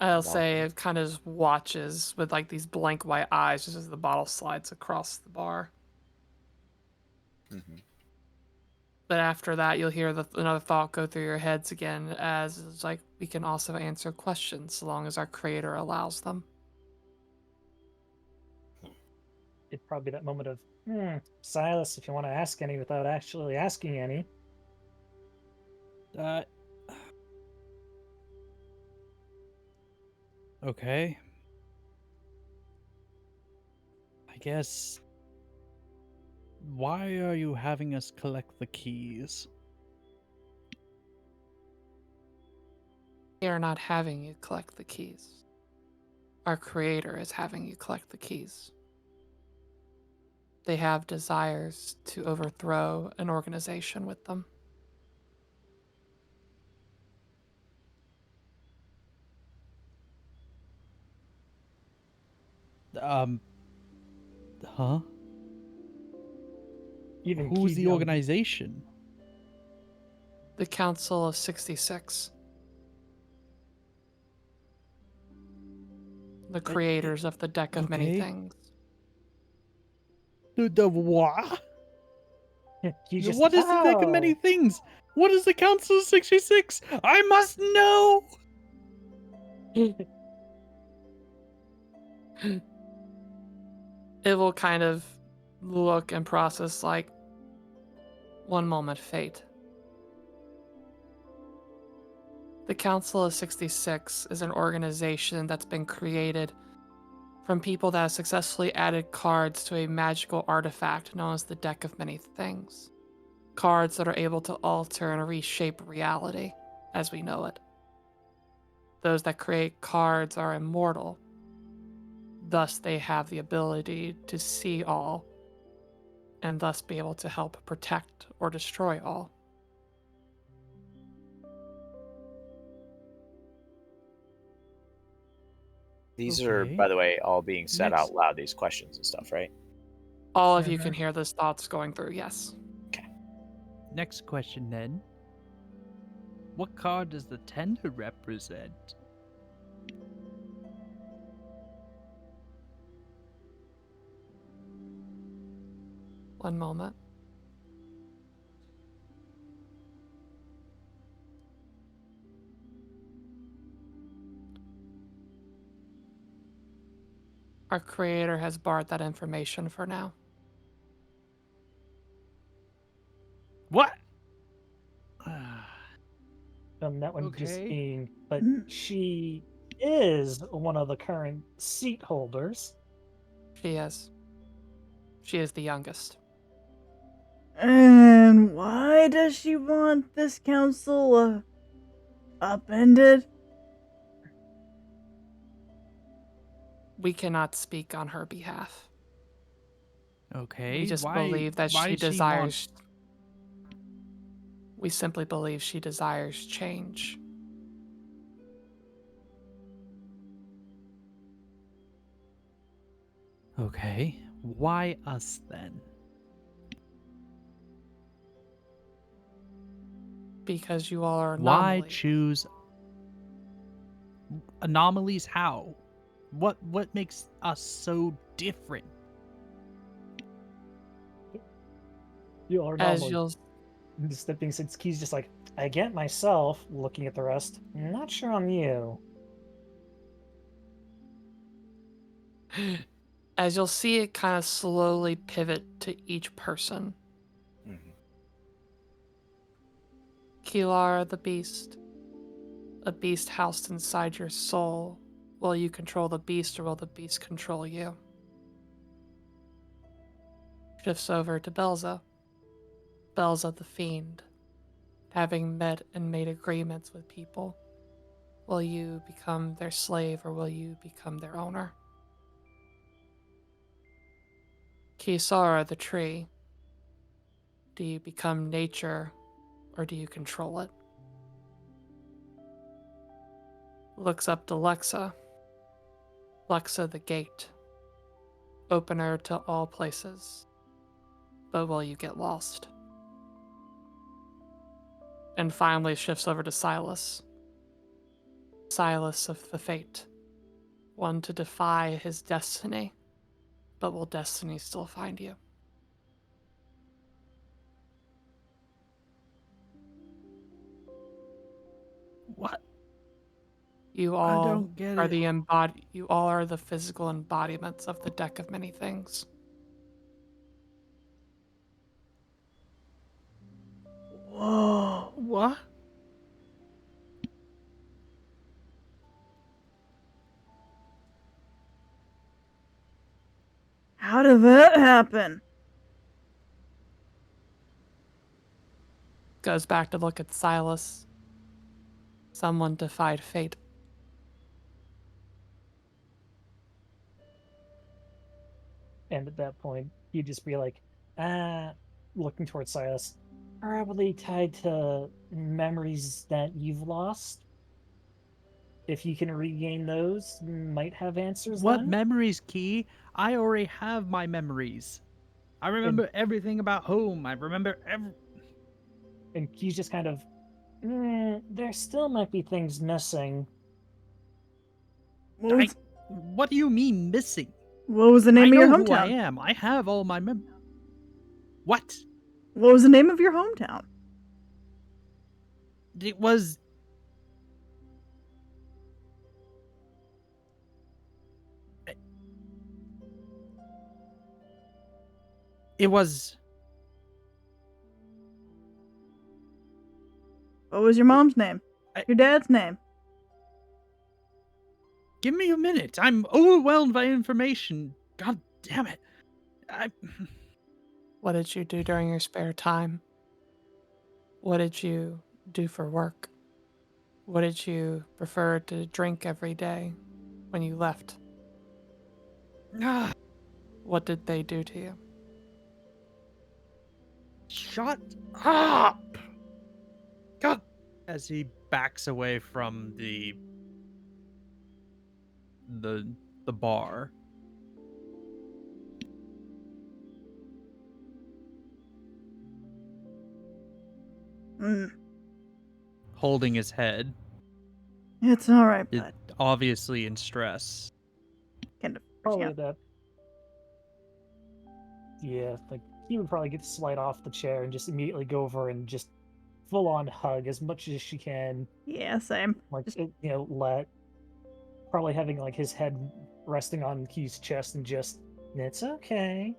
I'll say it kind of watches with like these blank white eyes just as the bottle slides across the bar. Mm-hmm. But after that, you'll hear another thought go through your heads again, as it's like we can also answer questions so long as our creator allows them. It'd probably be that moment of, Silas, if you want to ask any without actually asking any. Okay. I guess. Why are you having us collect the keys? We are not having you collect the keys. Our creator is having you collect the keys. They have desires to overthrow an organization with them. Huh? Even Who's the Key- organization? The Council of 66. The creators of the Deck of Many okay. Things. The what? He just, What is the deck of many things? What is the Council of 66? I must know! It will kind of look and process like, one moment, fate. The Council of 66 is an organization that's been created from people that have successfully added cards to a magical artifact known as the Deck of Many Things. Cards that are able to alter and reshape reality as we know it. Those that create cards are immortal. Thus, they have the ability to see all, and thus be able to help protect or destroy all. These are, Okay. by the way, all being said Next. out loud, these questions and stuff, right? All of you can hear those thoughts going through, yes. Next question then. What card does the tender represent? One moment. Our creator has barred that information for now. What? that one just Okay. being, but she is one of the current seat holders. She is. She is the youngest. And why does she want this council upended? We cannot speak on her behalf. Okay. We just why, believe that why she does desires. We simply believe she desires change. Okay. Why us then? Because you all are Why anomalies. choose anomalies? How? What makes us so different? You are As normally you'll stepping since Key's just like, I get myself, looking at the rest. Not sure on you. as you'll see it kind of slowly pivot to each person. Mm-hmm. Kilara the beast. A beast housed inside your soul. Will you control the beast or will the beast control you? Shifts over to Belza. Belza the fiend. Having met and made agreements with people, will you become their slave or will you become their owner? Kisara the tree. Do you become nature or do you control it? looks up to Lexa. Lexa the gate. Opener to all places. But will you get lost? And finally shifts over to Silas. Silas of the fate. One to defy his destiny. But will destiny still find you? What? You I all don't get are it. you all are the physical embodiments of the deck of many things. Whoa. What? How did that happen? Goes back to look at Silas. Someone defied fate. And at that point, you'd just be like, looking towards Silas, probably tied to memories that you've lost. If you can regain those, might have answers What then. memories, Key? I already have my memories. I remember everything about home. I remember every. And he's just kind of, there still might be things missing. What do you mean missing? What was the I name of know your who I hometown? am. I have all my What? What was the name of your hometown? It was. It was. What was your mom's name? Your dad's name? Give me a minute. I'm overwhelmed by information. God damn it. What did you do during your spare time? What did you do for work? What did you prefer to drink every day when you left? What did they do to you? Shut up! God. As he backs away from the bar. Holding his head. It's all right, bud. Obviously in stress. Kind of. Probably that. Yeah, like he would probably get to slide off the chair and just immediately go over and just full on hug as much as she can. Yeah, same. Like let probably having like his head resting on Key's chest and just it's okay.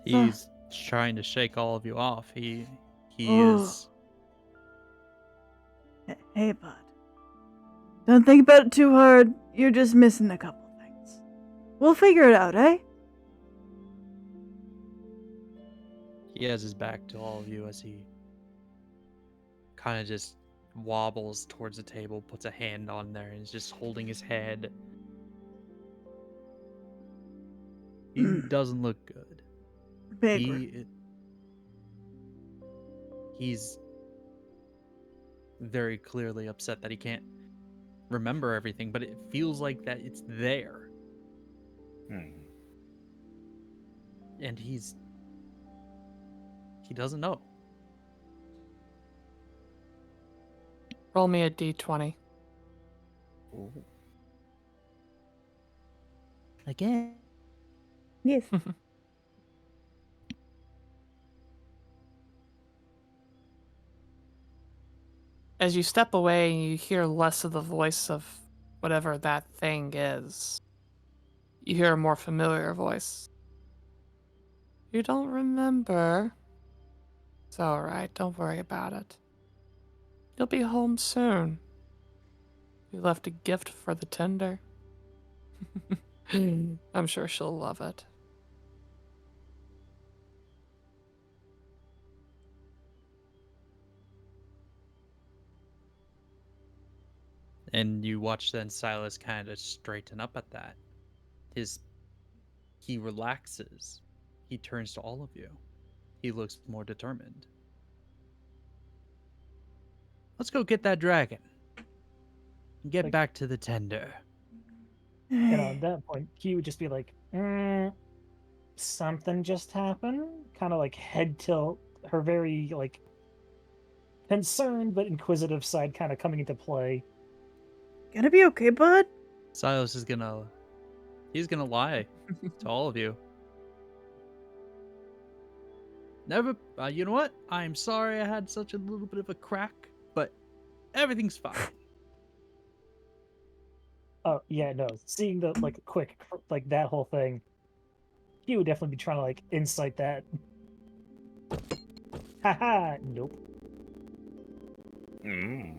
He's trying to shake all of you off. He Oh. is. Hey, bud. Don't think about it too hard. You're just missing a couple things. We'll figure it out, eh? He has his back to all of you as he kind of just wobbles towards the table, puts a hand on there, and is just holding his head. He doesn't look good. He's very clearly upset that he can't remember everything, but it feels like that it's there. And he doesn't know. Roll me a d20. Ooh. Again. Yes. As you step away, you hear less of the voice of whatever that thing is. You hear a more familiar voice. You don't remember. It's alright, don't worry about it. You'll be home soon. You left a gift for the tender. I'm sure she'll love it. And you watch then Silas kind of straighten up at that. He relaxes. He turns to all of you. He looks more determined. Let's go get that dragon. Get Like- back to the tender. And at that point, he would just be like, something just happened? Kind of like head tilt, her very, like, concerned but inquisitive side kind of coming into play. Gonna be okay, bud? Silas is he's gonna lie to all of you. Never, you know what? I'm sorry I had such a little bit of a crack, but everything's fine. Oh, yeah, no. Seeing the, like, quick, like, that whole thing, he would definitely be trying to, like, incite that. Haha, nope. Mm.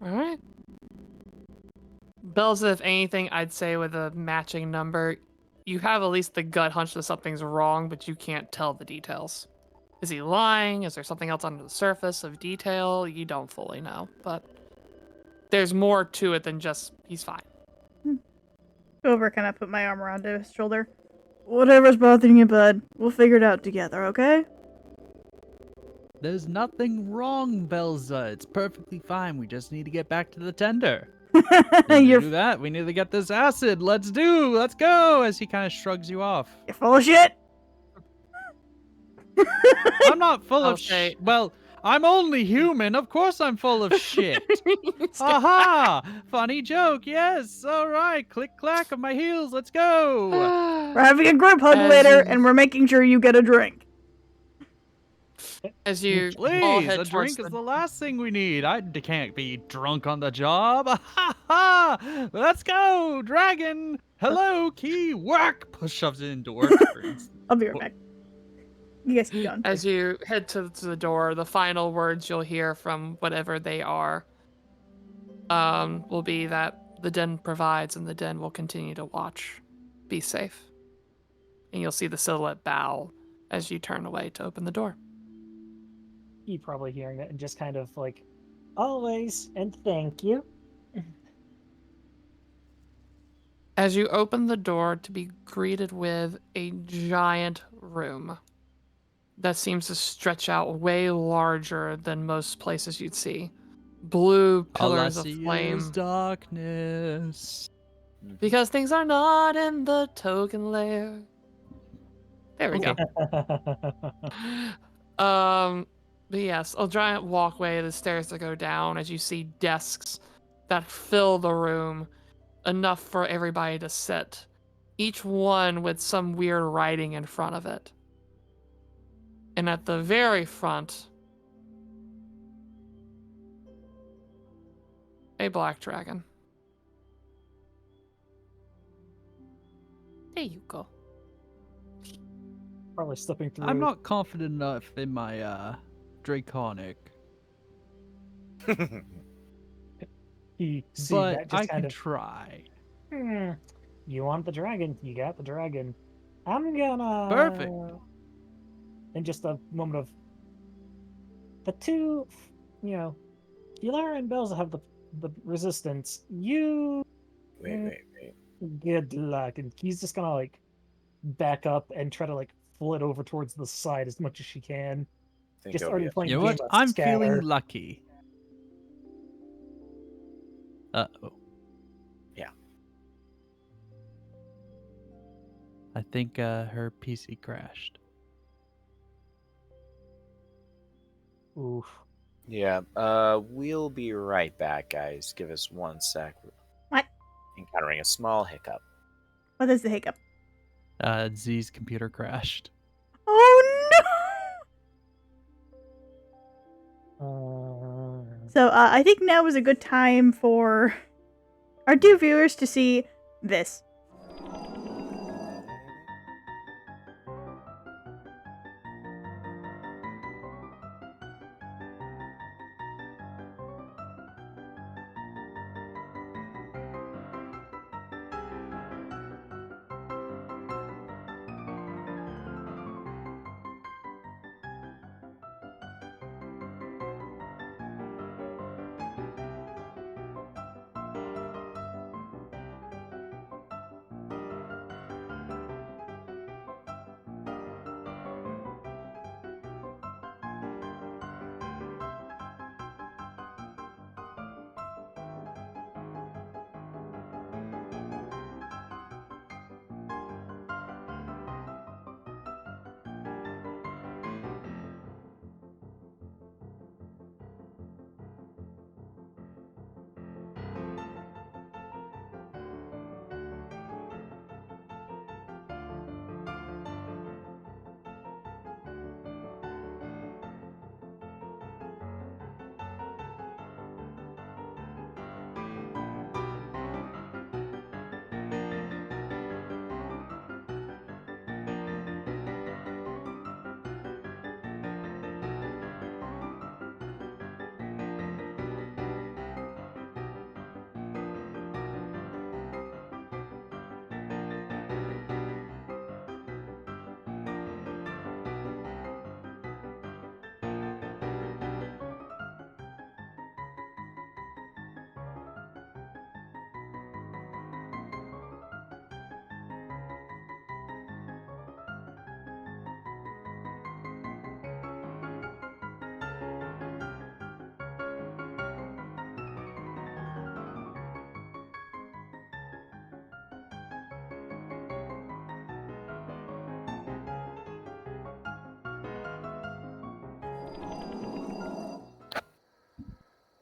All right. Belza, if anything, I'd say with a matching number, you have at least the gut hunch that something's wrong, but you can't tell the details. Is he lying? Is there something else under the surface of detail? You don't fully know, but there's more to it than just he's fine. Go over, kind of put my arm around his shoulder. Whatever's bothering you, bud, we'll figure it out together, okay? There's nothing wrong, Belza. It's perfectly fine. We just need to get back to the tender. To You're do that, we need to get this acid. Let's go. As he kind of shrugs you off. full of shit. I'm not full I'll of say- shit. Well, I'm only human. Of course I'm full of shit. Aha! Funny joke. Yes. All right. Click clack of my heels. Let's go. We're having a group hug As later, you- and we're making sure you get a drink. As you all Please, head a towards drink is the last thing we need. I can't be drunk on the job. Ha ha! Let's go, dragon. Hello, key. Work. Shoves it into work. I'll be right back. You guys keep going. As you head to the door, the final words you'll hear from whatever they are will be that the den provides and the den will continue to watch. Be safe. And you'll see the silhouette bow as you turn away to open the door. He probably hearing that and just kind of like, always, and thank you. As you open the door to be greeted with a giant room that seems to stretch out way larger than most places you'd see. Blue pillars of flame. Darkness. Because things are not in the token layer. There we Okay. go. But yes, a giant walkway, the stairs that go down as you see desks that fill the room, enough for everybody to sit, each one with some weird writing in front of it. And at the very front, a black dragon. There you go. Probably slipping through. I'm not confident enough in my draconic, You see but that just I kind can of. try. You want the dragon? You got the dragon. I'm gonna. Perfect. In just a moment of. The two, Kilara and Belza have the resistance. You. Wait. Good luck. And he's just gonna like back up and try to like flit over towards the side as much as she can. Think Just it'll already be a- playing You the know game what? of I'm scatter. feeling lucky. Uh-oh. Yeah. I think her PC crashed. Oof. Yeah. We'll be right back, guys. Give us 1 sec. What? Encountering a small hiccup. What is the hiccup? Z's computer crashed. Oh no! So I think now is a good time for our dear viewers to see this.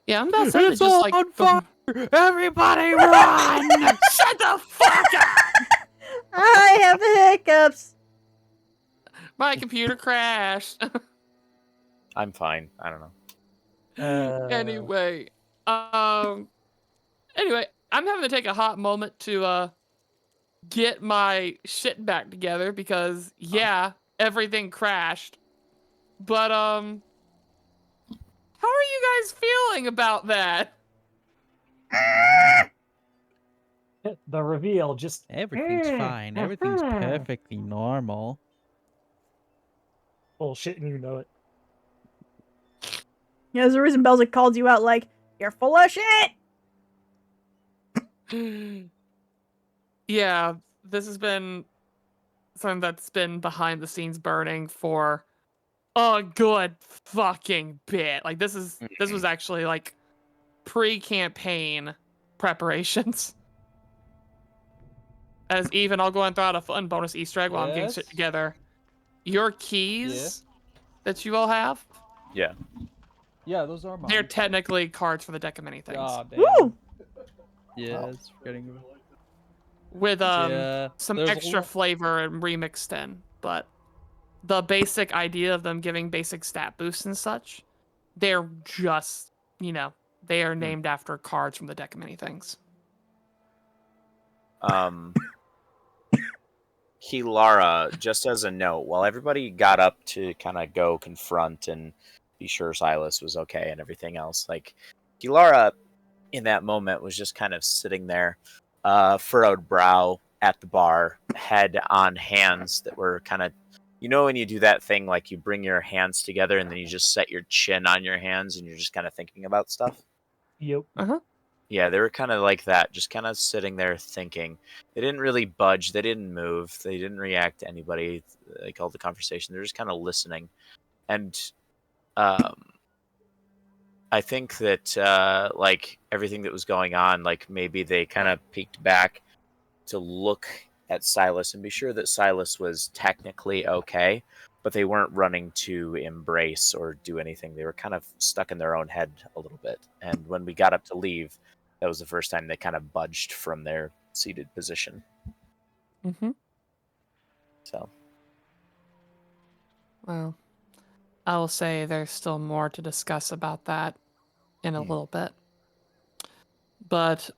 Yeah, I'm about to say that It's just all like on fire! Everybody run! Shut the fuck up! I have the hiccups. My computer crashed. I'm fine. I don't know. Anyway, um, anyway, I'm having to take a hot moment to get my shit back together because yeah, everything crashed. But how are you guys feeling about that? The reveal just Everything's fine. Everything's perfectly normal. bullshit, and you know it. Yeah, there's a reason Belzer called you out like, you're full of shit! Yeah, this has been something that's been behind the scenes burning for a good fucking bit. Like this was actually like pre-campaign preparations. As even I'll go and throw out a fun bonus Easter egg while I'm getting shit Yes? together. Your keys that you all have, Yeah. Yeah, those are they're mine. technically cards for the deck of many things. Ah, damn. Woo! Yes, forgetting about With Yeah, some there's a extra lot- flavor and remixed in, but the basic idea of them giving basic stat boosts and such, they're just, they are named after cards from the deck of many things. Kilara, just as a note, while everybody got up to kind of go confront and be sure Silas was okay and everything else, like Kilara in that moment was just kind of sitting there, furrowed brow at the bar, head on hands that were kind of, when you do that thing like you bring your hands together and then you just set your chin on your hands and you're just kind of thinking about stuff. Yep. Yeah, they were kind of like that, just kind of sitting there thinking. They didn't really budge. They didn't move. They didn't react to anybody. Like all the conversation. They're just kind of listening. And I think that like everything that was going on, like maybe they kind of peeked back to look at Silas and be sure that Silas was technically okay, but they weren't running to embrace or do anything. They were kind of stuck in their own head a little bit. And when we got up to leave, that was the first time they kind of budged from their seated position. Mm-hmm. So. Well, I will say there's still more to discuss about that in a little bit. But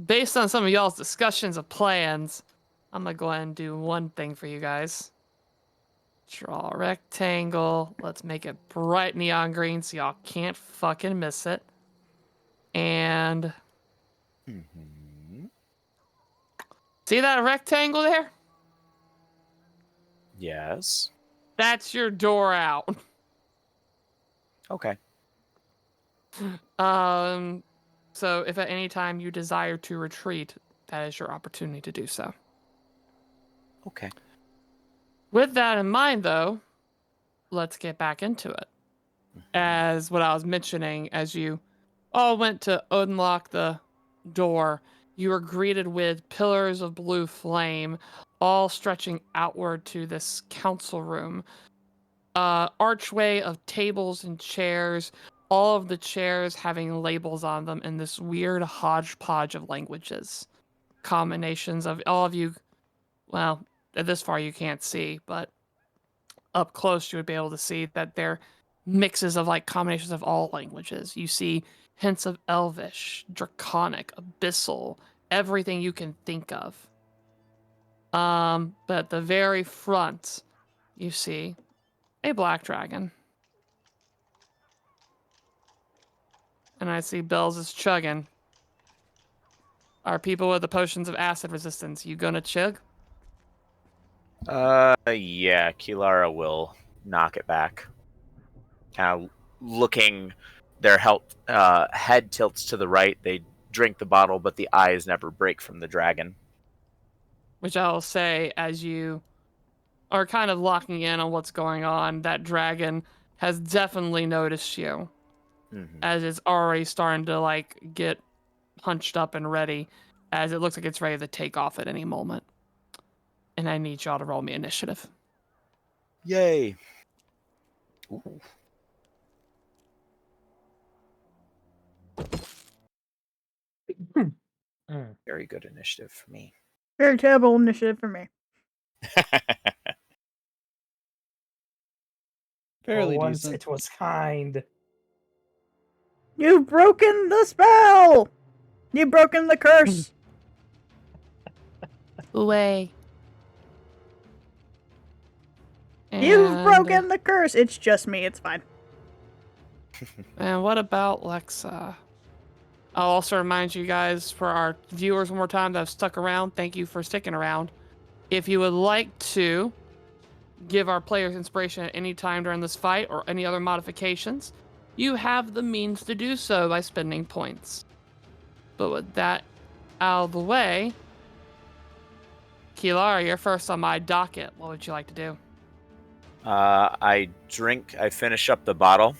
based on some of y'all's discussions of plans, I'm going to go ahead and do one thing for you guys. Draw a rectangle. Let's make it bright neon green so y'all can't fucking miss it. And see that rectangle there? Yes. That's your door out. Okay. So if at any time you desire to retreat, that is your opportunity to do so. Okay. With that in mind, though, let's get back into it. As what I was mentioning, as you all went to unlock the door, you were greeted with pillars of blue flame, all stretching outward to this council room. Archway of tables and chairs, all of the chairs having labels on them in this weird hodgepodge of languages. Combinations of all of you, well, this far you can't see, but up close you would be able to see that they're mixes of like combinations of all languages. You see hints of Elvish, Draconic, Abyssal, everything you can think of. But at the very front, you see a black dragon. And I see Bells is chugging. Are people with the potions of acid resistance, you gonna chug? Yeah, Kilara will knock it back. Kind of looking, their head tilts to the right. They drink the bottle, but the eyes never break from the dragon. Which I'll say, as you are kind of locking in on what's going on, that dragon has definitely noticed you. As it's already starting to like get hunched up and ready, as it looks like it's ready to take off at any moment. And I need y'all to roll me initiative. Yay. Ooh. Very good initiative for me. Very terrible initiative for me. Fairly For once, decent. it was kind. You've broken the spell! You've broken the curse! Away. You've broken the curse! It's just me, it's fine. And what about Lexa? I'll also remind you guys, for our viewers one more time that have stuck around, thank you for sticking around. If you would like to give our players inspiration at any time during this fight or any other modifications, you have the means to do so by spending points. But with that out of the way, Kilara, you're first on my docket. What would you like to do? I finish up the bottle,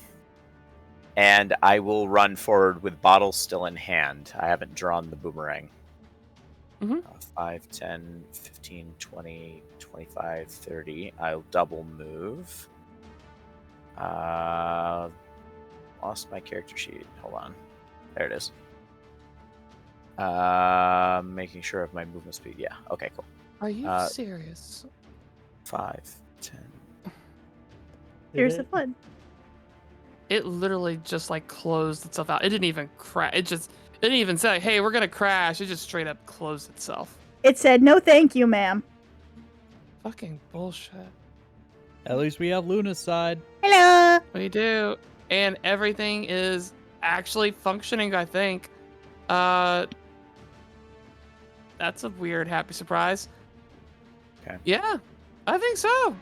and I will run forward with bottle still in hand. I haven't drawn the boomerang. 5, 10, 15, 20, 25, 30. I'll double move. Lost my character sheet. Hold on. There it is. Making sure of my movement speed. Yeah. Okay, cool. Are you serious? 5, 10. Here's the flood. It literally just like closed itself out. It didn't even crash. It didn't even say, hey, we're going to crash. It just straight up closed itself. It said, no thank you, ma'am. Fucking bullshit. At least we have Luna's side. Hello! We do. And everything is actually functioning, I think. That's a weird happy surprise. Okay. Yeah, I think so.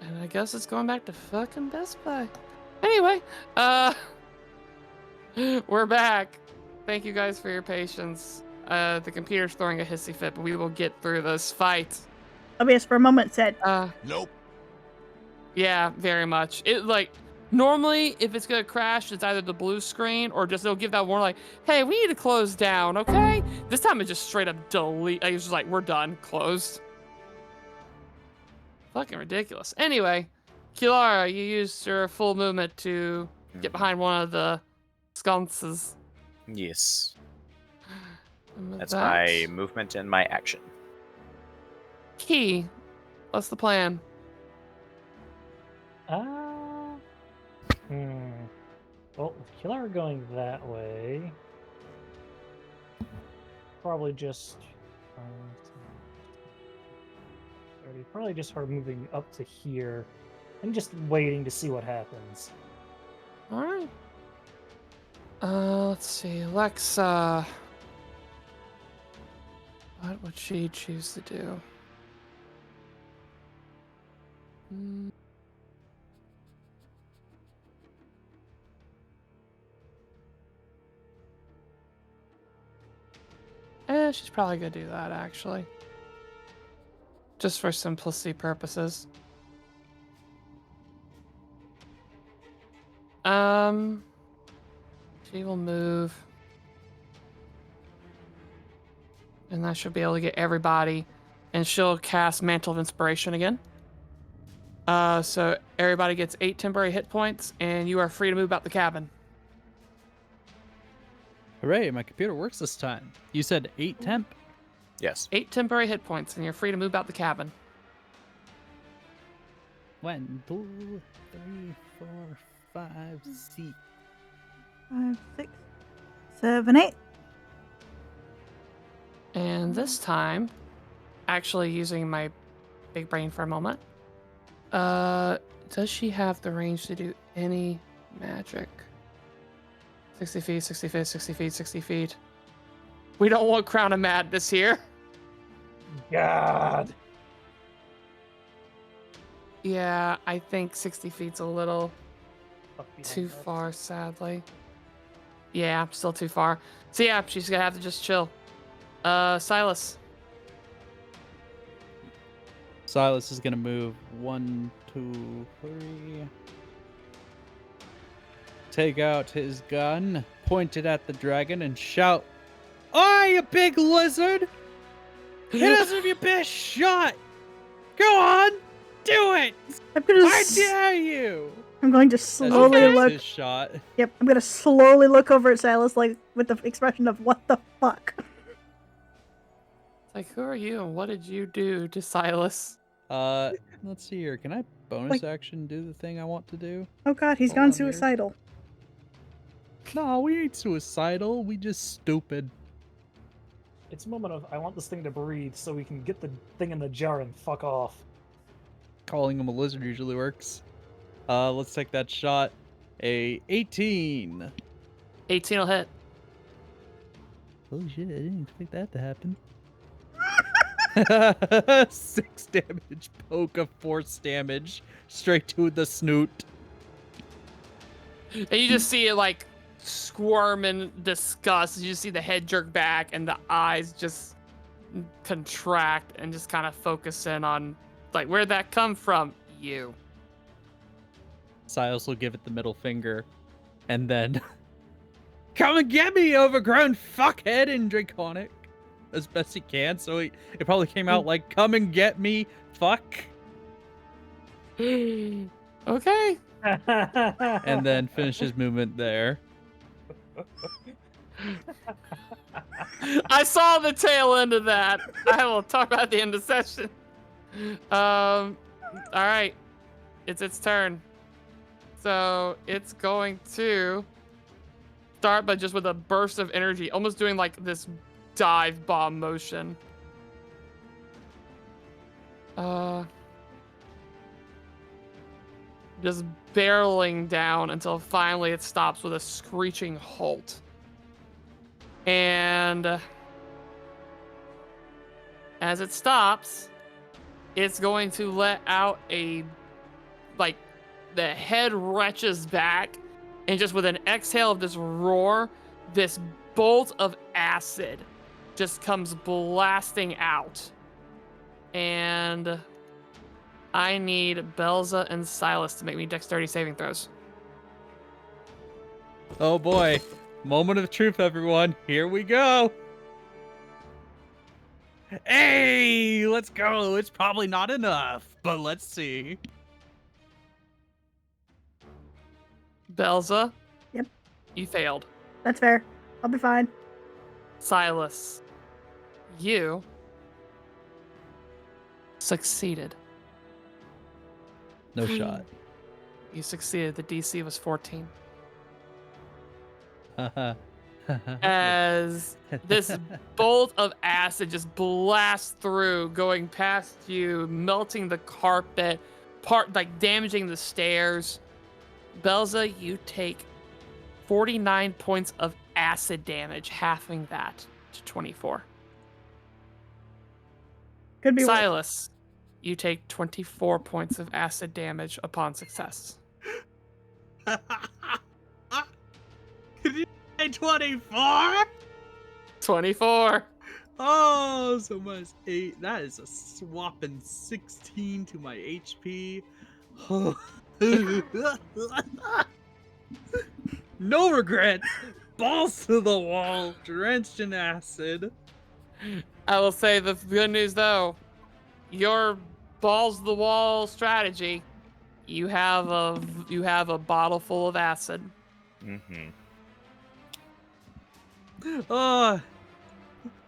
And I guess it's going back to fucking Best Buy. Anyway, we're back. Thank you guys for your patience. The computer's throwing a hissy fit, but we will get through this fight. Obvious for a moment said. Nope. Yeah, very much. It like normally if it's gonna crash, it's either the blue screen or just it'll give that warning like, hey, we need to close down, okay? This time it just straight up delete. It's just like, we're done, closed. Fucking ridiculous. Anyway, Kilara, you used your full movement to get behind one of the sconces. Yes. And That's with my movement and my action. Key. What's the plan? Well, with Kilara going that way, probably just probably just her moving up to here and just waiting to see what happens. All right. Let's see, Alexa. What would she choose to do? She's probably gonna do that actually. Just for simplicity purposes. She will move. And that should be able to get everybody. And she'll cast Mantle of Inspiration again. So everybody gets 8 temporary hit points, and you are free to move about the cabin. Hooray, my computer works this time. You said 8 temp? Yes. 8 temporary hit points, and you're free to move about the cabin. 1, 2, 3, 4, 5, 6. 5, 6, 7, 8. And this time, actually using my big brain for a moment, does she have the range to do any magic? 60 feet, 60 feet, 60 feet, 60 feet. We don't want Crown of Madness here. God. Yeah, I think 60 feet's a little too far, sadly. Yeah, still too far. So yeah, she's gonna have to just chill. Silas. Silas is gonna move 1, 2, 3. Take out his gun, point it at the dragon, and shout, "Oi, you big lizard! Hit us with your best shot! Go on! Do it! I dare you!" I'm going to As he slowly takes look. his shot. Yep, I'm gonna slowly look over at Silas, like with the expression of "What the fuck." Like, who are you and what did you do to Silas? Let's see here. Can I bonus Like- action do the thing I want to do? Oh god, he's Hold gone on here. suicidal. No, we ain't suicidal. We just stupid. It's a moment of I want this thing to breathe so we can get the thing in the jar and fuck off. Calling him a lizard usually works. Let's take that shot. A 18. 18 will hit. Holy shit, I didn't expect that to happen. 6 damage, poke of force damage, straight to the snoot. And you just see it like squirm in disgust. You just see the head jerk back and the eyes just contract and just kind of focus in on like, where'd that come from? You. Silas will give it the middle finger, and then come and get me, overgrown fuckhead, in Draconic as best he can. So it probably came out like, "Come and get me, fuck," Okay. and then finish his movement there. I saw the tail end of that. I will talk about at the end of session. All right. It's its turn. So it's going to start by just with a burst of energy, almost doing like this dive bomb motion. Just barreling down until finally it stops with a screeching halt. And as it stops, it's going to let out a, like, the head retches back, and just with an exhale of this roar, this bolt of acid just comes blasting out. And I need Belza and Silas to make me dexterity saving throws. Oh boy. Moment of truth, everyone. Here we go. Hey, let's go. It's probably not enough, but let's see. Belza? Yep. You failed. That's fair. I'll be fine. Silas, you succeeded. No shot. You succeeded. The DC was 14. Haha. As this bolt of acid just blasts through, going past you, melting the carpet, damaging the stairs. Belza, you take 49 points of acid damage, halving that to 24. Could be worse. Silas, you take 24 points of acid damage upon success. Did you say 24? 24. Oh, so minus 8. That is a swapping 16 to my HP. No regrets. Balls to the wall, drenched in acid. I will say the good news though, your balls to the wall strategy, you have a bottle full of acid. Mm-hmm. Oh,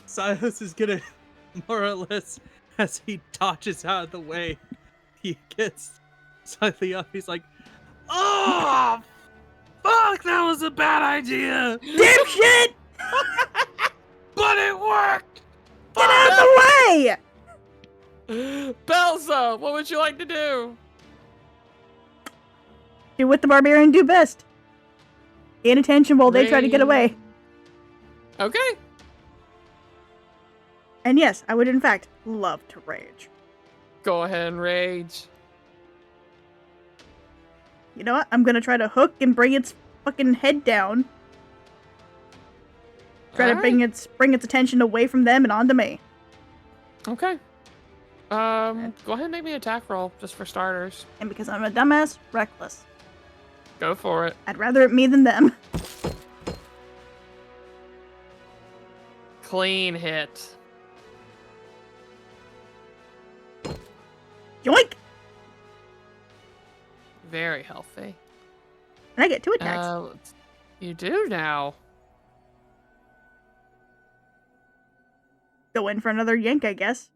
Silas is gonna, more or less, as he dodges out of the way, he gets slightly up. He's like, "Oh, fuck! That was a bad idea, Dipshit! but it worked." Get out of the way! Belza, what would you like to do? Do what the barbarian do best. Gain attention while they try to get away. Okay. And yes, I would in fact love to rage. Go ahead and rage. You know what? I'm gonna try to hook and bring its fucking head down. Try to bring its attention away from them and onto me. Okay. Go ahead and make me an attack roll, just for starters. And because I'm a dumbass, reckless. Go for it. I'd rather it me than them. Clean hit. Yoink! Very healthy. And I get 2 attacks. You do now. Go in for another yank, I guess.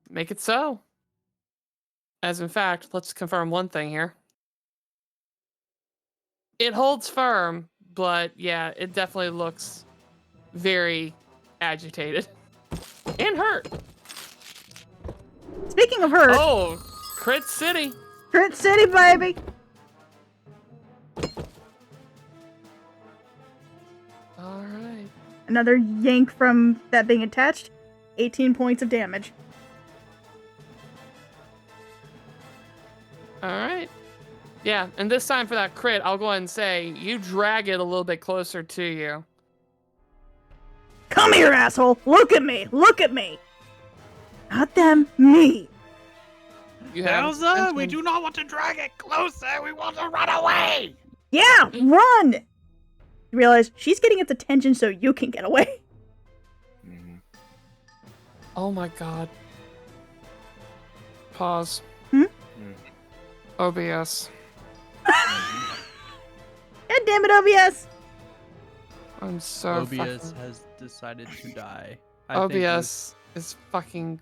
Make it so. As in fact, let's confirm one thing here. It holds firm, but yeah, it definitely looks very agitated and hurt. Speaking of hurt, Oh, Crit City. Crit City, baby! All right. Another yank from that being attached. 18 points of damage. All right. Yeah, and this time for that crit, I'll go ahead and say you drag it a little bit closer to you. Come here, asshole! Look at me! Look at me! Not them, me! You have Elsa, we do not want to drag it closer. We want to run away. Yeah, run! You realize she's getting its attention so you can get away. Mhm. Oh my god. Pause. Hmm? OBS. God damn it, OBS! I'm so OBS fucking... has decided to die. I think OBS is fucking...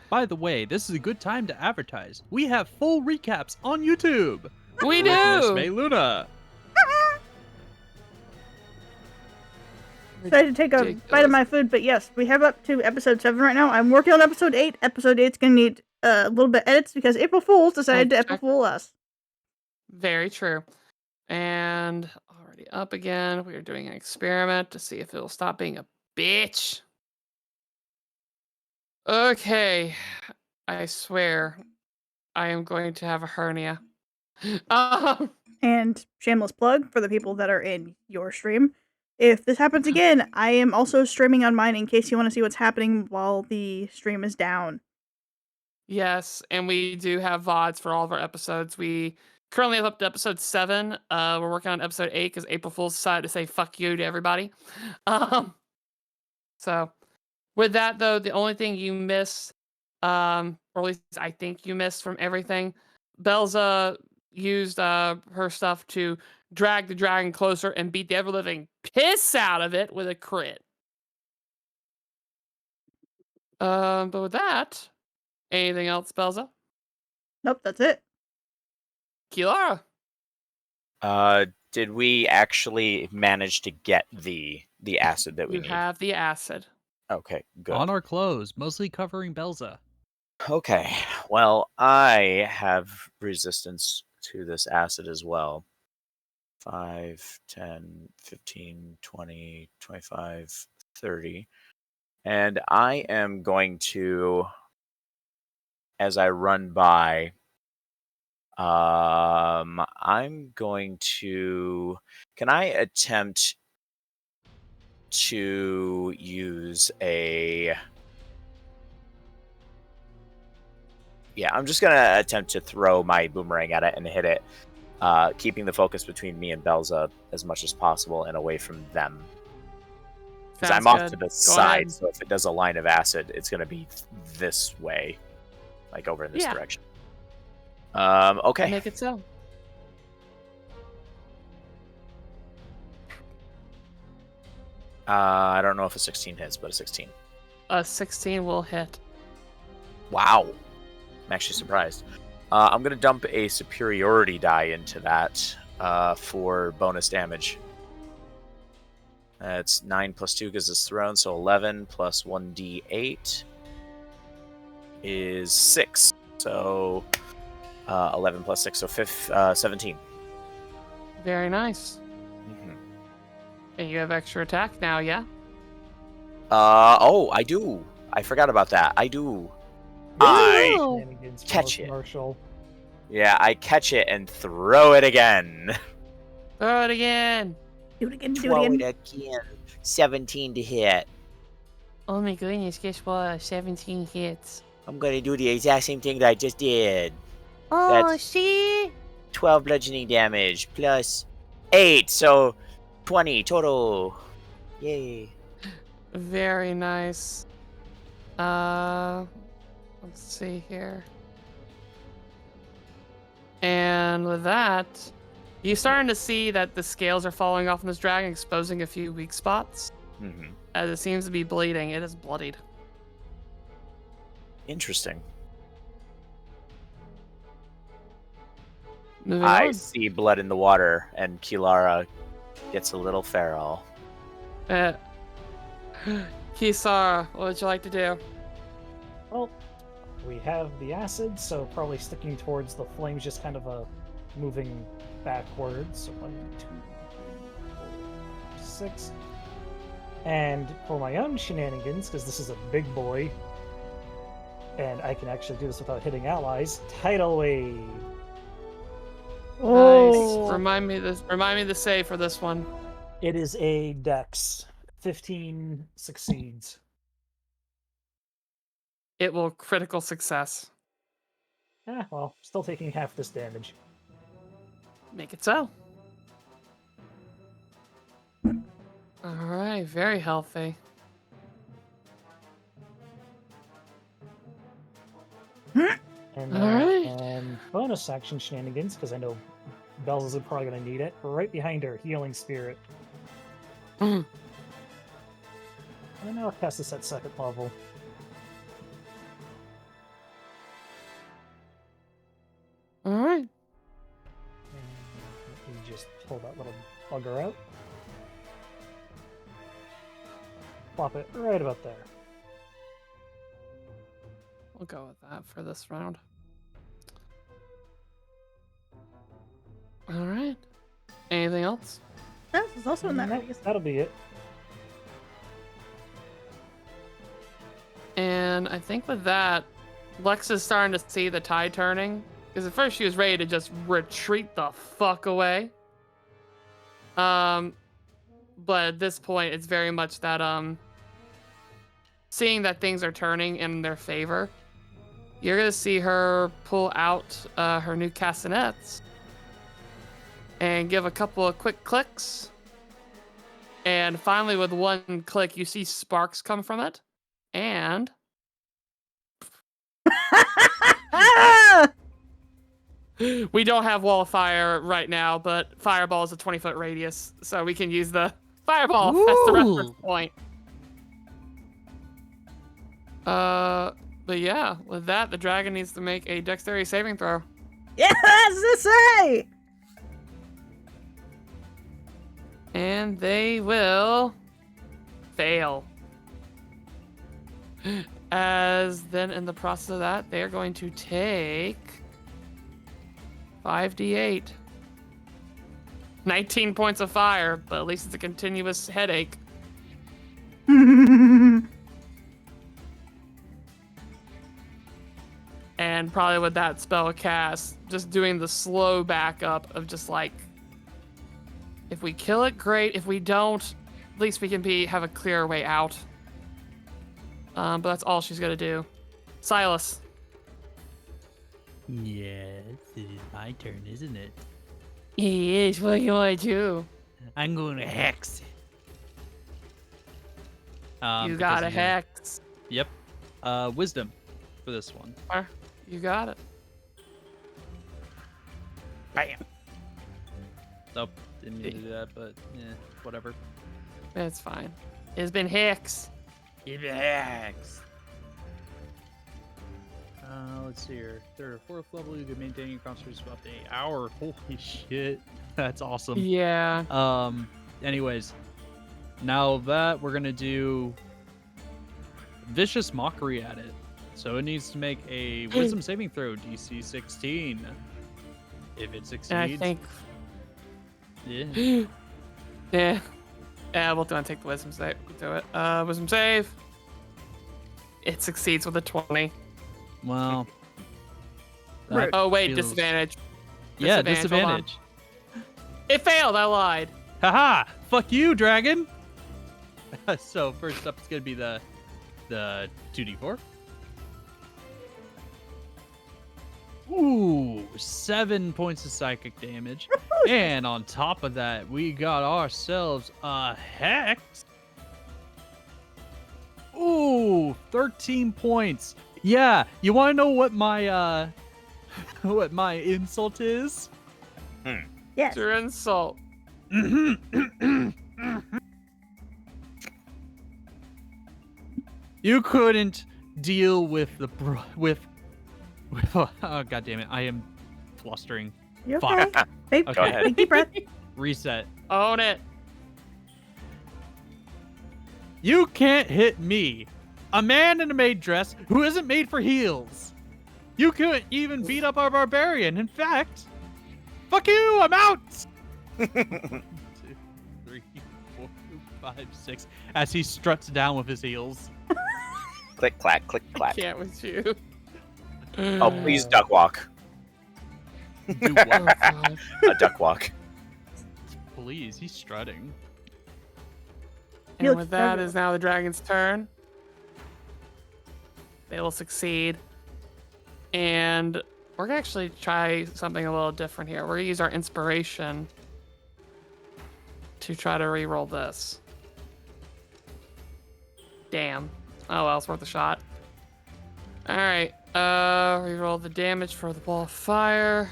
By the way, this is a good time to advertise. We have full recaps on YouTube. We with Miss do! May Luna. Tried to take a bite of my food, but yes, we have up to episode 7 right now. I'm working on episode 8. Episode 8's gonna need a little bit of edits because April Fools decided to April Fool us. Very true. And already up again. We are doing an experiment to see if it'll stop being a bitch. Okay. I swear I am going to have a hernia. And shameless plug for the people that are in your stream. If this happens again, I am also streaming on mine in case you want to see what's happening while the stream is down. Yes, and we do have VODs for all of our episodes. We currently have up to episode 7. We're working on episode 8 because April Fool's decided to say fuck you to everybody. So with that though, the only thing you missed, or at least I think you missed from everything, Belza used her stuff to drag the dragon closer and beat the ever-living piss out of it with a crit. But with that, anything else, Belza? Nope, that's it. Kilara? Did we actually manage to get the acid that we You need? have the acid. Okay, good. On our clothes, mostly covering Belza. Okay, well, I have resistance to this acid as well. 5, 10, 15, 20, 25, 30. And I am going to, as I run by, I'm going to, can I attempt to use a, yeah, I'm just going to attempt to throw my boomerang at it and hit it, keeping the focus between me and Belza as much as possible and away from them. Because I'm off to the side, so if it does a line of acid, it's going to be this way, like over in this direction. Okay. Make it so. I don't know if a 16 hits, but a 16. A 16 will hit. Wow. I'm actually surprised. I'm going to dump a superiority die into that for bonus damage. That's 9 plus 2 because it's thrown, so 11 plus 1d8 is 6. So 11 plus 6, so 17. Very nice. Mm-hmm. And you have extra attack now, yeah? Oh, I do. I forgot about that. I do. I catch it. Yeah, I catch it and throw it again. Throw it again. Do it again, do Throw it again. it again. 17 to hit. Oh my goodness, guess what? 17 hits. I'm gonna do the exact same thing that I just did. Oh, That's- see? 12 bludgeoning damage plus 8, so 20 total. Yay. Very nice. Let's see here. And with that, you're starting to see that the scales are falling off on this dragon, exposing a few weak spots. Mm-hmm. As it seems to be bleeding. It is bloodied. Interesting. Moving I on. see blood in the water, and Kilara gets a little feral. Kisara, what would you like to do? Well, we have the acid, so probably sticking towards the flames, just kind of moving backwards. So 1, 2, 3, 4, 6. And for my own shenanigans, because this is a big boy, and I can actually do this without hitting allies, tidal wave. Oh. Nice. Remind me the save for this one. It is a dex. 15 succeeds. It will critical success. Well, still taking half this damage. Make it so. Alright, very healthy. And Alright. bonus action shenanigans, because I know Bells is probably going to need it. Right behind her, Healing Spirit. And I'll cast this at 2nd level. Alright. Let me just pull that little bugger out. Plop it right about there. We'll go with that for this round. Alright. Anything else? This is also in that Nope, radius. that'll be it. And I think with that, Lex is starting to see the tide turning. Because at first she was ready to just retreat the fuck away. But at this point, it's very much that, seeing that things are turning in their favor, you're going to see her pull out her new castanets and give a couple of quick clicks. And finally, with one click, you see sparks come from it. And we don't have wall of fire right now, but fireball is a 20-foot radius, so we can use the fireball as the reference point. But yeah, with that, the dragon needs to make a dexterity saving throw. Yes, to say. And they will fail. As then in the process of that, they're going to take 5d8. 19 points of fire, but at least it's a continuous headache. And probably with that spell cast, just doing the slow backup of just like, if we kill it, great. If we don't, at least we can have a clearer way out. But that's all she's gonna do. Silas. Yes, it is my turn, isn't it? Yes, what do you want to do? I'm going to hex. You got a hex. Yep. Wisdom for this one. You got it. Bam. Nope, didn't mean to do that, but whatever. It's fine. It's been hex. Give it a hex. Let's see here. 3rd or 4th level, you can maintain your concentration for up to 8 hours. Holy shit. That's awesome. Yeah. Anyways, now that we're gonna do vicious mockery at it. So it needs to make a wisdom saving throw, DC 16. If it succeeds, And I think. yeah. Yeah. Yeah, we'll take the wisdom save. Do it. Wisdom save. It succeeds with a 20. Well. Right. Oh wait, feels- disadvantage. Yeah, Hold on. disadvantage. It failed. I lied. Haha! Fuck you, dragon. So first up, it's gonna be the 2d4. Ooh, 7 points of psychic damage. And on top of that, we got ourselves a hex. Ooh, 13 points. Yeah, you want to know what my what my insult is? Yes. It's your insult. You couldn't deal with the with oh god damn it, I am flustering. You Fuck. okay? Babe, Go ahead. take a deep breath. Reset. Own it. You can't hit me, a man in a maid dress who isn't made for heels. You couldn't even beat up our barbarian. In fact, fuck you, I'm out. 1, 2, 3, 4, 5, 6. As he struts down with his heels. Click, clack, click, I clack. can't with you. Oh, please duck walk. Do what? Oh, God. A duck walk. Please, he's strutting. He And looks with that fabulous. is now the dragon's turn. They will succeed. And we're going to actually try something a little different here. We're going to use our inspiration to try to re-roll this. Damn. Oh well, it's worth a shot. Alright. Re-roll the damage for the ball of fire.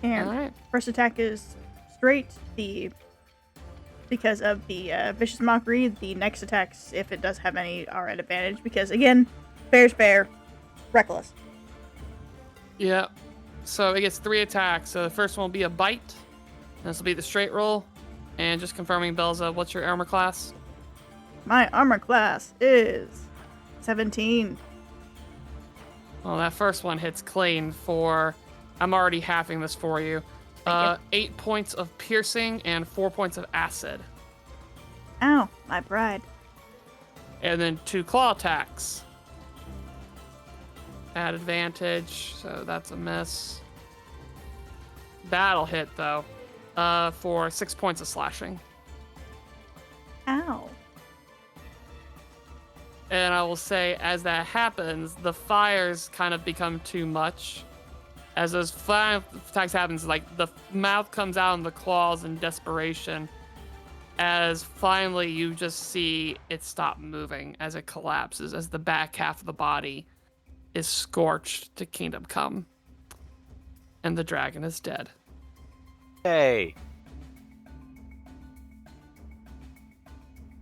And Alright. first attack is straight. Because of the vicious mockery, the next attacks, if it does have any, are at advantage. Because again, fair's fair, reckless. Yep. So it gets 3 attacks. So the first one will be a bite. This will be the straight roll. And just confirming, Belza, what's your armor class? My armor class is 17. Well, that first one hits clean for... I'm already halving this for you. Thank 8 points of piercing and 4 points of acid. Ow, my bride. And then 2 claw attacks. At advantage, so that's a miss. That'll hit, though, for 6 points of slashing. Ow. And I will say, as that happens, the fires kind of become too much. As those fire attacks happens, like the mouth comes out and the claws in desperation. As finally you just see it stop moving as it collapses, as the back half of the body is scorched to kingdom come. And the dragon is dead. Hey.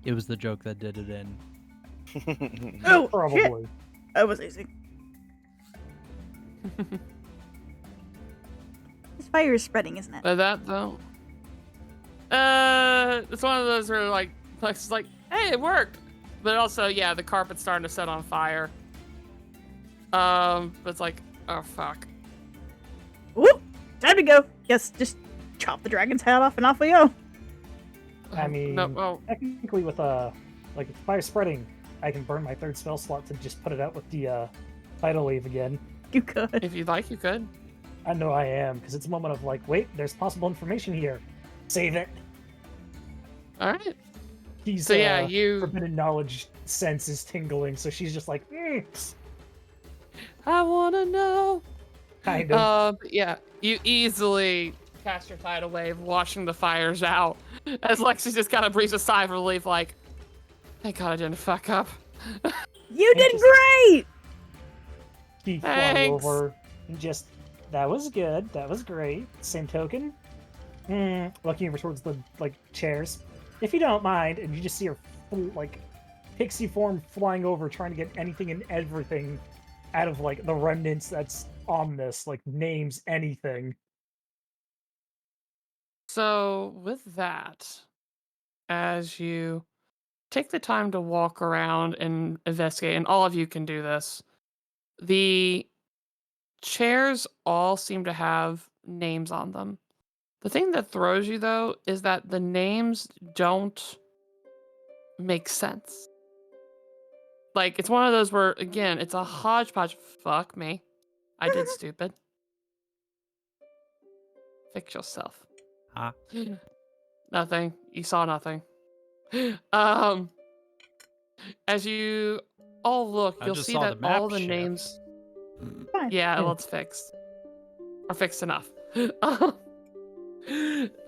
It was the joke that did it in. Oh, shit. Probably. That was easy. This fire is spreading, isn't it? But that though, it's one of those where it's like, hey, it worked. But also, yeah, the carpet's starting to set on fire. But it's like, oh fuck. Whoop! Time to go. Yes, just chop the dragon's head off and off we go. I mean, no, oh, technically with like fire spreading, I can burn my 3rd spell slot to just put it out with the tidal wave again. You could. if you'd like, you could. I know I am, because it's a moment of like, wait, there's possible information here. Save it. All right. He's So yeah, you. forbidden knowledge sense is tingling, so she's just like, I wanna know. kind of. But yeah, you easily cast your tidal wave, washing the fires out. As Lexi just kind of breathes a sigh of relief, like, thank God I didn't fuck up. You did just- great! He flung Thanks. over and just, that was good, that was great. Same token, looking over towards the like chairs. If you don't mind, and you just see her like pixie form flying over, trying to get anything and everything out of like the remnants that's on this, like names, anything. So with that, as you take the time to walk around and investigate, and all of you can do this, the chairs all seem to have names on them. The thing that throws you, though, is that the names don't make sense. Like, it's one of those where, again, it's a hodgepodge. Fuck me. I did stupid. Fix yourself. Huh? Nothing. You saw nothing. As you all look, I you'll just see saw that the map, all the chef. names. Fine. Yeah, well, it's fixed. Or fixed enough. But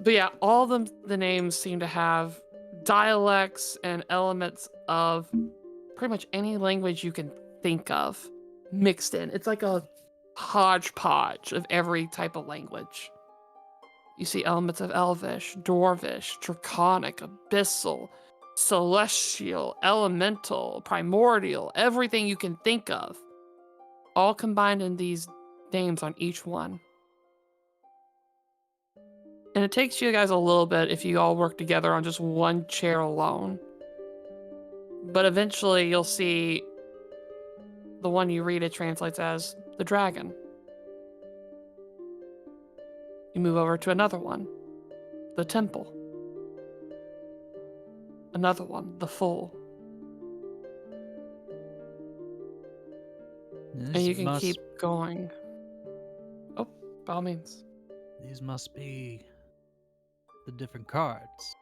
yeah, all the names seem to have dialects and elements of pretty much any language you can think of mixed in. It's like a hodgepodge of every type of language. You see elements of Elvish, Dwarvish, Draconic, Abyssal, Celestial, Elemental, Primordial, everything you can think of, all combined in these names on each one. And it takes you guys a little bit if you all work together on just one chair alone. But eventually you'll see the one you read, it translates as the dragon. You move over to another one, the temple. Another one, the full. And you can keep going. Oh, by all means. These must be the different cards.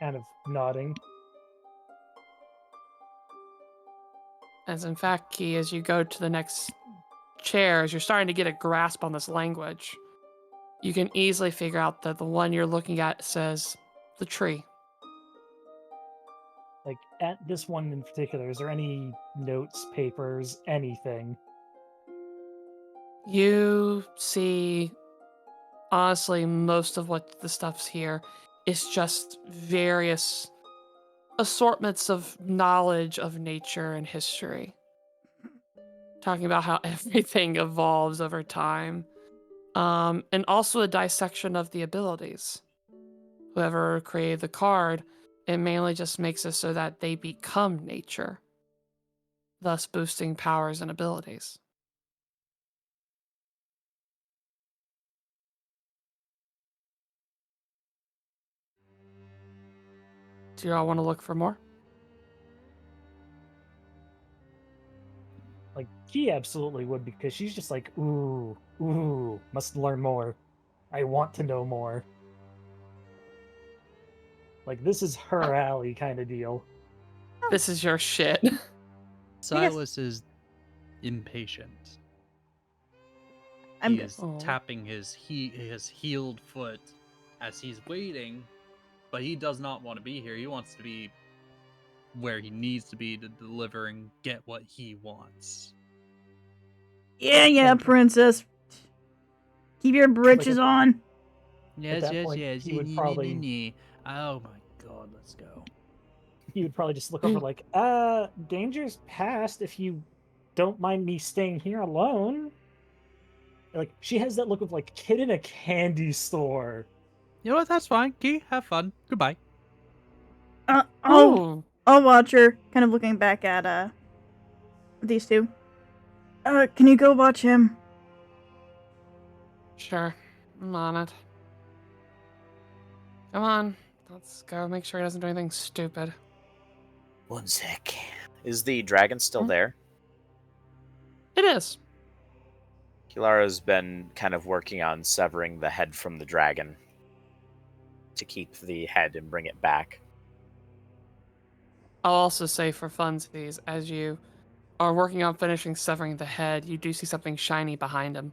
Kind of nodding. As in fact, Key, as you go to the next chair, as you're starting to get a grasp on this language, you can easily figure out that the one you're looking at says the tree. Like, at this one in particular, is there any notes, papers, anything? You see, honestly, most of what the stuff's here is just various assortments of knowledge of nature and history. Talking about how everything evolves over time. And also a dissection of the abilities. Whoever created the card, it mainly just makes it so that they become nature, thus boosting powers and abilities. Do you all want to look for more? Like, she absolutely would, because she's just like, ooh, must learn more. I want to know more. Like, this is her alley kind of deal. This is your shit. Silas is impatient. I'm He is tapping his healed foot as he's waiting, but he does not want to be here. He wants to be where he needs to be to deliver and get what he wants. Yeah, princess. Keep your britches on. At that point, he would probably... Oh my god, let's go. He would probably just look over like, danger's past if you don't mind me staying here alone. Like, she has that look of, like, kid in a candy store. You know what? That's fine. Key, have fun. Goodbye. I'll watch her, kind of looking back at these two. Can you go watch him? Sure, I'm on it. Come on, let's go make sure he doesn't do anything stupid. One sec. Is the dragon still there? It is. Kilara's been kind of working on severing the head from the dragon to keep the head and bring it back. I'll also say for funsies, as you are working on finishing severing the head, you do see something shiny behind him.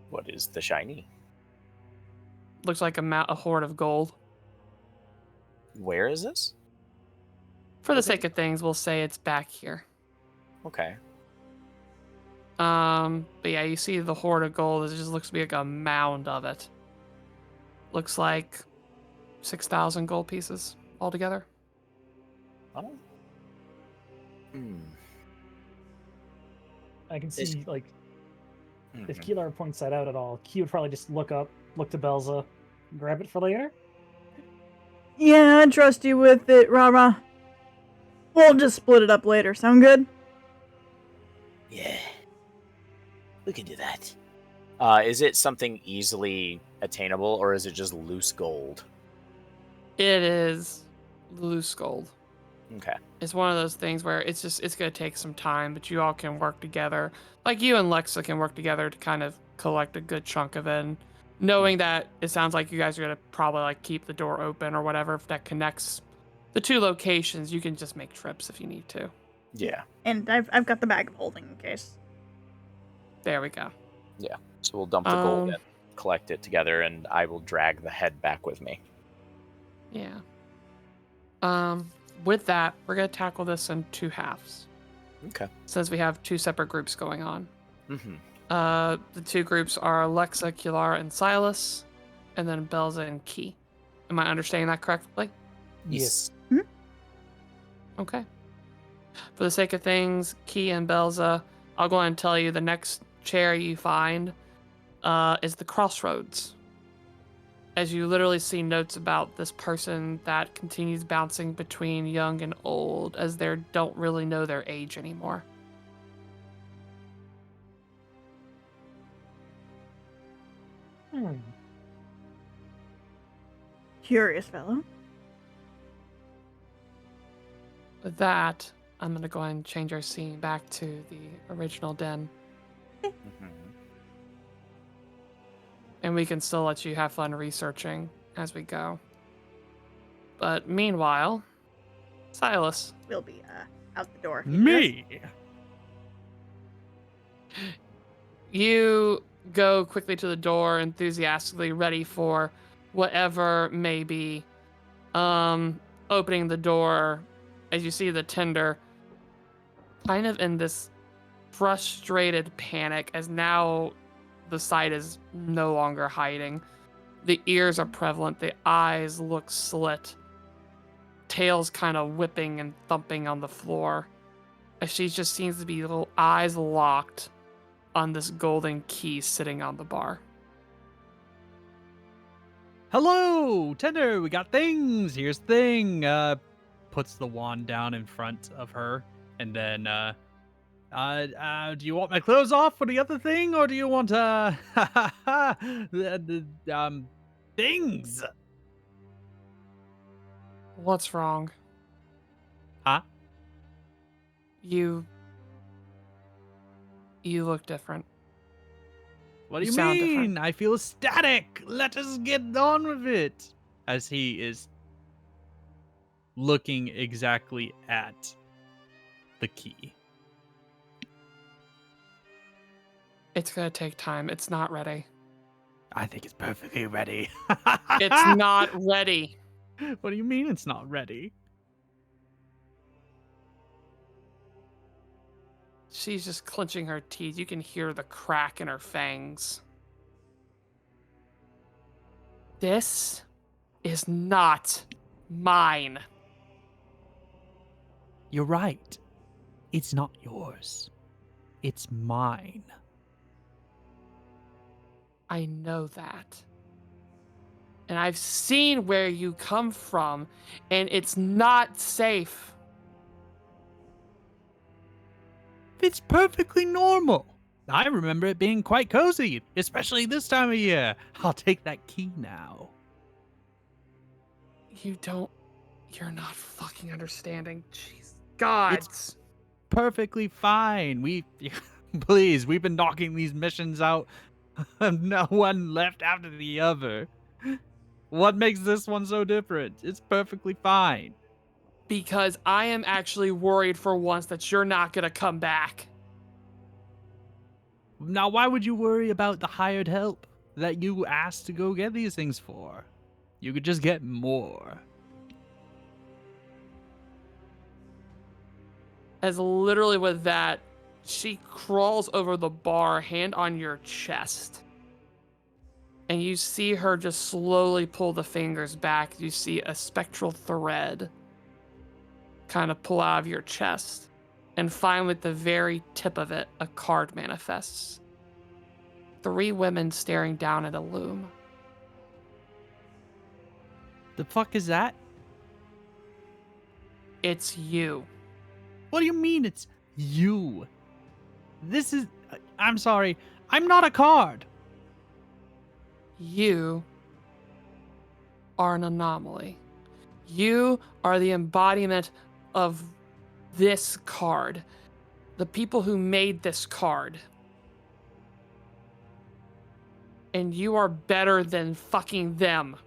What is the shiny? Looks like a hoard of gold. Where is this? For the sake of things, we'll say it's back here. Okay. But yeah, you see the hoard of gold. It just looks to be like a mound of it. Looks like 6,000 gold pieces altogether. Oh. I can see, like, if Keelar points that out at all, Key would probably just look up, look to Belza, grab it for later. Yeah, I trust you with it, Rara. We'll just split it up later. Sound good? Yeah. We can do that. Is it something easily attainable, or is it just loose gold? It is loose gold. Okay. It's one of those things where it's going to take some time, but you all can work together. Like you and Lexa can work together to kind of collect a good chunk of it. And knowing that it sounds like you guys are going to probably like keep the door open or whatever, if that connects the two locations, you can just make trips if you need to. Yeah. And I've got the bag of holding in case. There we go. Yeah. So we'll dump the gold in, collect it together, and I will drag the head back with me. Yeah. with that, we're going to tackle this in 2 halves. Okay. Since we have 2 separate groups going on. Mm-hmm. The 2 groups are Alexa, Kilara, and Silas, and then Belza and Key. Am I understanding that correctly? Yes. Okay. For the sake of things, Key and Belza, I'll go ahead and tell you the next chair you find is the crossroads. As you literally see notes about this person that continues bouncing between young and old, as they don't really know their age anymore. Curious fellow. With that, I'm going to go ahead and change our scene back to the original den. Mm-hmm. And we can still let you have fun researching as we go. But meanwhile, Silas. We'll be out the door. Me. You go quickly to the door, enthusiastically ready for whatever may be. Opening the door as you see the tender kind of in this frustrated panic, as now the sight is no longer hiding. The ears are prevalent, the eyes look slit, tails kind of whipping and thumping on the floor, as she just seems to be little eyes locked on this golden key sitting on the bar. Hello, Tender. We got things. Here's the thing. Puts the wand down in front of her, and then do you want my clothes off for the other thing, or do you want things? What's wrong? Huh? You look different. What do you sound mean? different. I feel ecstatic. Let us get on with it. As he is looking exactly at the key. It's gonna take time. It's not ready. I think it's perfectly ready. It's not ready. What do you mean it's not ready? She's just clenching her teeth. You can hear the crack in her fangs. This is not mine. You're right. It's not yours. It's mine. I know that. And I've seen where you come from, and it's not safe. It's perfectly normal. I remember it being quite cozy, especially this time of year. I'll take that key now. You're not fucking understanding. Jeez. God. It's perfectly fine. Please, we've been knocking these missions out. No one left after the other. What makes this one so different? It's perfectly fine. Because I am actually worried for once that you're not gonna come back. Now, why would you worry about the hired help that you asked to go get these things for? You could just get more. As literally with that, she crawls over the bar, hand on your chest. And you see her just slowly pull the fingers back. You see a spectral thread kind of pull out of your chest. And finally, at the very tip of it, a card manifests. 3 women staring down at a loom. The fuck is that? It's you. What do you mean it's you? This is... I'm sorry. I'm not a card. You are an anomaly. You are the embodiment of this card. The people who made this card. And you are better than fucking them.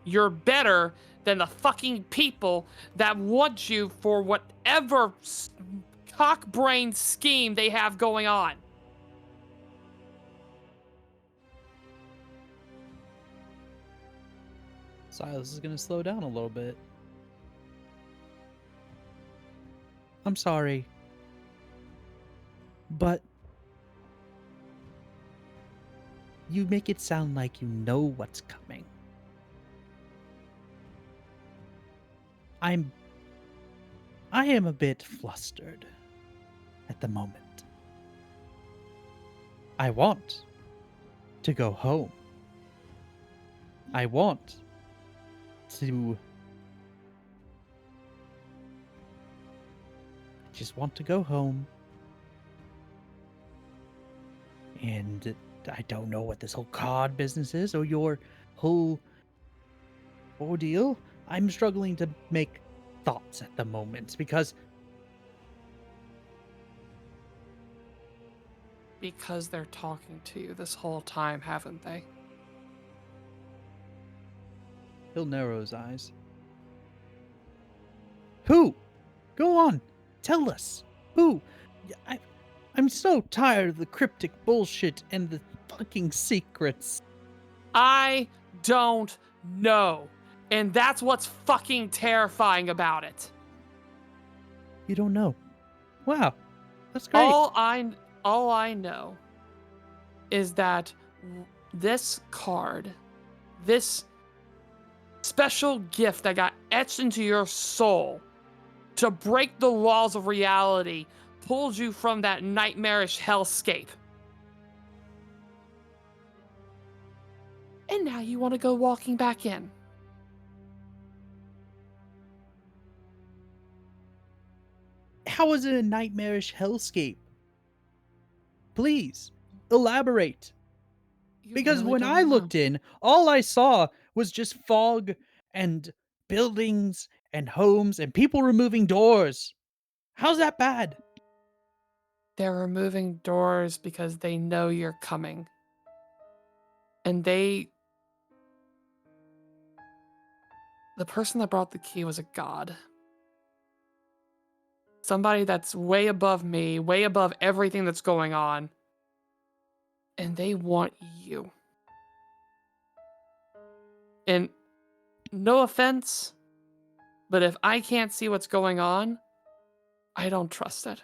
You're better than the fucking people that want you for whatever cock-brained scheme they have going on. Silas is going to slow down a little bit. I'm sorry. But you make it sound like you know what's coming. I am a bit flustered at the moment. I want to go home. I want to just want to go home. And I don't know what this whole card business is or your whole ordeal. I'm struggling to make thoughts at the moment because Because they're talking to you this whole time, haven't they? he'll narrow his eyes. Who? Go on. Tell us. Who? I'm so tired of the cryptic bullshit and the fucking secrets. I don't know. And that's what's fucking terrifying about it. You don't know. Wow. That's great. All I know is that this card, this special gift that got etched into your soul to break the laws of reality, pulled you from that nightmarish hellscape. And now you want to go walking back in. How is it a nightmarish hellscape? Please, elaborate. You Because really when don't I know. looked in, all I saw was just fog and buildings and homes and people removing doors. How's that bad? They're removing doors because they know you're coming. And the person that brought the key was a god. Somebody that's way above me, way above everything that's going on. And they want you. And no offense, but if I can't see what's going on, I don't trust it.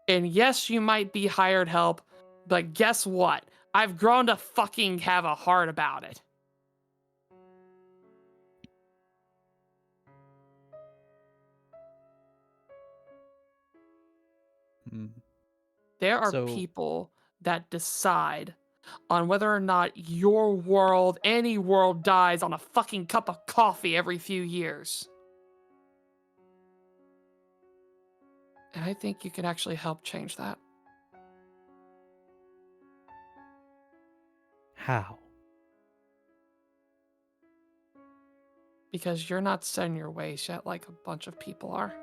And yes, you might be hired help, but guess what? I've grown to fucking have a heart about it. Hmm. There are So- people that decide on whether or not your world, any world, dies on a fucking cup of coffee every few years. And I think you can actually help change that. How? Because you're not set in your ways yet like a bunch of people are.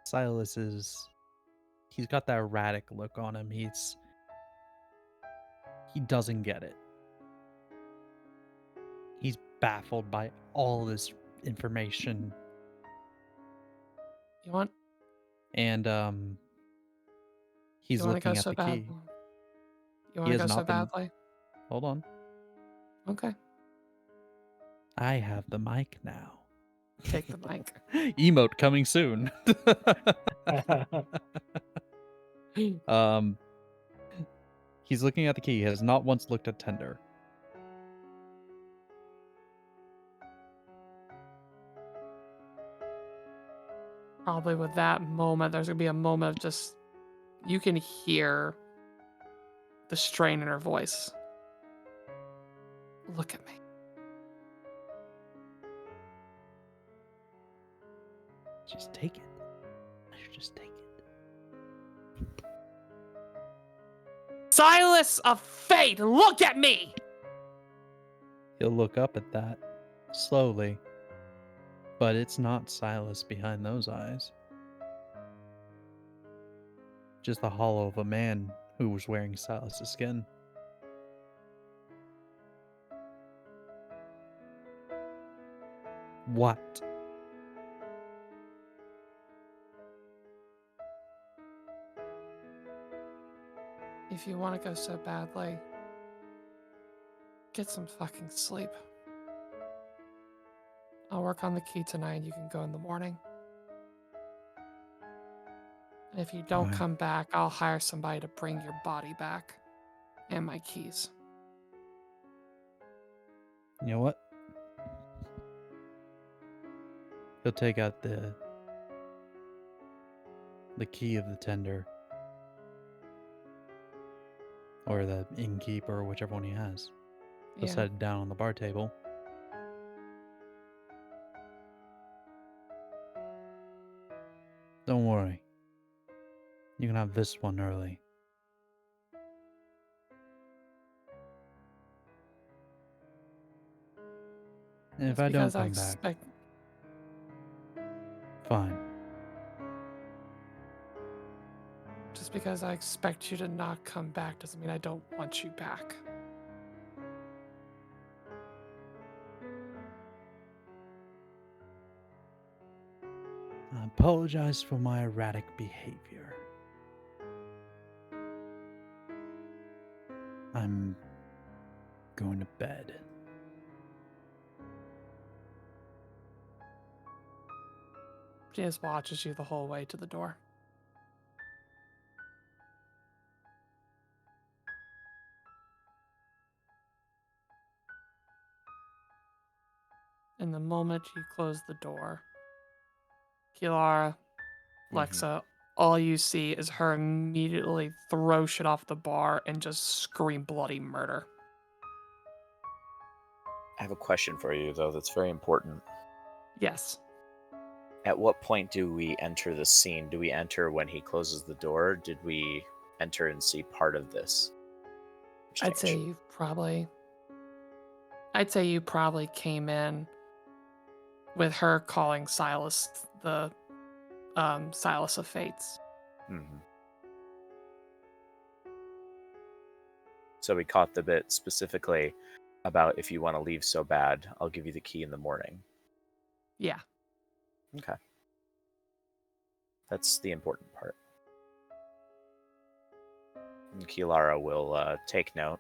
Silas he's got that erratic look on him. He doesn't get it. He's baffled by all this information. You want And he's you want to go looking at so the bad? key. You want to has go so not been- badly? Hold on. Okay. I have the mic now. Take the mic. Emote coming soon. He's looking at the key. He has not once looked at Tender. Probably with that moment, there's going to be a moment of just, you can hear the strain in her voice. Look at me. Just take it. I should just take it. Silas of Fate, look at me! He'll look up at that slowly. But it's not Silas behind those eyes. Just the hollow of a man who was wearing Silas's skin. What? If you want to go so badly, get some fucking sleep. I'll work on the key tonight. You can go in the morning. And if you don't Alright. come back, I'll hire somebody to bring your body back. And my keys. You know what? He'll take out the key of the tender. Or the innkeeper, or whichever one he has. He'll Yeah. set it down on the bar table. Don't worry. You can have this one early. And if That's I don't because I come back, expect. fine. Just because I expect you to not come back doesn't mean I don't want you back. I apologize for my erratic behavior. I'm going to bed. She just watches you the whole way to the door. And the moment you close the door, Kilara, Lexa, all you see is her immediately throw shit off the bar and just scream bloody murder. I have a question for you, though, that's very important. Yes. At what point do we enter the scene? Do we enter when he closes the door? Did we enter and see part of this I'd say exchange? you probably came in with her calling Silas the Silas of Fates. Mm-hmm. So we caught the bit specifically about if you want to leave so bad, I'll give you the key in the morning. Yeah. Okay. That's the important part. And Kilara will take note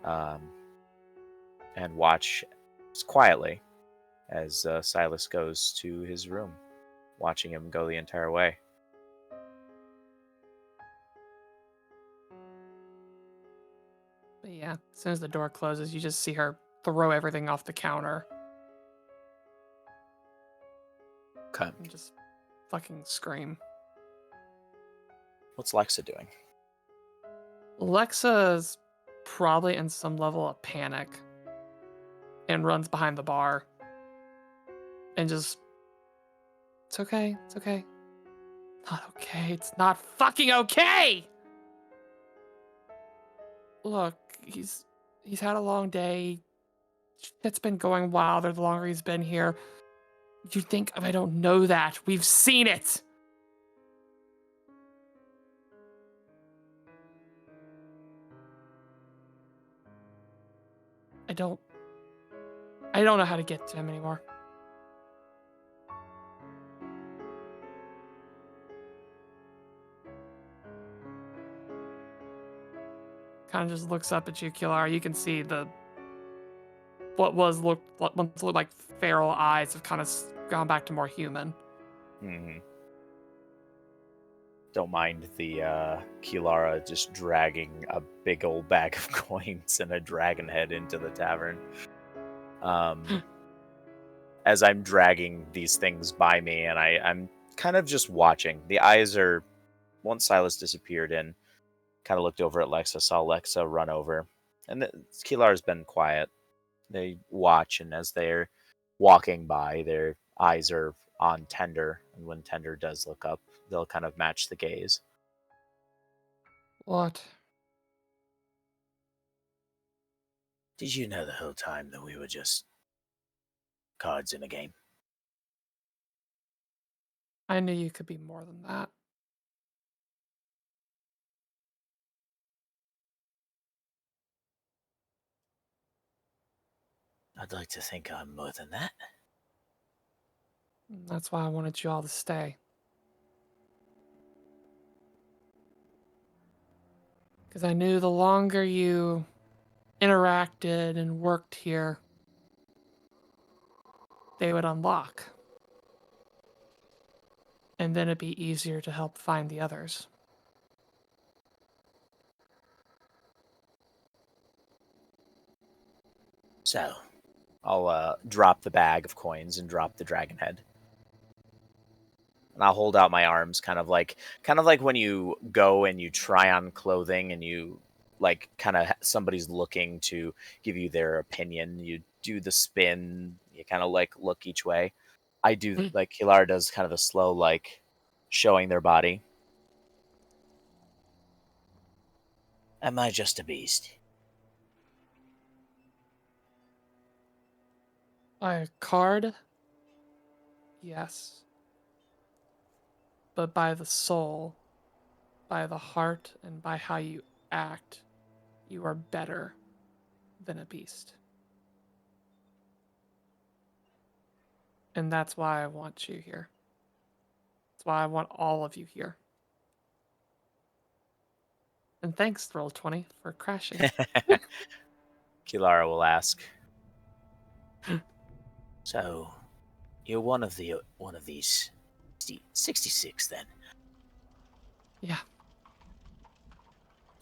and watch quietly as Silas goes to his room, watching him go the entire way. But yeah, as soon as the door closes, you just see her throw everything off the counter Okay. and just fucking scream. What's Lexa doing? Lexa's probably in some level of panic and runs behind the bar and just, it's okay, it's okay. Not okay, it's not fucking okay! Look, he's had a long day. Shit's been going wilder the longer he's been here. You think I don't know that? We've seen it! I don't know how to get to him anymore. Kind of just looks up at you, Kilara. You can see what once looked like feral eyes have kind of gone back to more human. Mm-hmm. Don't mind the Kilara just dragging a big old bag of coins and a dragon head into the tavern. As I'm dragging these things by me, and I'm kind of just watching. The eyes are, once Silas disappeared in, kind of looked over at Lexa, saw Lexa run over. And Kilara's been quiet. They watch, and as they're walking by, their eyes are on Tender. And when Tender does look up, they'll kind of match the gaze. What? Did you know the whole time that we were just cards in a game? I knew you could be more than that. I'd like to think I'm more than that. That's why I wanted you all to stay. Because I knew the longer you interacted and worked here, they would unlock. And then it'd be easier to help find the others. So, I'll drop the bag of coins and drop the dragon head. And I'll hold out my arms, kind of like when you go and you try on clothing and you like kind of somebody's looking to give you their opinion. You do the spin, you kind of like look each way. I do like Kilara does kind of a slow like showing their body. Am I just a beast? By a card? Yes. But by the soul, by the heart, and by how you act, you are better than a beast. And that's why I want you here. That's why I want all of you here. And thanks, Roll20, for crashing. Kilara will ask. So, you're one of these 66 then? Yeah.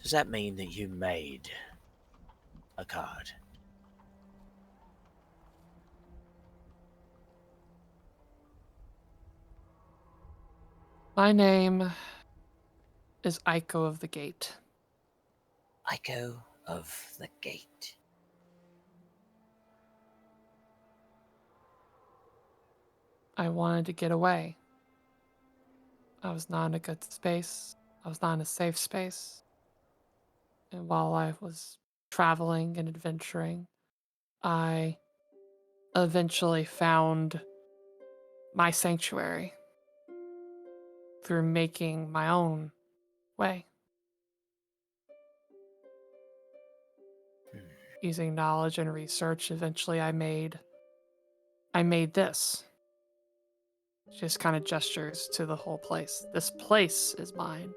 Does that mean that you made a card? My name is Aiko of the Gate. Echo of the Gate. I wanted to get away. I was not in a good space. I was not in a safe space. And while I was traveling and adventuring, I eventually found my sanctuary through making my own way. Using knowledge and research, eventually I made this. Just kind of gestures to the whole place. This place is mine.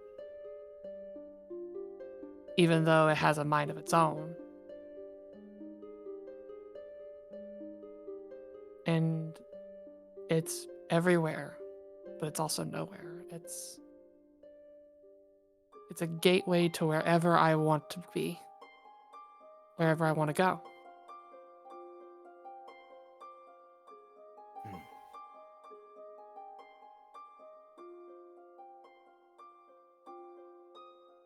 Even though it has a mind of its own. And it's everywhere, but it's also nowhere. It's a gateway to wherever I want to be. Wherever I want to go.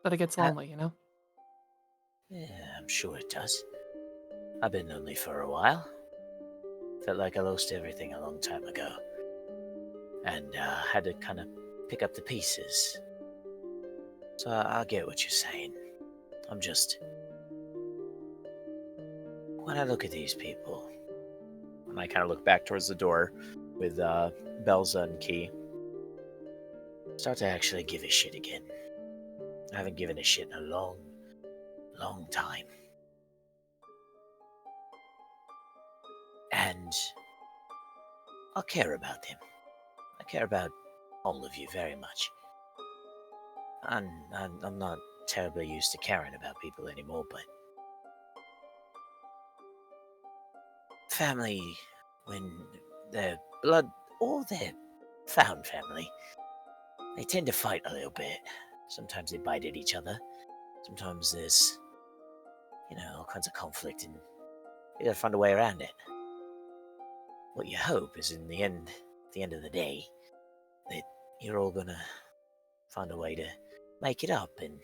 But it gets lonely, you know? Yeah, I'm sure it does. I've been lonely for a while. Felt like I lost everything a long time ago. And had to kind of pick up the pieces. So I get what you're saying. I'm just... When I look at these people... And I kind of look back towards the door with Belza and Key. Start to actually give a shit again. I haven't given a shit in a long, long time. And I care about them. I care about all of you very much. I'm not terribly used to caring about people anymore, but family, when they're blood or they're found family, they tend to fight a little bit. Sometimes they bite at each other. Sometimes there's, all kinds of conflict, and you gotta find a way around it. What you hope is at the end of the day, that you're all gonna find a way to make it up and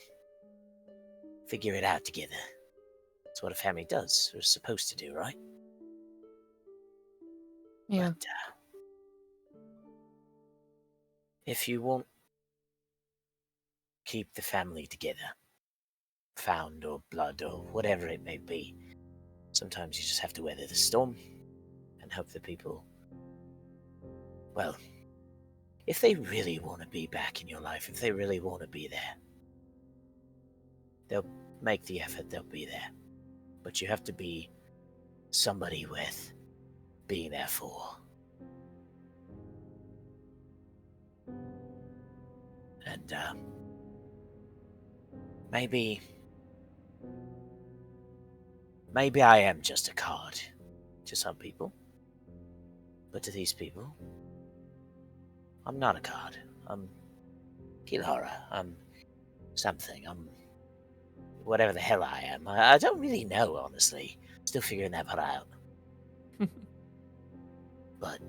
figure it out together. That's what a family does, or is supposed to do, right? Yeah. But, if you want keep the family together, found or blood or whatever it may be, sometimes you just have to weather the storm and hope that people, well, if they really want to be back in your life, if they really want to be there, they'll make the effort, they'll be there. But you have to be somebody worth being there for. And maybe Maybe I am just a card to some people. But to these people, I'm not a card. I'm Kilara. I'm something. I'm whatever the hell I am. I don't really know, honestly. Still figuring that part out. But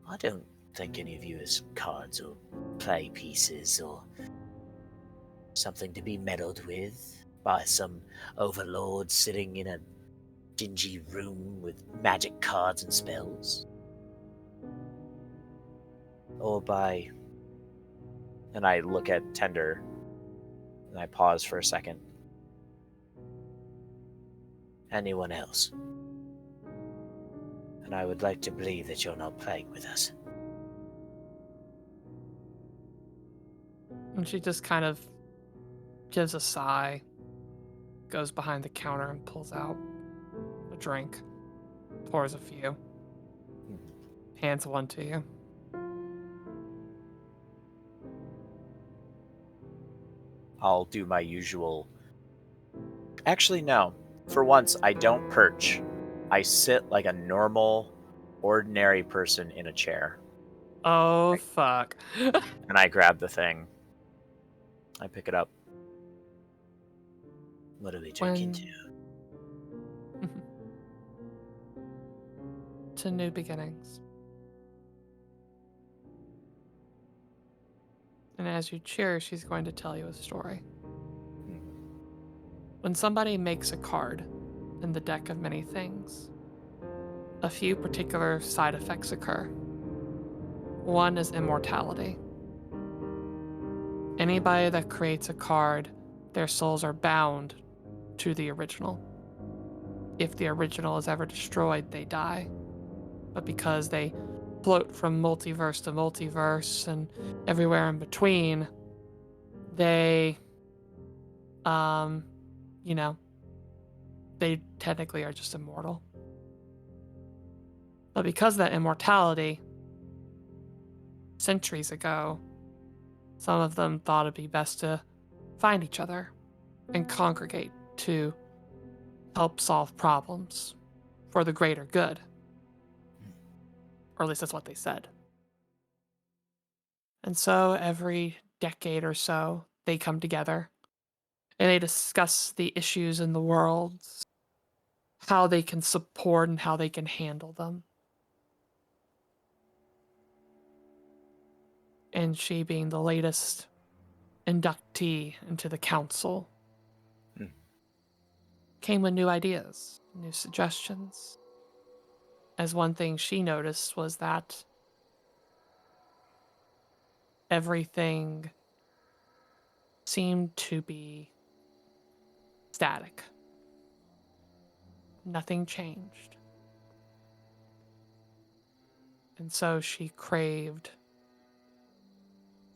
I don't think any of you as cards or play pieces or something to be meddled with by some overlord sitting in a dingy room with magic cards and spells. Or by... And I look at Tender and I pause for a second. Anyone else? And I would like to believe that you're not playing with us. And she just kind of gives a sigh, goes behind the counter and pulls out a drink, pours a few, hands one to you. I'll do my usual... Actually, no. For once, I don't perch. I sit like a normal, ordinary person in a chair. Oh, fuck. And I grab the thing. I pick it up. What are we drinking to new beginnings. And as you cheer, she's going to tell you a story. When somebody makes a card in the deck of many things, a few particular side effects occur. One is immortality. Anybody that creates a card, their souls are bound to the original. If the original is ever destroyed, they die. But because they float from multiverse to multiverse and everywhere in between, they, they technically are just immortal. But because of that immortality, centuries ago, some of them thought it'd be best to find each other and congregate to help solve problems for the greater good. Or at least that's what they said. And so every decade or so, they come together and they discuss the issues in the world, how they can support and how they can handle them. And she being the latest inductee into the council, came with new ideas, new suggestions. As one thing she noticed was that everything seemed to be static. Nothing changed. And so she craved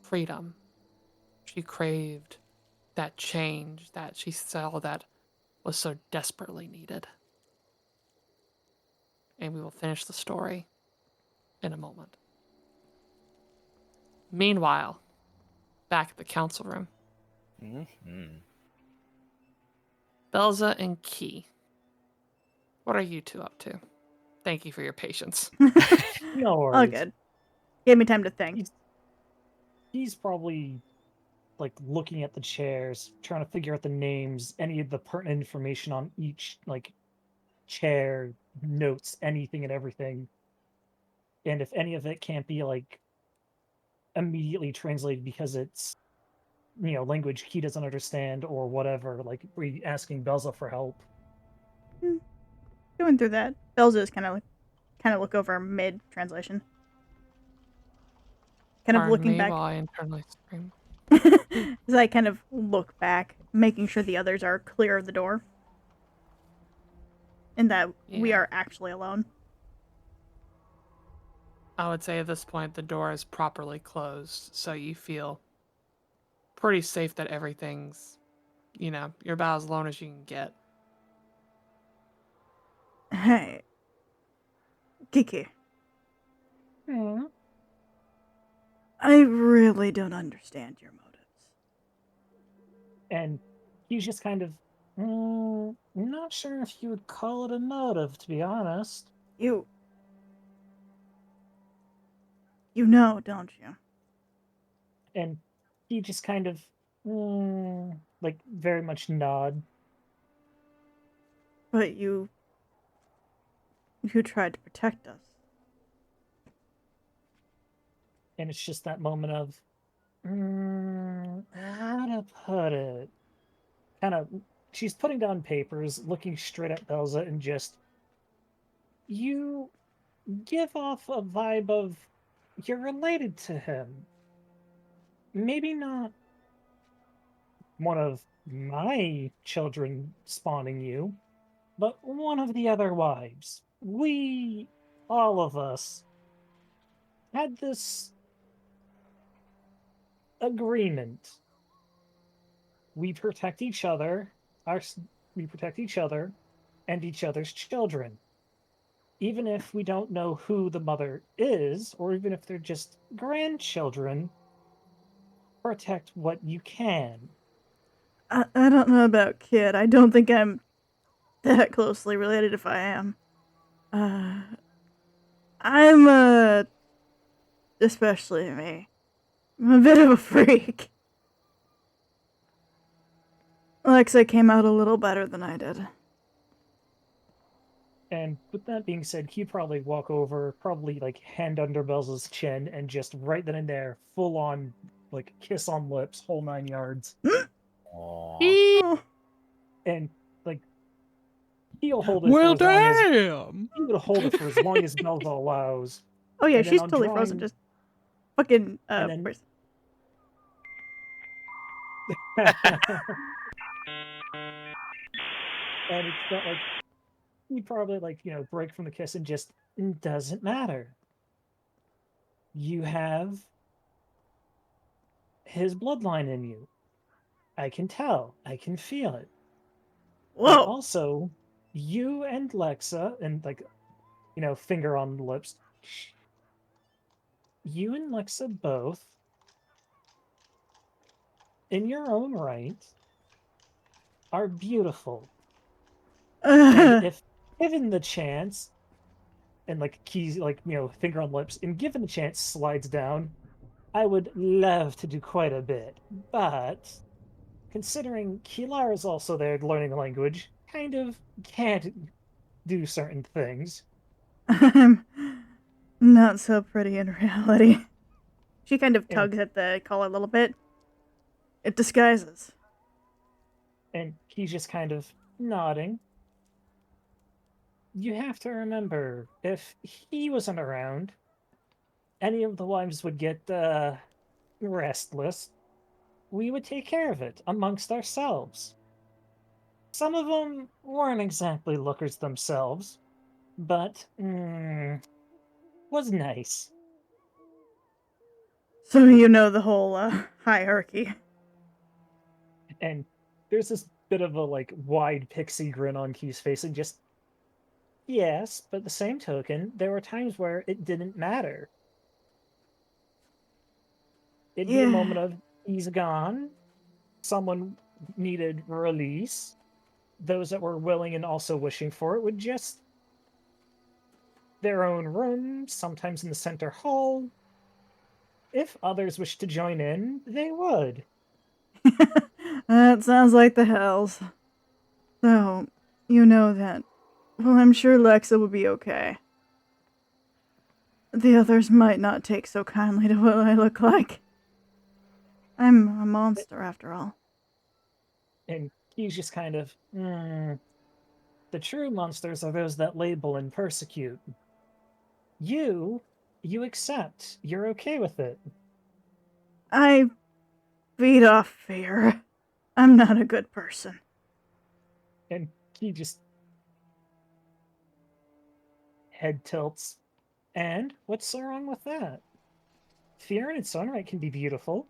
freedom. She craved that change that she saw that was so desperately needed. And we will finish the story in a moment. Meanwhile, back at the council room, Belza and Key, what are you two up to? Thank you for your patience. No worries. All good. Gave me time to think. He's probably like looking at the chairs, trying to figure out the names, any of the pertinent information on each like chair, notes, anything and everything. And if any of it can't be like immediately translated because it's language he doesn't understand or whatever, like we asking Belza for help. Going through that. Belza is kind of look over mid translation. Kind of looking back. While I internally scream. As I kind of look back, making sure the others are clear of the door. And that we are actually alone. I would say at this point the door is properly closed, so you feel pretty safe that everything's, you're about as alone as you can get. Hey. Kiki. I really don't understand your motives. And he's just kind of Not sure if you would call it a motive, to be honest. You know, don't you? And he just kind of, like, very much nod. But you tried to protect us. And it's just that moment of, how to put it? Kind of, she's putting down papers, looking straight at Belza, and just, you give off a vibe of you're related to him. Maybe not one of my children spawning you, but one of the other wives. We, all of us, had this agreement. We protect each other, we protect each other and each other's children. Even if we don't know who the mother is, or even if they're just grandchildren, protect what you can. I don't know about Kid. I don't think I'm that closely related if I am. I'm especially me. I'm a bit of a freak. Alexa came out a little better than I did. And with that being said, he'd probably walk over, probably like hand under Belza's chin, and just right then and there, full on, like kiss on lips, whole 9 yards. Aw. Oh, And like he'll hold it for Well, as long as damn. he would hold it for as long as Belza allows. oh yeah, And then she's on totally frozen. drawing, Just fucking and then where's- and it's not like he'd probably like break from the kiss and just doesn't matter. You have his bloodline in you. I can tell. I can feel it. And Whoa. also, you and Lexa, and like, finger on the lips, you and Lexa both, in your own right, are beautiful. And if given the chance, and like keys, like, finger on lips, and given the chance slides down, I would love to do quite a bit. But considering Kilar is also there learning the language, kind of can't do certain things. I'm not so pretty in reality. She kind of And tugs at the collar a little bit. It disguises. and he's just kind of nodding. You have to remember, if he wasn't around, any of the wives would get restless. We would take care of it amongst ourselves. Some of them weren't exactly lookers themselves, but was nice. So you know the whole hierarchy. And there's this bit of a like wide pixie grin on Key's face, and just yes, but the same token, there were times where it didn't matter. It'd be a Yeah. moment of he's gone, someone needed release. Those that were willing and also wishing for it would just their own room, sometimes in the center hall. If others wished to join in, they would. That sounds like the hells. So, you know that. Well, I'm sure Lexa will be okay. The others might not take so kindly to what I look like. I'm a monster, after all. And he's just kind of, the true monsters are those that label and persecute. You accept. You're okay with it. I beat off fear. I'm not a good person. And he just head tilts. And what's so wrong with that? Fear in its own right can be beautiful.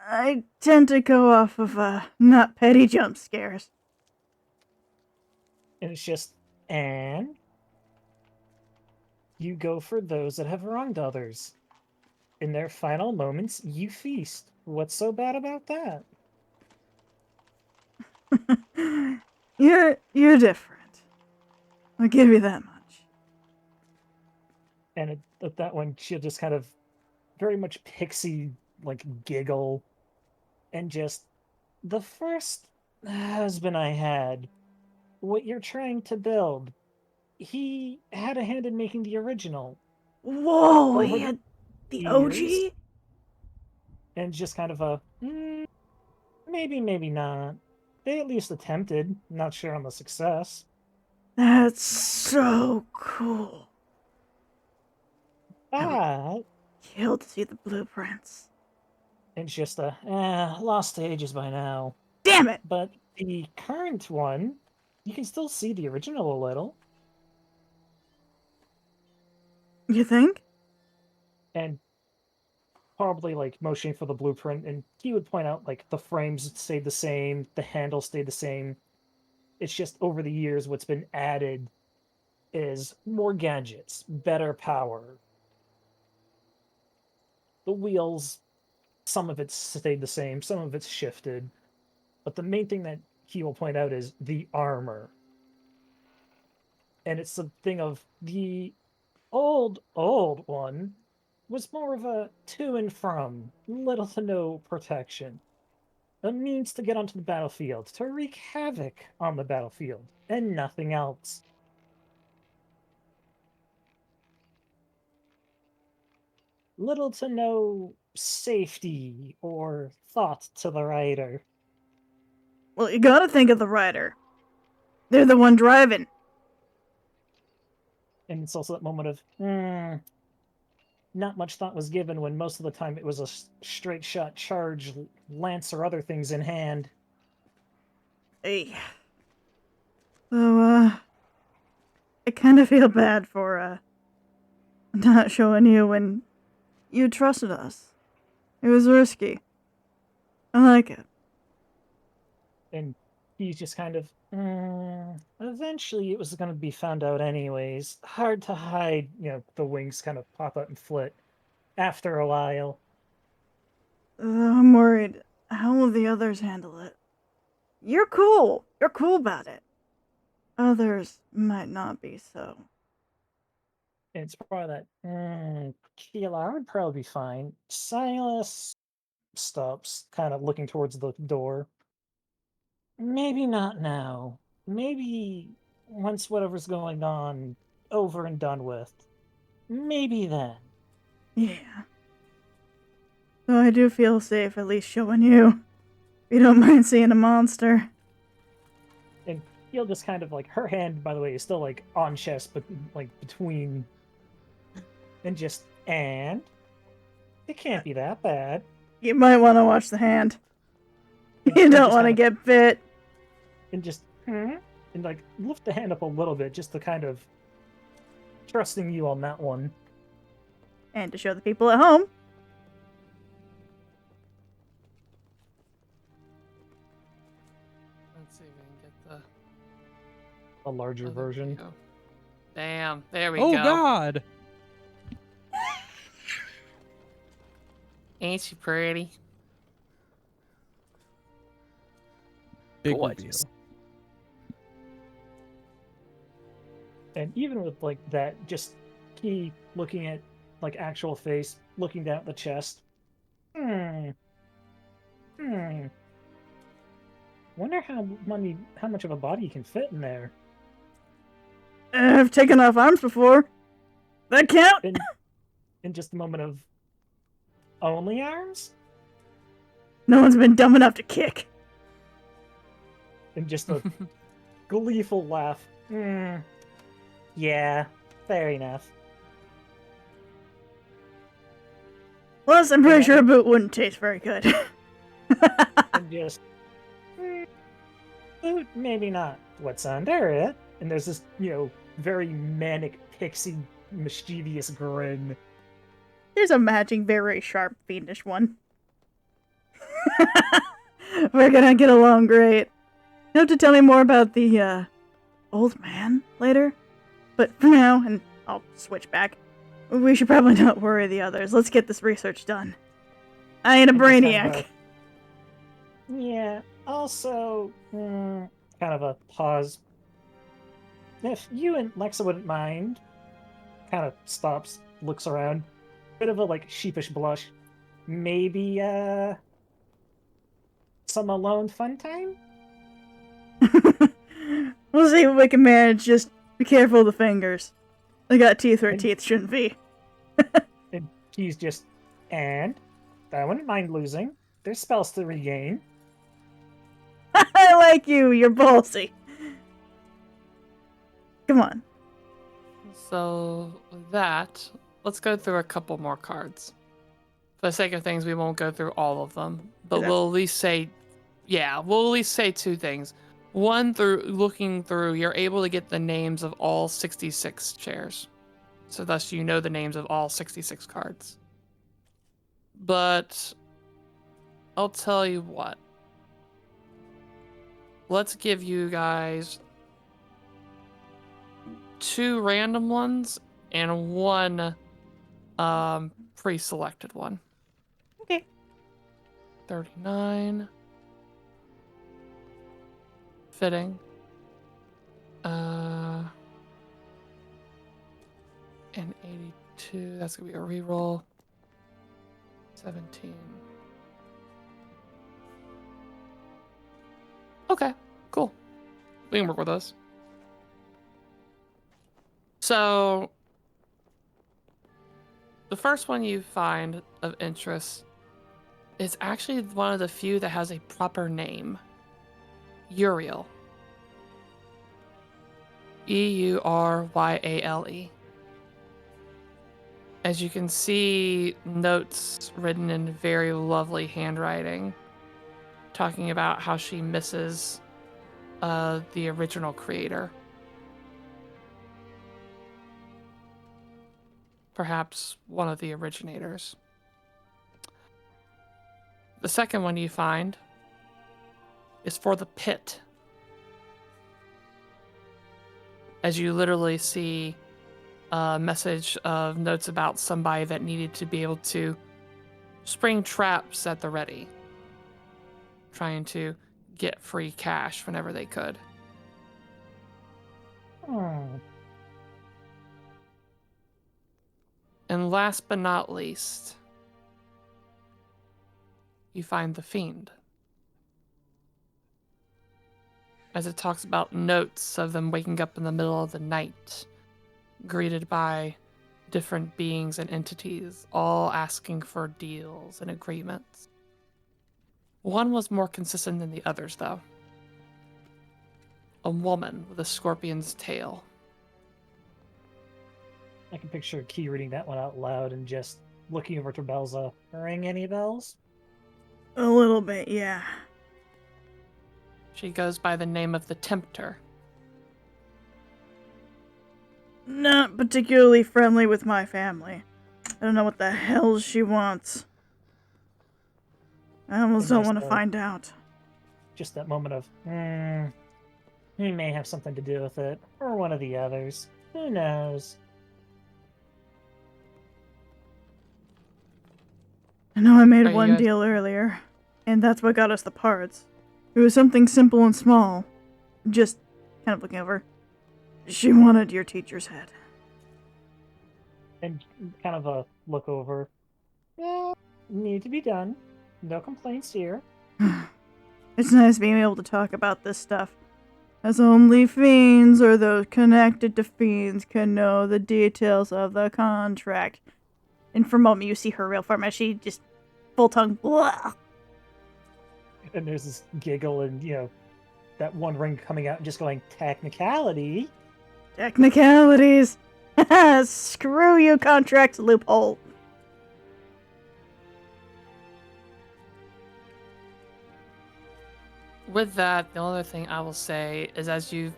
I tend to go off of not petty jump scares. And it's just, and you go for those that have wronged others. In their final moments, you feast. What's so bad about that? You're different. I'll give you that much. And at that one, she'll just kind of very much pixie like giggle, and just the first husband I had, what you're trying to build, he had a hand in making the original Whoa, over he had the years, OG? and just kind of a maybe, maybe not. They at least attempted. Not sure on the success. That's so cool. I would But kill to see the blueprints. it's just a lost to ages by now. Damn it! But the current one, you can still see the original a little. You think? And probably like motioning for the blueprint, and he would point out like the frames stayed the same, the handle stayed the same. It's just over the years what's been added is more gadgets, better power. The wheels, some of it's stayed the same, some of it's shifted. But the main thing that he will point out is the armor. And it's the thing of the old one was more of a to and from, little to no protection. A means to get onto the battlefield, to wreak havoc on the battlefield, and nothing else. Little to no safety or thought to the rider. Well, you gotta think of the rider. They're the one driving. And it's also that moment of, not much thought was given when most of the time it was a straight shot charge, lance or other things in hand. Hey. So, I kind of feel bad for, not showing you when you trusted us. It was risky. I like it. And he's just kind of, eventually it was going to be found out anyways. Hard to hide, the wings kind of pop out and flit after a while. I'm worried. How will the others handle it? You're cool. You're cool about it. Others might not be so. And it's probably that, Keelar would probably be fine. Silas stops, kind of looking towards the door. Maybe not now. Maybe once whatever's going on over and done with. Maybe then. Yeah. Though I do feel safe at least showing you. If you don't mind seeing a monster. And he'll just kind of her hand, by the way, is still on chest, but between. And it can't be that bad. You might want to watch the hand. And You he'll don't just want to kind of- get bit. And just, and lift the hand up a little bit just to kind of trusting you on that one. And to show the people at home. Let's see if we can get A larger the other version. view. Damn, there we Oh go. God! Ain't she pretty? Big Gorgeous. reveal. And even with that, just he looking at actual face, looking down at the chest. Wonder how much of a body you can fit in there. I've taken off arms before. That count? In just a moment of only arms? No one's been dumb enough to kick. And just a gleeful laugh. Yeah, fair enough. Plus, I'm pretty sure a boot wouldn't taste very good. And just maybe not what's under it. And there's this, very manic pixie mischievous grin. Here's a matching, very sharp, fiendish one. We're gonna get along great. You have to tell me more about the, old man later. But for now, and I'll switch back, we should probably not worry the others. Let's get this research done. I ain't a And just kind of brainiac. yeah, Also, kind of a pause. If you and Lexa wouldn't mind, kind of stops, looks around, bit of a like sheepish blush. Maybe some alone fun time? We'll see if we can manage. Just be careful of the fingers. They got teeth where And- teeth shouldn't be. And he's just, and I wouldn't mind losing. There's spells to regain. I like you. You're ballsy. Come on. So with that, let's go through a couple more cards. For the sake of things, we won't go through all of them, but That's- we'll at least say, two things. One, through looking through, you're able to get the names of all 66 chairs. So thus you know the names of all 66 cards. But I'll tell you what. Let's give you guys 2 random ones and 1 pre-selected one. Okay. 39. Fitting. And 82. That's gonna be a reroll. 17. Okay, cool. We can work with those. So, the first one you find of interest is actually one of the few that has a proper name. Uriel. Euryale. As you can see, notes written in very lovely handwriting, talking about how she misses the original creator. Perhaps one of the originators. The second one you find is for the pit. As you literally see a message of notes about somebody that needed to be able to spring traps at the ready, trying to get free cash whenever they could. And last but not least, you find the fiend. As it talks about notes of them waking up in the middle of the night, greeted by different beings and entities, all asking for deals and agreements. One was more consistent than the others, though. A woman with a scorpion's tail. I can picture Key reading that one out loud and just looking over to Belza. Ring any bells? A little bit, yeah. She goes by the name of the Tempter. Not particularly friendly with my family. I don't know what the hell she wants. I almost don't want to find out. Just that moment of, he may have something to do with it, or one of the others. Who knows? I know I made Are you one guys- deal earlier, and that's what got us the parts. It was something simple and small. Just kind of looking over. She wanted your teacher's head. And kind of a look over. Yeah, need to be done. No complaints here. It's nice being able to talk about this stuff, as only fiends or those connected to fiends can know the details of the contract. And for a moment, you see her real form as she just full tongue. Blah. And there's this giggle and, that one ring coming out and just going, technicality. Technicalities. Screw you, contract loophole. With that, the only thing I will say is as you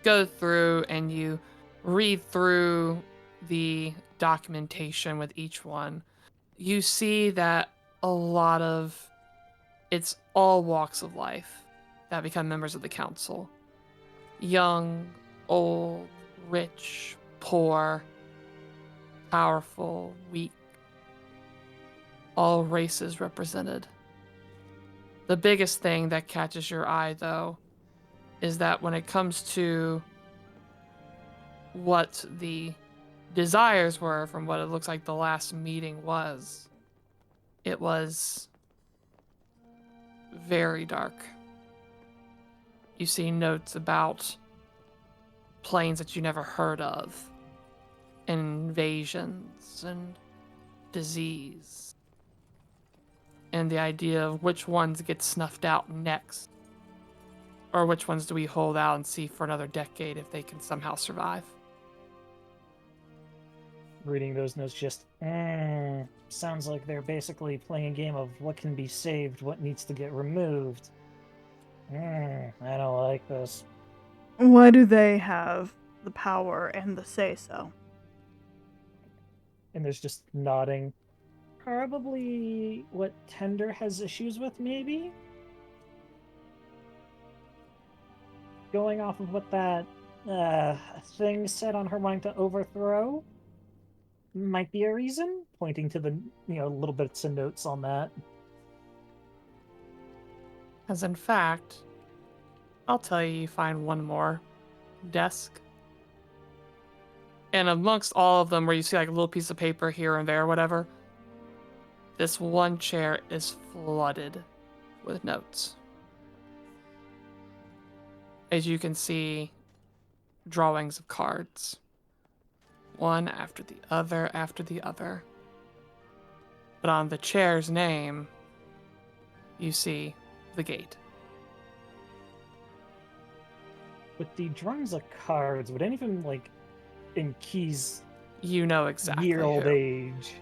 go through and you read through the documentation with each one, you see that a lot of it's all walks of life that become members of the council. Young, old, rich, poor, powerful, weak. All races represented. The biggest thing that catches your eye, though, is that when it comes to what the desires were from what it looks like the last meeting was, it was very dark. You see notes about planes that you never heard of, invasions and disease, and the idea of which ones get snuffed out next, or which ones do we hold out and see for another decade if they can somehow survive. Reading those notes just, sounds like they're basically playing a game of what can be saved, what needs to get removed. I don't like this. Why do they have the power and the say-so? And there's just nodding. Probably what Tender has issues with, maybe? Going off of what that thing said on her wanting to overthrow might be a reason, pointing to the little bits of notes on that. As in fact, I'll tell you, you find one more desk. And amongst all of them, where you see like a little piece of paper here and there, whatever, this one chair is flooded with notes. As you can see, drawings of cards. One after the other after the other. But on the chair's name, you see the gate. With the drawings of cards, would anything like in Key's You know exactly year-old who. age?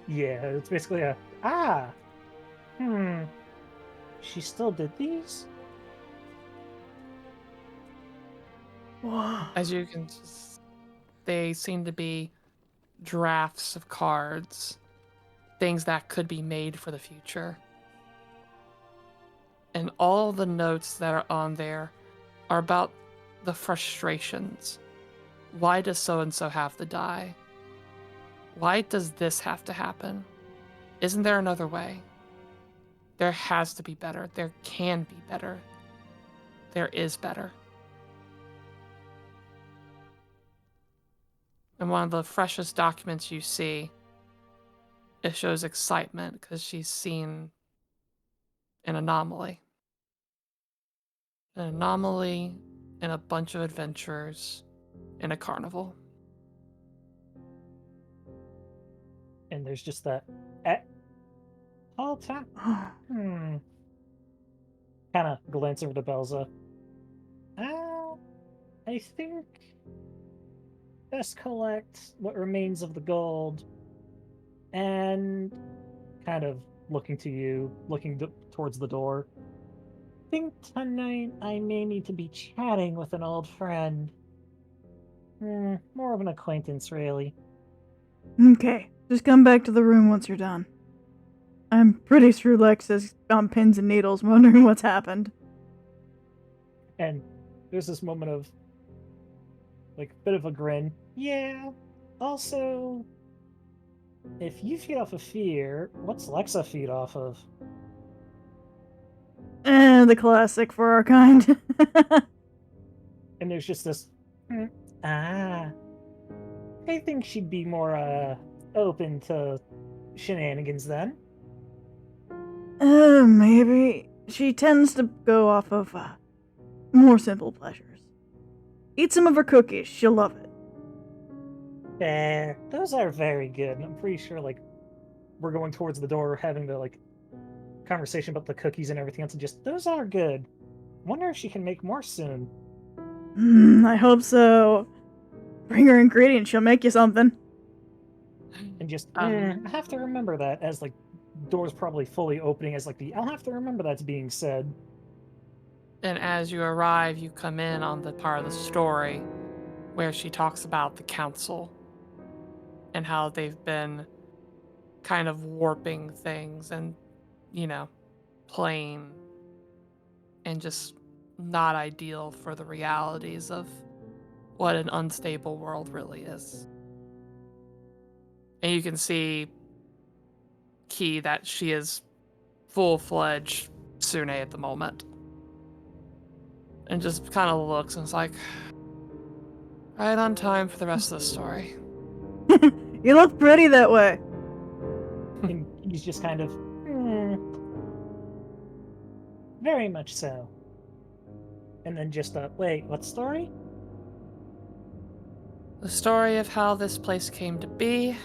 Yeah, it's basically she still did these? Whoa. As you can they seem to be drafts of cards, things that could be made for the future. And all the notes that are on there are about the frustrations. Why does so-and-so have to die? Why does this have to happen? Isn't there another way? There has to be better. There can be better. There is better. And one of the freshest documents you see, it shows excitement because she's seen an anomaly. An anomaly and a bunch of adventurers in a carnival. And there's just that all time. Kind of glance over to Belza. I think best collect what remains of the gold, and kind of looking to you, towards the door. Think tonight I may need to be chatting with an old friend. More of an acquaintance, really. Okay, just come back to the room once you're done. I'm pretty sure Lex is on pins and needles wondering what's happened. And there's this moment of, like, bit of a grin. Yeah, also, if you feed off of fear, what's Lexa feed off of? The classic for our kind. And there's just this, I think she'd be more, open to shenanigans then. Maybe. She tends to go off of, more simple pleasures. Eat some of her cookies, she'll love it. Fair. Those are very good, and I'm pretty sure, like, we're going towards the door, having the, like, conversation about the cookies and everything else, and just, those are good. Wonder if she can make more soon. I hope so. Bring her ingredients, she'll make you something. And just, I have to remember that, as, like, doors probably fully opening, as, like, I'll have to remember that's being said. And as you arrive, you come in on the part of the story where she talks about the council and how they've been kind of warping things and, playing and just not ideal for the realities of what an unstable world really is. And you can see Key that she is full-fledged Kitsune at the moment. And just kind of looks and is like, right on time for the rest of the story. You look pretty that way. And he's just kind of, very much so. And then just, wait, what story? The story of how this place came to be.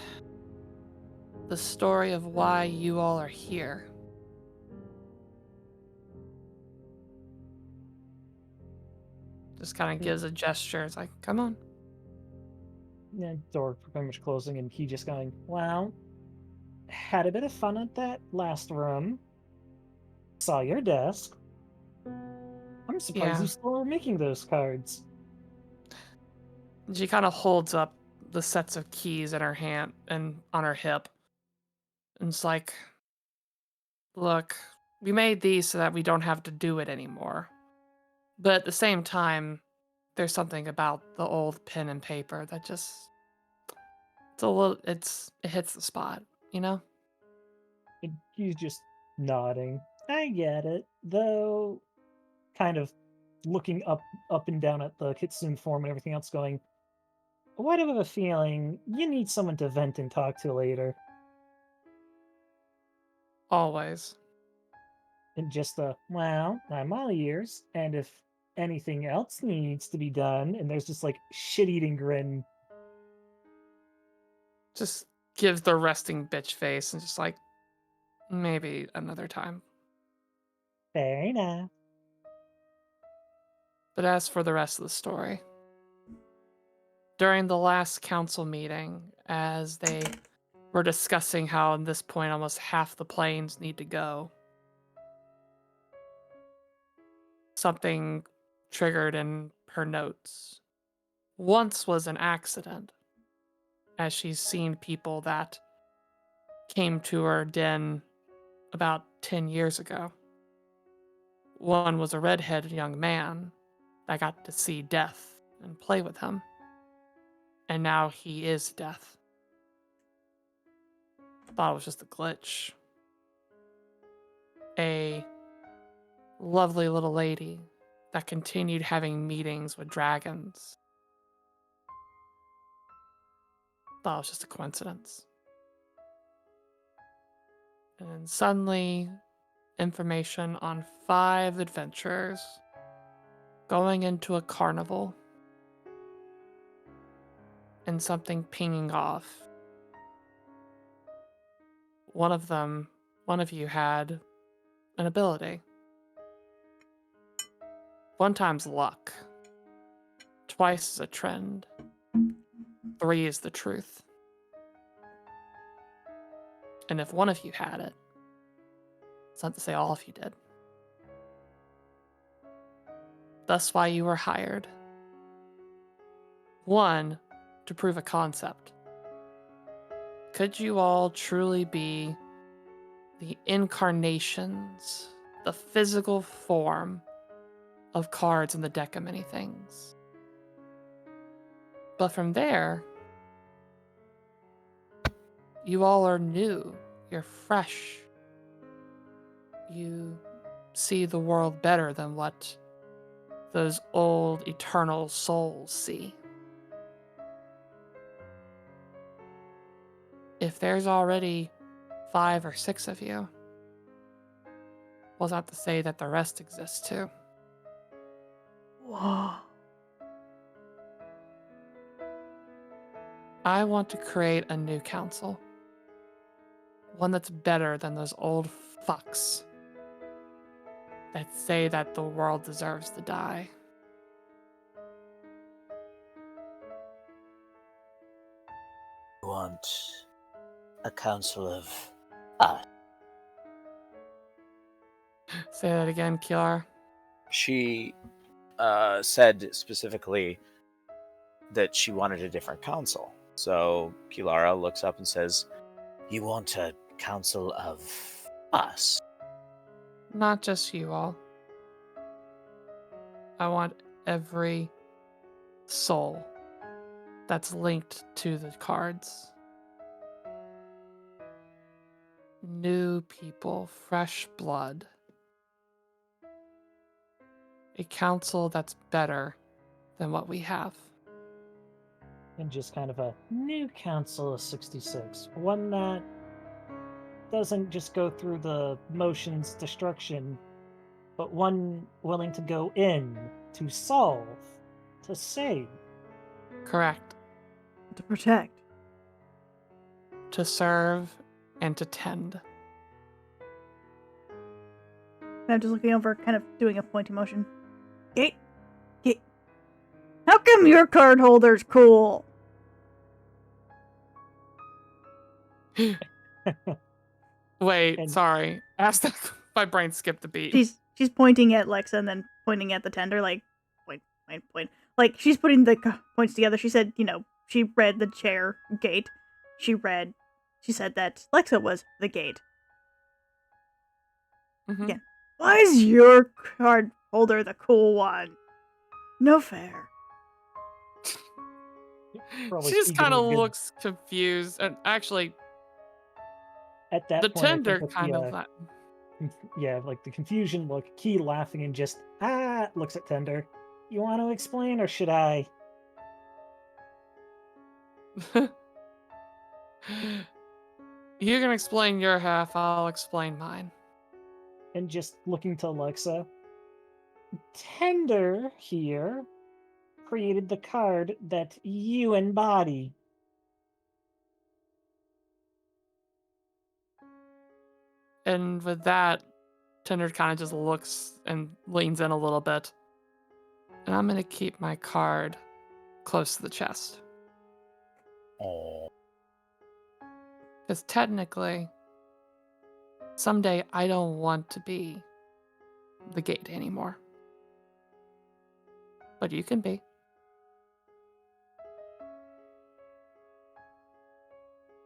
The story of why you all are here. Just kind of gives a gesture. It's like, come on. Yeah, door pretty much closing, and he just going, well, had a bit of fun at that last room. Saw your desk. I'm surprised Yeah. you still are making those cards. And she kind of holds up the sets of keys in her hand and on her hip. And it's like, look, we made these so that we don't have to do it anymore. But at the same time, there's something about the old pen and paper that just it hits the spot, you know? And he's just nodding. I get it, though. Kind of looking up and down at the Kitsune form and everything else, going, "Why do I have a feeling you need someone to vent and talk to later?" Always. And just well, I'm all ears, and if anything else needs to be done, and there's just like shit-eating grin. Just gives the resting bitch face and just like, maybe another time. Fair enough. But as for the rest of the story, during the last council meeting, as they were discussing how at this point almost half the planes need to go, something triggered in her notes. Once was an accident, as she's seen people that came to her den about 10 years ago. One was a redheaded young man that got to see death and play with him. And now he is death. Thought it was just a glitch. A lovely little lady that continued having meetings with dragons. Thought it was just a coincidence. And then suddenly, information on 5 adventurers going into a carnival and something pinging off. One of you had an ability. 1 time's luck. 2 is a trend. 3 is the truth. And if one of you had it, it's not to say all of you did. That's why you were hired. 1, to prove a concept. Could you all truly be the incarnations, the physical form of cards in the deck of many things? But from there, you all are new, you're fresh. You see the world better than what those old eternal souls see. If there's already 5 or 6 of you, well, it's not to say that the rest exists too. Whoa. I want to create a new council. One that's better than those old fucks that say that the world deserves to die. You want a council of us? Say that again, Kiara. She said specifically that she wanted a different council. So Kilara looks up and says, You want a council of us? Not just you all. I want every soul that's linked to the cards. New people, fresh blood. a council that's better than what we have. And just kind of a new council of 66. One that doesn't just go through the motions destruction, but one willing to go in, to solve, to save. Correct. To protect. To serve and to tend. And I'm just looking over, kind of doing a pointing motion. Gate. How come your card holder's cool? Wait, And- sorry. Ask that. My brain skipped the beat. She's pointing at Lexa and then pointing at the tender, like, point. Like, she's putting the points together. She said, she read the chair gate. She said that Lexa was the gate. Mhm. Again, why is your card holder the cool one? No fair. Probably She just speaking kind of a good- looks confused. And actually, At that the point, I think tender with kind the, of that. yeah, like the confusion look, Key laughing and just, looks at Tender. You want to explain or should I? You can explain your half, I'll explain mine. And just looking to Alexa. Tender here created the card that you embody. And with that, Tender kind of just looks and leans in a little bit. And I'm going to keep my card close to the chest. Oh. Because technically, someday I don't want to be the gate anymore. But you can be.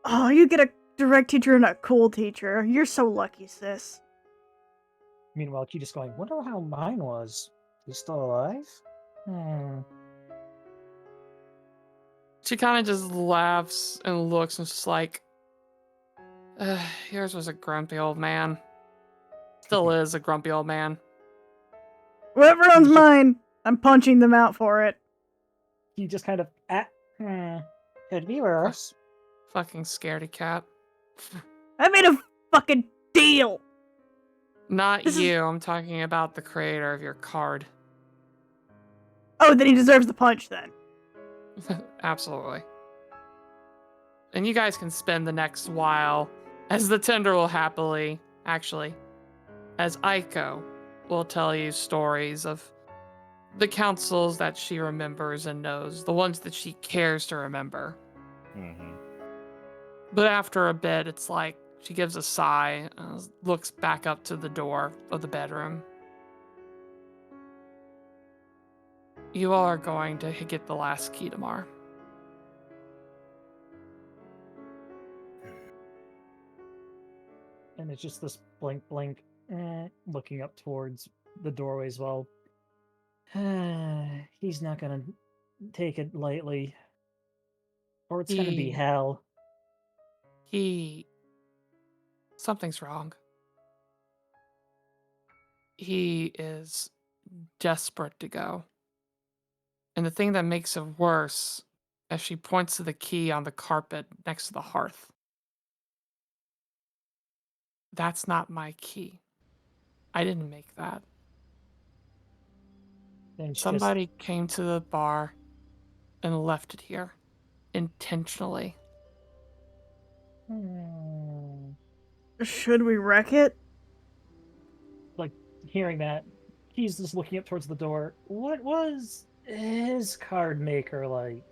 Oh, you get a direct teacher and a cool teacher. You're so lucky, sis. Meanwhile, Key just going, wonder how mine was. He's still alive? She kind of just laughs and looks and just like, yours was a grumpy old man. Still is a grumpy old man. Whatever owns mine, I'm punching them out for it. He just kind of, could be worse. Fucking scaredy cat. I made a fucking deal. Not This is- you. I'm talking about the creator of your card. Oh, then he deserves the punch then. Absolutely. And you guys can spend the next while, as the tender will happily, actually, as Aiko will tell you stories of the councils that she remembers and knows, the ones that she cares to remember. Mm-hmm. But after a bit, it's like she gives a sigh and looks back up to the door of the bedroom. You all are going to get the last key tomorrow. And it's just this blink, looking up towards the doorway as well. He's not gonna take it lightly. Or it's gonna be hell. Something's wrong. He is desperate to go. And the thing that makes it worse, as she points to the key on the carpet next to the hearth, that's not my key. I didn't make that. And she Somebody came to the bar and left it here intentionally. Should we wreck it? Like, hearing that, he's just looking up towards the door. What was his card maker like?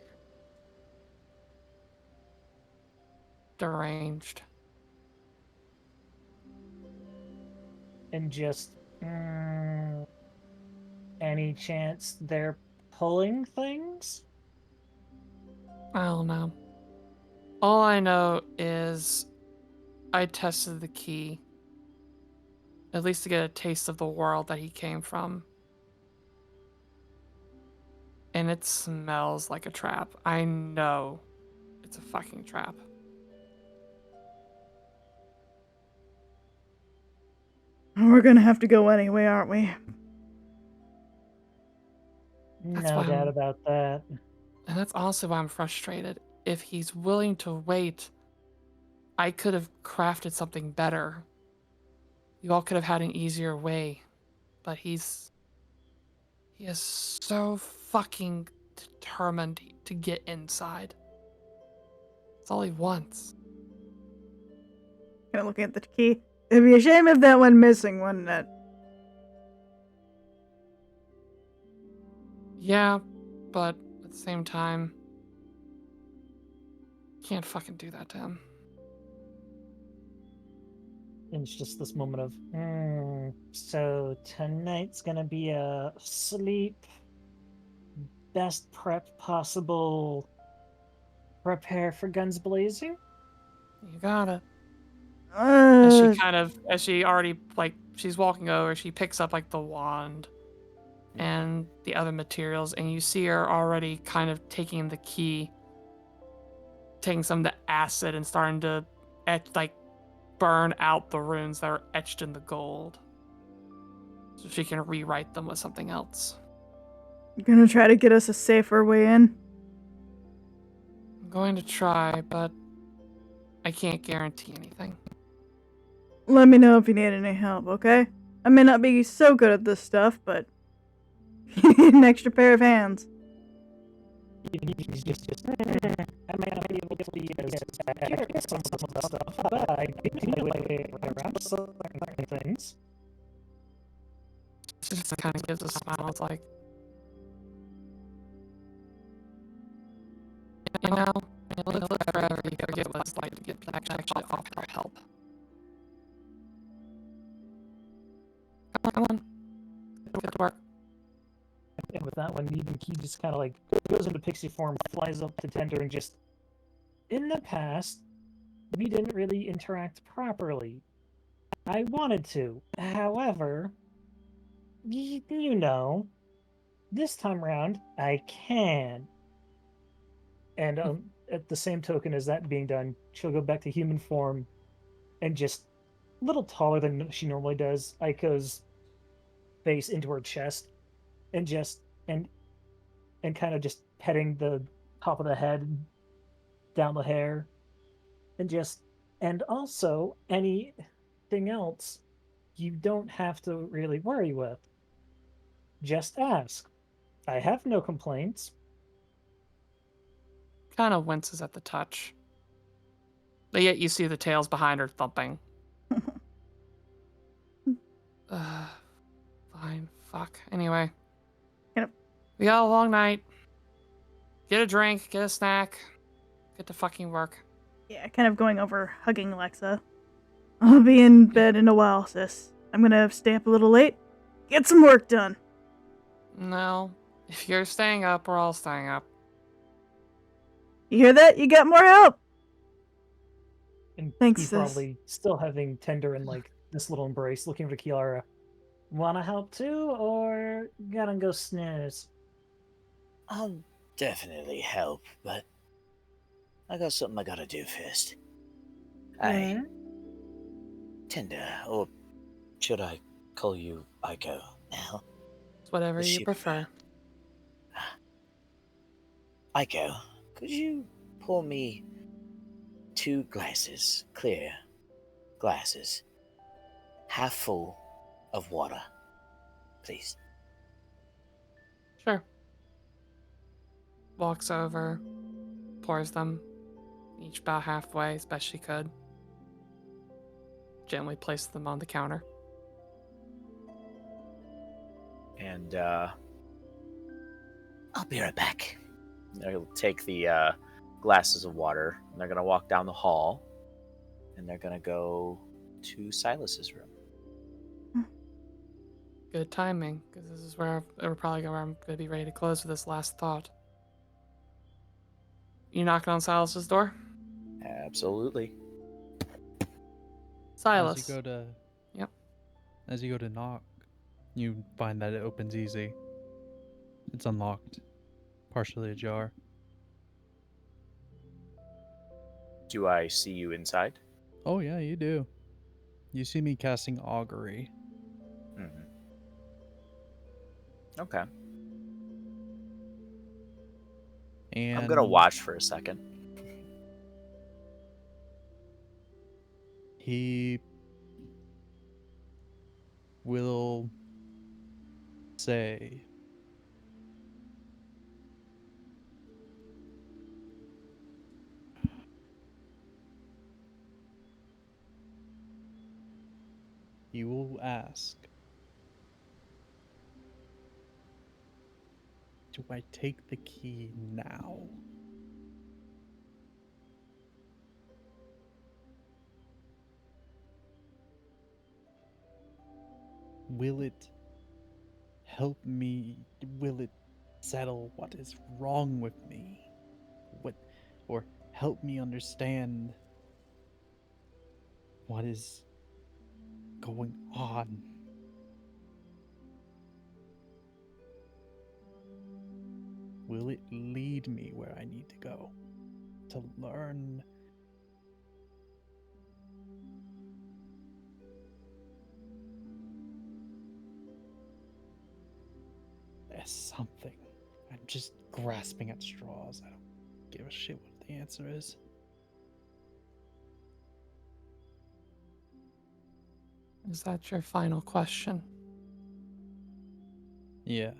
Deranged. And just, any chance they're pulling things? I don't know. All I know is I tested the key, at least to get a taste of the world that he came from. And it smells like a trap. I know it's a fucking trap. We're gonna have to go anyway, aren't we? That's No why doubt I'm, about that. and that's also why I'm frustrated. If he's willing to wait, I could have crafted something better. You all could have had an easier way, but he is so fucking determined to get inside. That's all he wants. Kind of looking at the key. It'd be a shame if that went missing, wouldn't it? Yeah, but at the same time, can't fucking do that to him. And it's just this moment of, so tonight's gonna be a sleep, best prep possible, prepare for guns blazing? You got it. As she already, like, she's walking over, she picks up, like, the wand and the other materials, and you see her already kind of taking the key, taking some of the acid and starting to, burn out the runes that are etched in the gold. So she can rewrite them with something else. You're gonna try to get us a safer way in? I'm going to try, but I can't guarantee anything. Let me know if you need any help, okay? I may not be so good at this stuff, but you need an extra pair of hands. He's just, I might not be able to be as accurate with some of the stuff, but I do know my way around certain things. She just kind of gives a smile. It's like, you know, it'll live forever. You forget what it's like to get actually offer help. Come on. Get to work. And with that one, even Key just kind of like goes into pixie form, flies up to Tender, and just, in the past, we didn't really interact properly. I wanted to. However, you know, this time round, I can. And at the same token as that being done, she'll go back to human form and just a little taller than she normally does, Aiko's face into her chest, and just and kind of just petting the top of the head, down the hair, and also anything else you don't have to really worry with. Just ask. I have no complaints. Kind of winces at the touch. But yet you see the tails behind her thumping. Fine. Fuck. Anyway. Yep. We got a long night. Get a drink, get a snack, get to fucking work. Yeah, kind of going over, hugging Alexa. I'll be in bed in a while, sis. I'm gonna stay up a little late. Get some work done. No. If you're staying up, we're all staying up. You hear that? You got more help. And Thanks, he's sis. probably still having Tender in like this little embrace, looking over to Kiara. Wanna help too, or gotta go snooze? I'll definitely help, but I got something I gotta do first. Yeah. Tender, or should I call you Aiko now? It's whatever The you ship prefer. Aiko, could you pour me 2 glasses, clear glasses, half full of water, please? Sure. Walks over, pours them, each about halfway as best she could. Gently places them on the counter. And I'll be right back. they'll take the glasses of water, and they're going to walk down the hall, and they're going to go to Silas's room. Good timing, because this is where I'm going to be ready to close with this last thought. You knocking on Silas's door? Absolutely. Silas. As you go to Yep. As you go to knock, you find that it opens easy. It's unlocked, partially ajar. Do I see you inside? Oh yeah, you do. You see me casting augury. Mm-hmm. Okay. And I'm gonna watch for a second. he will say, he will ask, do I take the key now? Will it help me? Will it settle what is wrong with me? What, or help me understand what is going on? Will it lead me where I need to go to learn? There's something. I'm just grasping at straws. I don't give a shit what the answer is. Is that your final question? Yeah.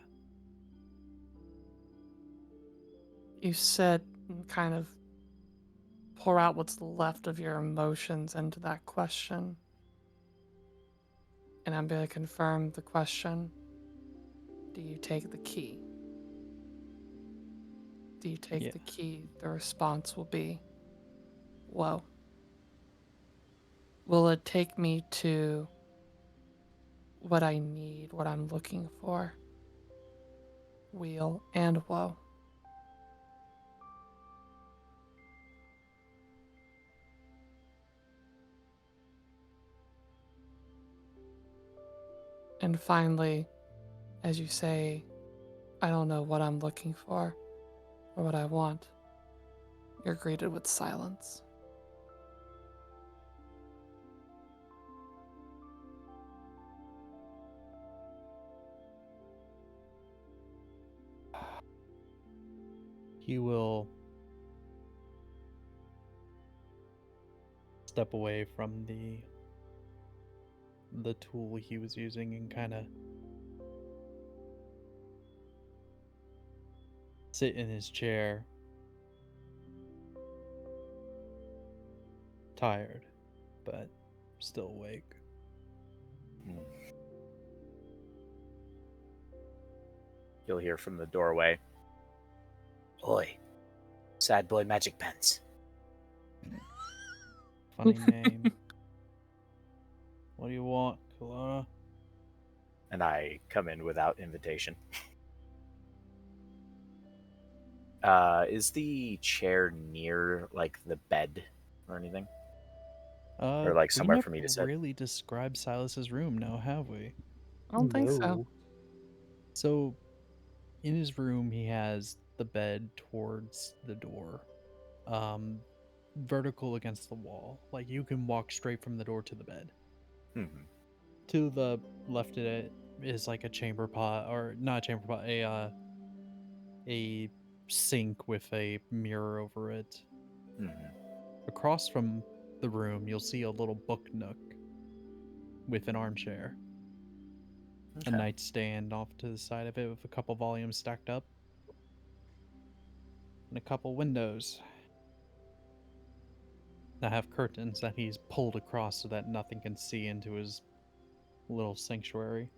You said kind of pour out what's left of your emotions into that question. And I'm going to confirm the question. Do you take the key? Do you take Yeah. the key? The response will be, whoa. Will it take me to what I need, what I'm looking for? Wheel and whoa. And finally, as you say, I don't know what I'm looking for or what I want, you're greeted with silence. He will step away from the tool he was using and kind of sit in his chair, tired, but still awake. You'll hear from the doorway. Oi, sad boy magic pants. Funny name. What do you want, Kalara? And I come in without invitation. Is the chair near, like, the bed or anything? Or, like, somewhere we for me to never sit? really described Silas's room now, have we? I don't think so. No. So, in his room, he has the bed towards the door, vertical against the wall. Like, you can walk straight from the door to the bed. Mm-hmm. To the left of it is like a chamber pot, or not a chamber pot, a sink with a mirror over it. Mm-hmm. Across from the room, you'll see a little book nook with an armchair, a Okay. nightstand off to the side of it with a couple volumes stacked up, and a couple windows that have curtains that he's pulled across so that nothing can see into his little sanctuary.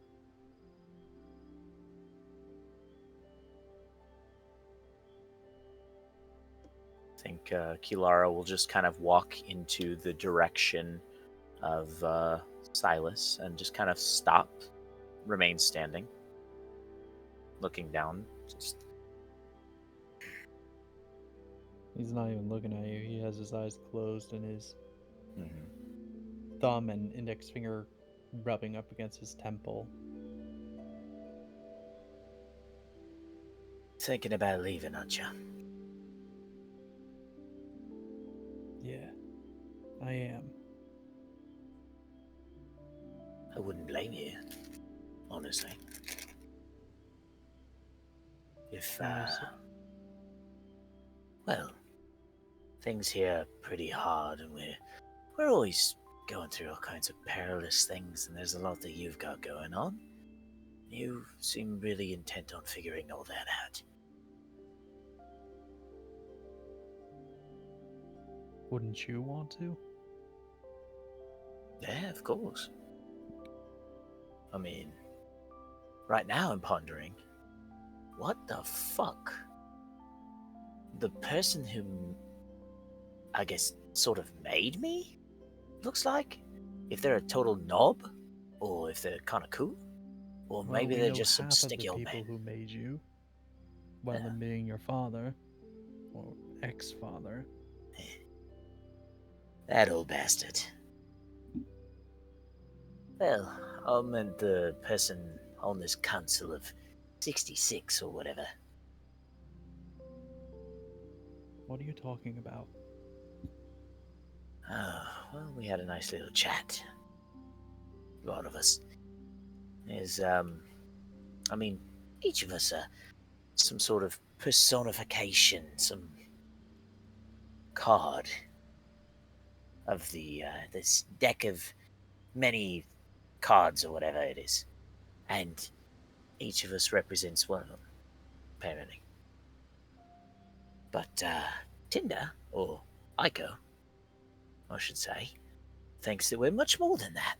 I think Kilara will just kind of walk into the direction of Silas and just kind of stop, remain standing, looking down. Just He's not even looking at you. He has his eyes closed and his thumb and index finger rubbing up against his temple. Thinking about leaving, aren't you? Yeah, I am. I wouldn't blame you, honestly. If No, sir. Well, things here are pretty hard, and we're always going through all kinds of perilous things, and there's a lot that you've got going on. You seem really intent on figuring all that out. Wouldn't you want to? Yeah, of course. I mean, right now I'm pondering, what the fuck? The person who, I guess, sort of made me? Looks like? If they're a total knob? Or if they're kind of cool? Or Well, maybe we they're know just some half of the stinky old people man. who made you. One of them being your father, or ex-father. That old bastard. Well, I'm the person on this council of 66 or whatever. What are you talking about? Oh, well, we had a nice little chat. A lot of us. I mean, each of us are some sort of personification, some card of this deck of many cards or whatever it is. And each of us represents one of them, apparently. But Tinder, or Ico, I should say, thinks that we're much more than that.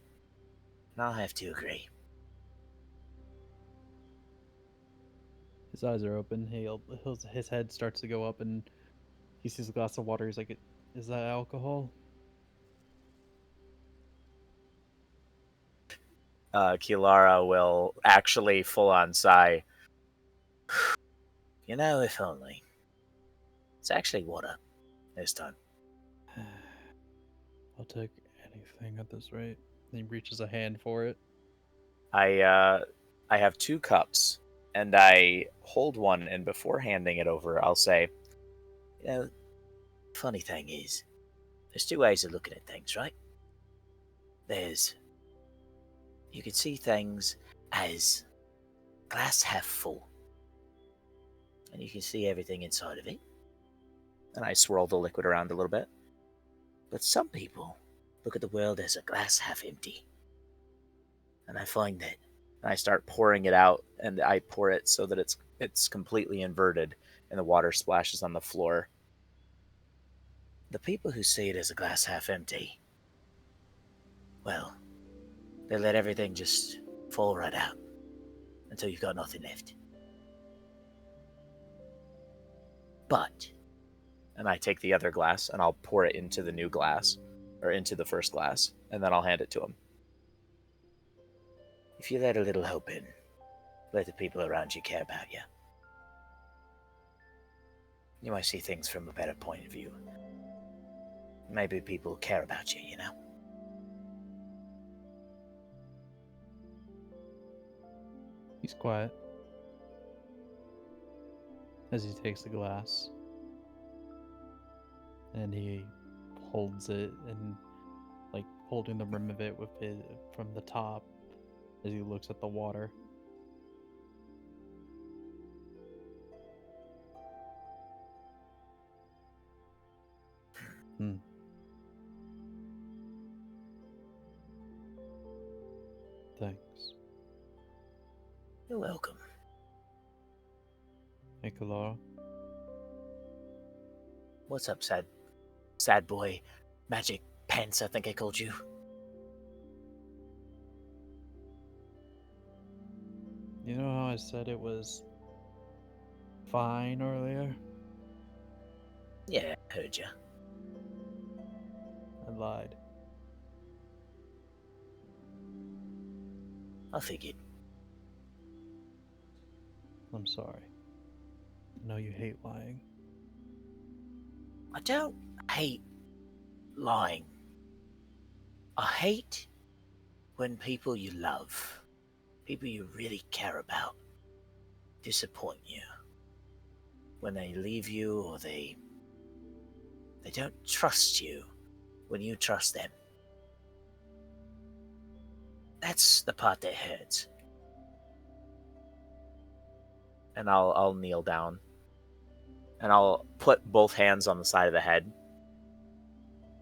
And I'll have to agree. His eyes are open. His head starts to go up, and he sees a glass of water. He's like, "Is that alcohol?" Kilara will actually full on sigh. You know, if only. It's actually water this time. I'll take anything at this rate. And he reaches a hand for it. I have 2 cups, and I hold one, and before handing it over, I'll say, You know, funny thing is, there's 2 ways of looking at things, right? You can see things as glass half full, and you can see everything inside of it. and I swirl the liquid around a little bit. But some people look at the world as a glass half empty. And I find that And I start pouring it out, and I pour it so that it's completely inverted, and the water splashes on the floor. the people who see it as a glass half empty, well, they let everything just fall right out until you've got nothing left. But And I take the other glass, and I'll pour it into the new glass, or into the first glass, and then I'll hand it to him. if you let a little hope in, let the people around you care about you, you might see things from a better point of view. Maybe people care about you, you know? He's quiet as he takes the glass, and he holds it and like holding the rim of it with his from the top as he looks at the water. Hmm. Thanks. You're welcome. Hey, Kalara. What's up, sad boy? Magic Pants, I think I called you. You know how I said it was fine earlier? Yeah, I heard you. I lied. I figured. I'm sorry. I know you hate lying. I don't hate lying. I hate when people you love, people you really care about, disappoint you. When they leave you or they don't trust you when you trust them. That's the part that hurts. And I'll kneel down. and I'll put both hands on the side of the head.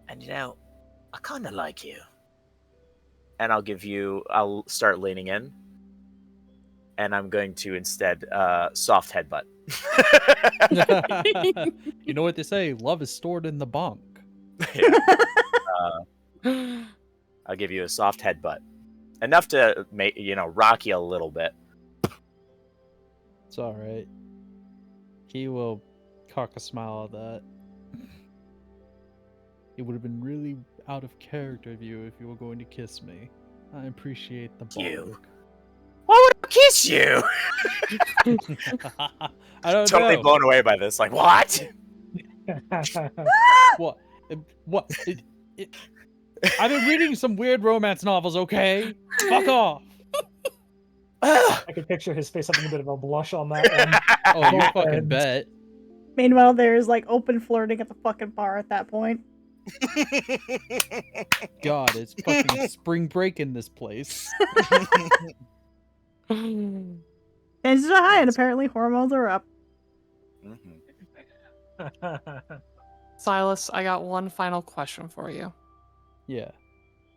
And I kind of like you. And I'll start leaning in. And I'm going to instead soft headbutt. You know what they say, love is stored in the bunk. Yeah. I'll give you a soft headbutt. Enough to make rock you a little bit. It's alright. He will cock a smile at that. It would have been really out of character of you if you were going to kiss me. I appreciate the You. bark. Why would I kiss you? I don't Totally know. blown away by this. Like, what? What? What? I've been reading some weird romance novels, okay? Fuck off! I could picture his face having a bit of a blush on that one. Oh, you fucking And- bet. Meanwhile, there's like open flirting at the fucking bar at that point. God, it's fucking spring break in this place. Tensions are high, and apparently hormones are up. Silas, I got one final question for you. Yeah.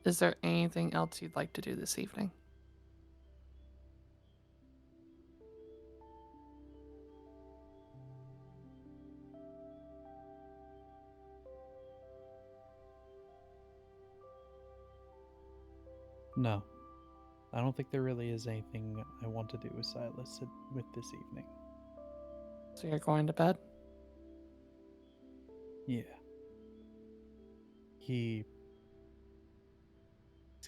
Is there anything else you'd like to do this evening? No. I don't think there really is anything I want to do with Silas with this evening. So you're going to bed? Yeah. He's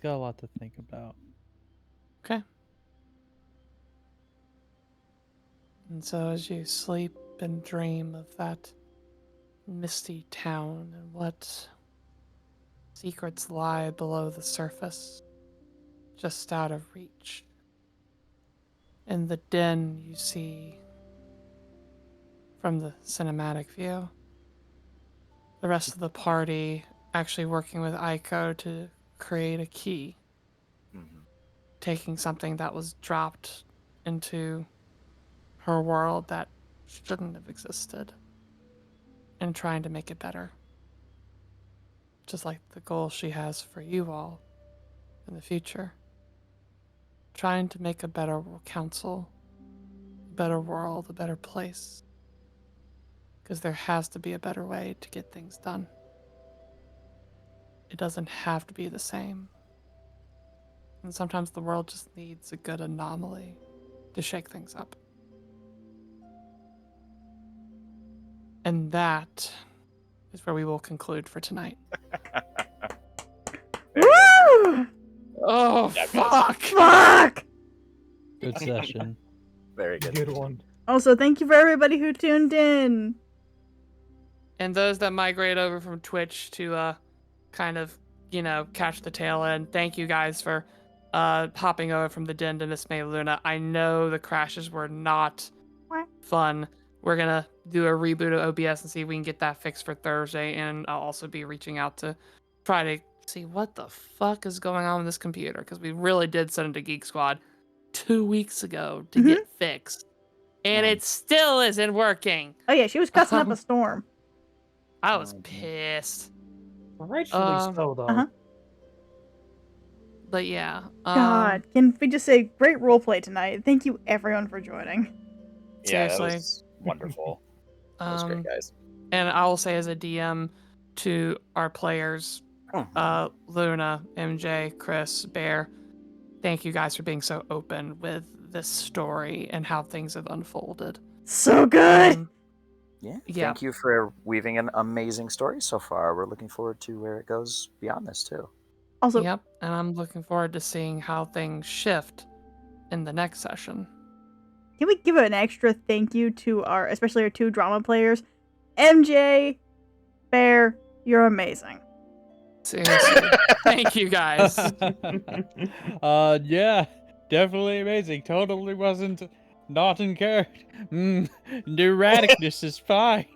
got a lot to think about. Okay. And so as you sleep and dream of that misty town and what secrets lie below the surface, just out of reach, in the den you see from the cinematic view, the rest of the party actually working with Aiko to create a key, taking something that was dropped into her world that shouldn't have existed and trying to make it better. Just like the goal she has for you all in the future. Trying to make a better council, a better world, a better place. Because there has to be a better way to get things done. It doesn't have to be the same. And sometimes the world just needs a good anomaly to shake things up. And that is where we will conclude for tonight. Woo! Oh, Yeah, fuck! Fuck! Good session. Very good. Good one. Also, thank you for everybody who tuned in. And those that migrate over from Twitch to kind of, catch the tail end, thank you guys for hopping over from the den to Miss May Luna. I know the crashes were not fun. We're going to do a reboot of OBS and see if we can get that fixed for Thursday. And I'll also be reaching out to try to see what the fuck is going on with this computer. Because we really did send it to Geek Squad 2 weeks ago to get fixed. And it still isn't working. Oh yeah, she was cussing up a storm. I was pissed. Rightfully so, though. But yeah. God, can we just say great roleplay tonight? Thank you everyone for joining. Yeah, that Seriously. was wonderful. That was great, guys. And I will say as a DM to our players, Luna, MJ, Chris, Bear, thank you guys for being so open with this story and how things have unfolded. So good! Yeah. Yeah. Thank you for weaving an amazing story so far. We're looking forward to where it goes beyond this, too. Also, Yep, and I'm looking forward to seeing how things shift in the next session. can we give an extra thank you to especially our two drama players? MJ, Bear, you're amazing. Seriously. Thank you guys. Yeah, definitely amazing. Totally wasn't not in character. Neuroticness is fine.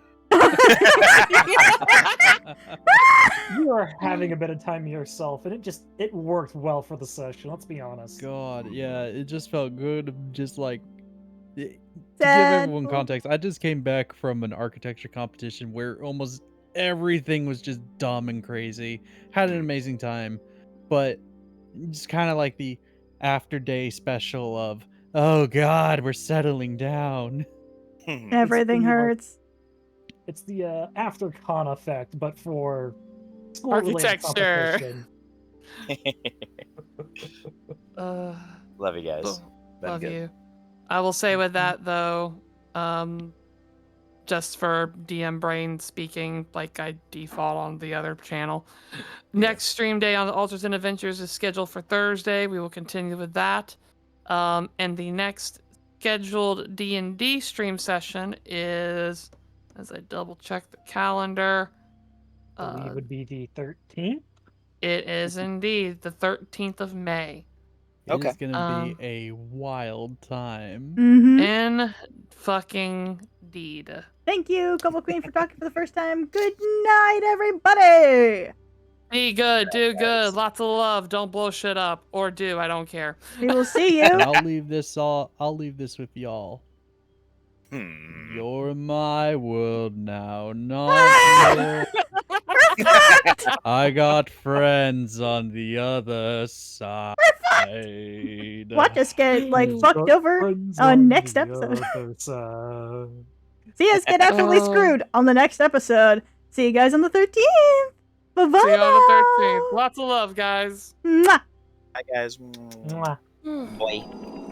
You are having a bit of time yourself, and it worked well for the session, let's be honest. God, yeah, it just felt good. Just like To give Sad everyone boy. context, I just came back from an architecture competition where almost everything was just dumb and crazy. Had an amazing time, but just kind of like the after day special of, oh god, we're settling down. Everything the, like, hurts. It's the after con effect, but for school-related Architecture. competition. Love you guys. Oh, Been love good. you. I will say with that though, just for DM brain speaking, like I default on the other channel. Next stream day on the Altars and Adventures is scheduled for Thursday. We will continue with that. And the next scheduled D&D stream session is, as I double check the calendar, I believe would be the 13th. it is indeed the 13th of May. It is gonna be a wild time. Mm-hmm. In fucking deed. Thank you, Cobble Queen, for talking for the first time. Good night, everybody. Be good, do good, lots of love. Don't blow shit up, or do. I don't care. We will see And you. I'll leave this with y'all. You're my world now, not yours. I got friends on the other side. Watch us get like fucked over on next episode. See us get absolutely screwed on the next episode. See you guys on the 13th. Bye-bye. See you on the 13th. Lots of love, guys. Mwah. Hi guys. Mwah. Boy.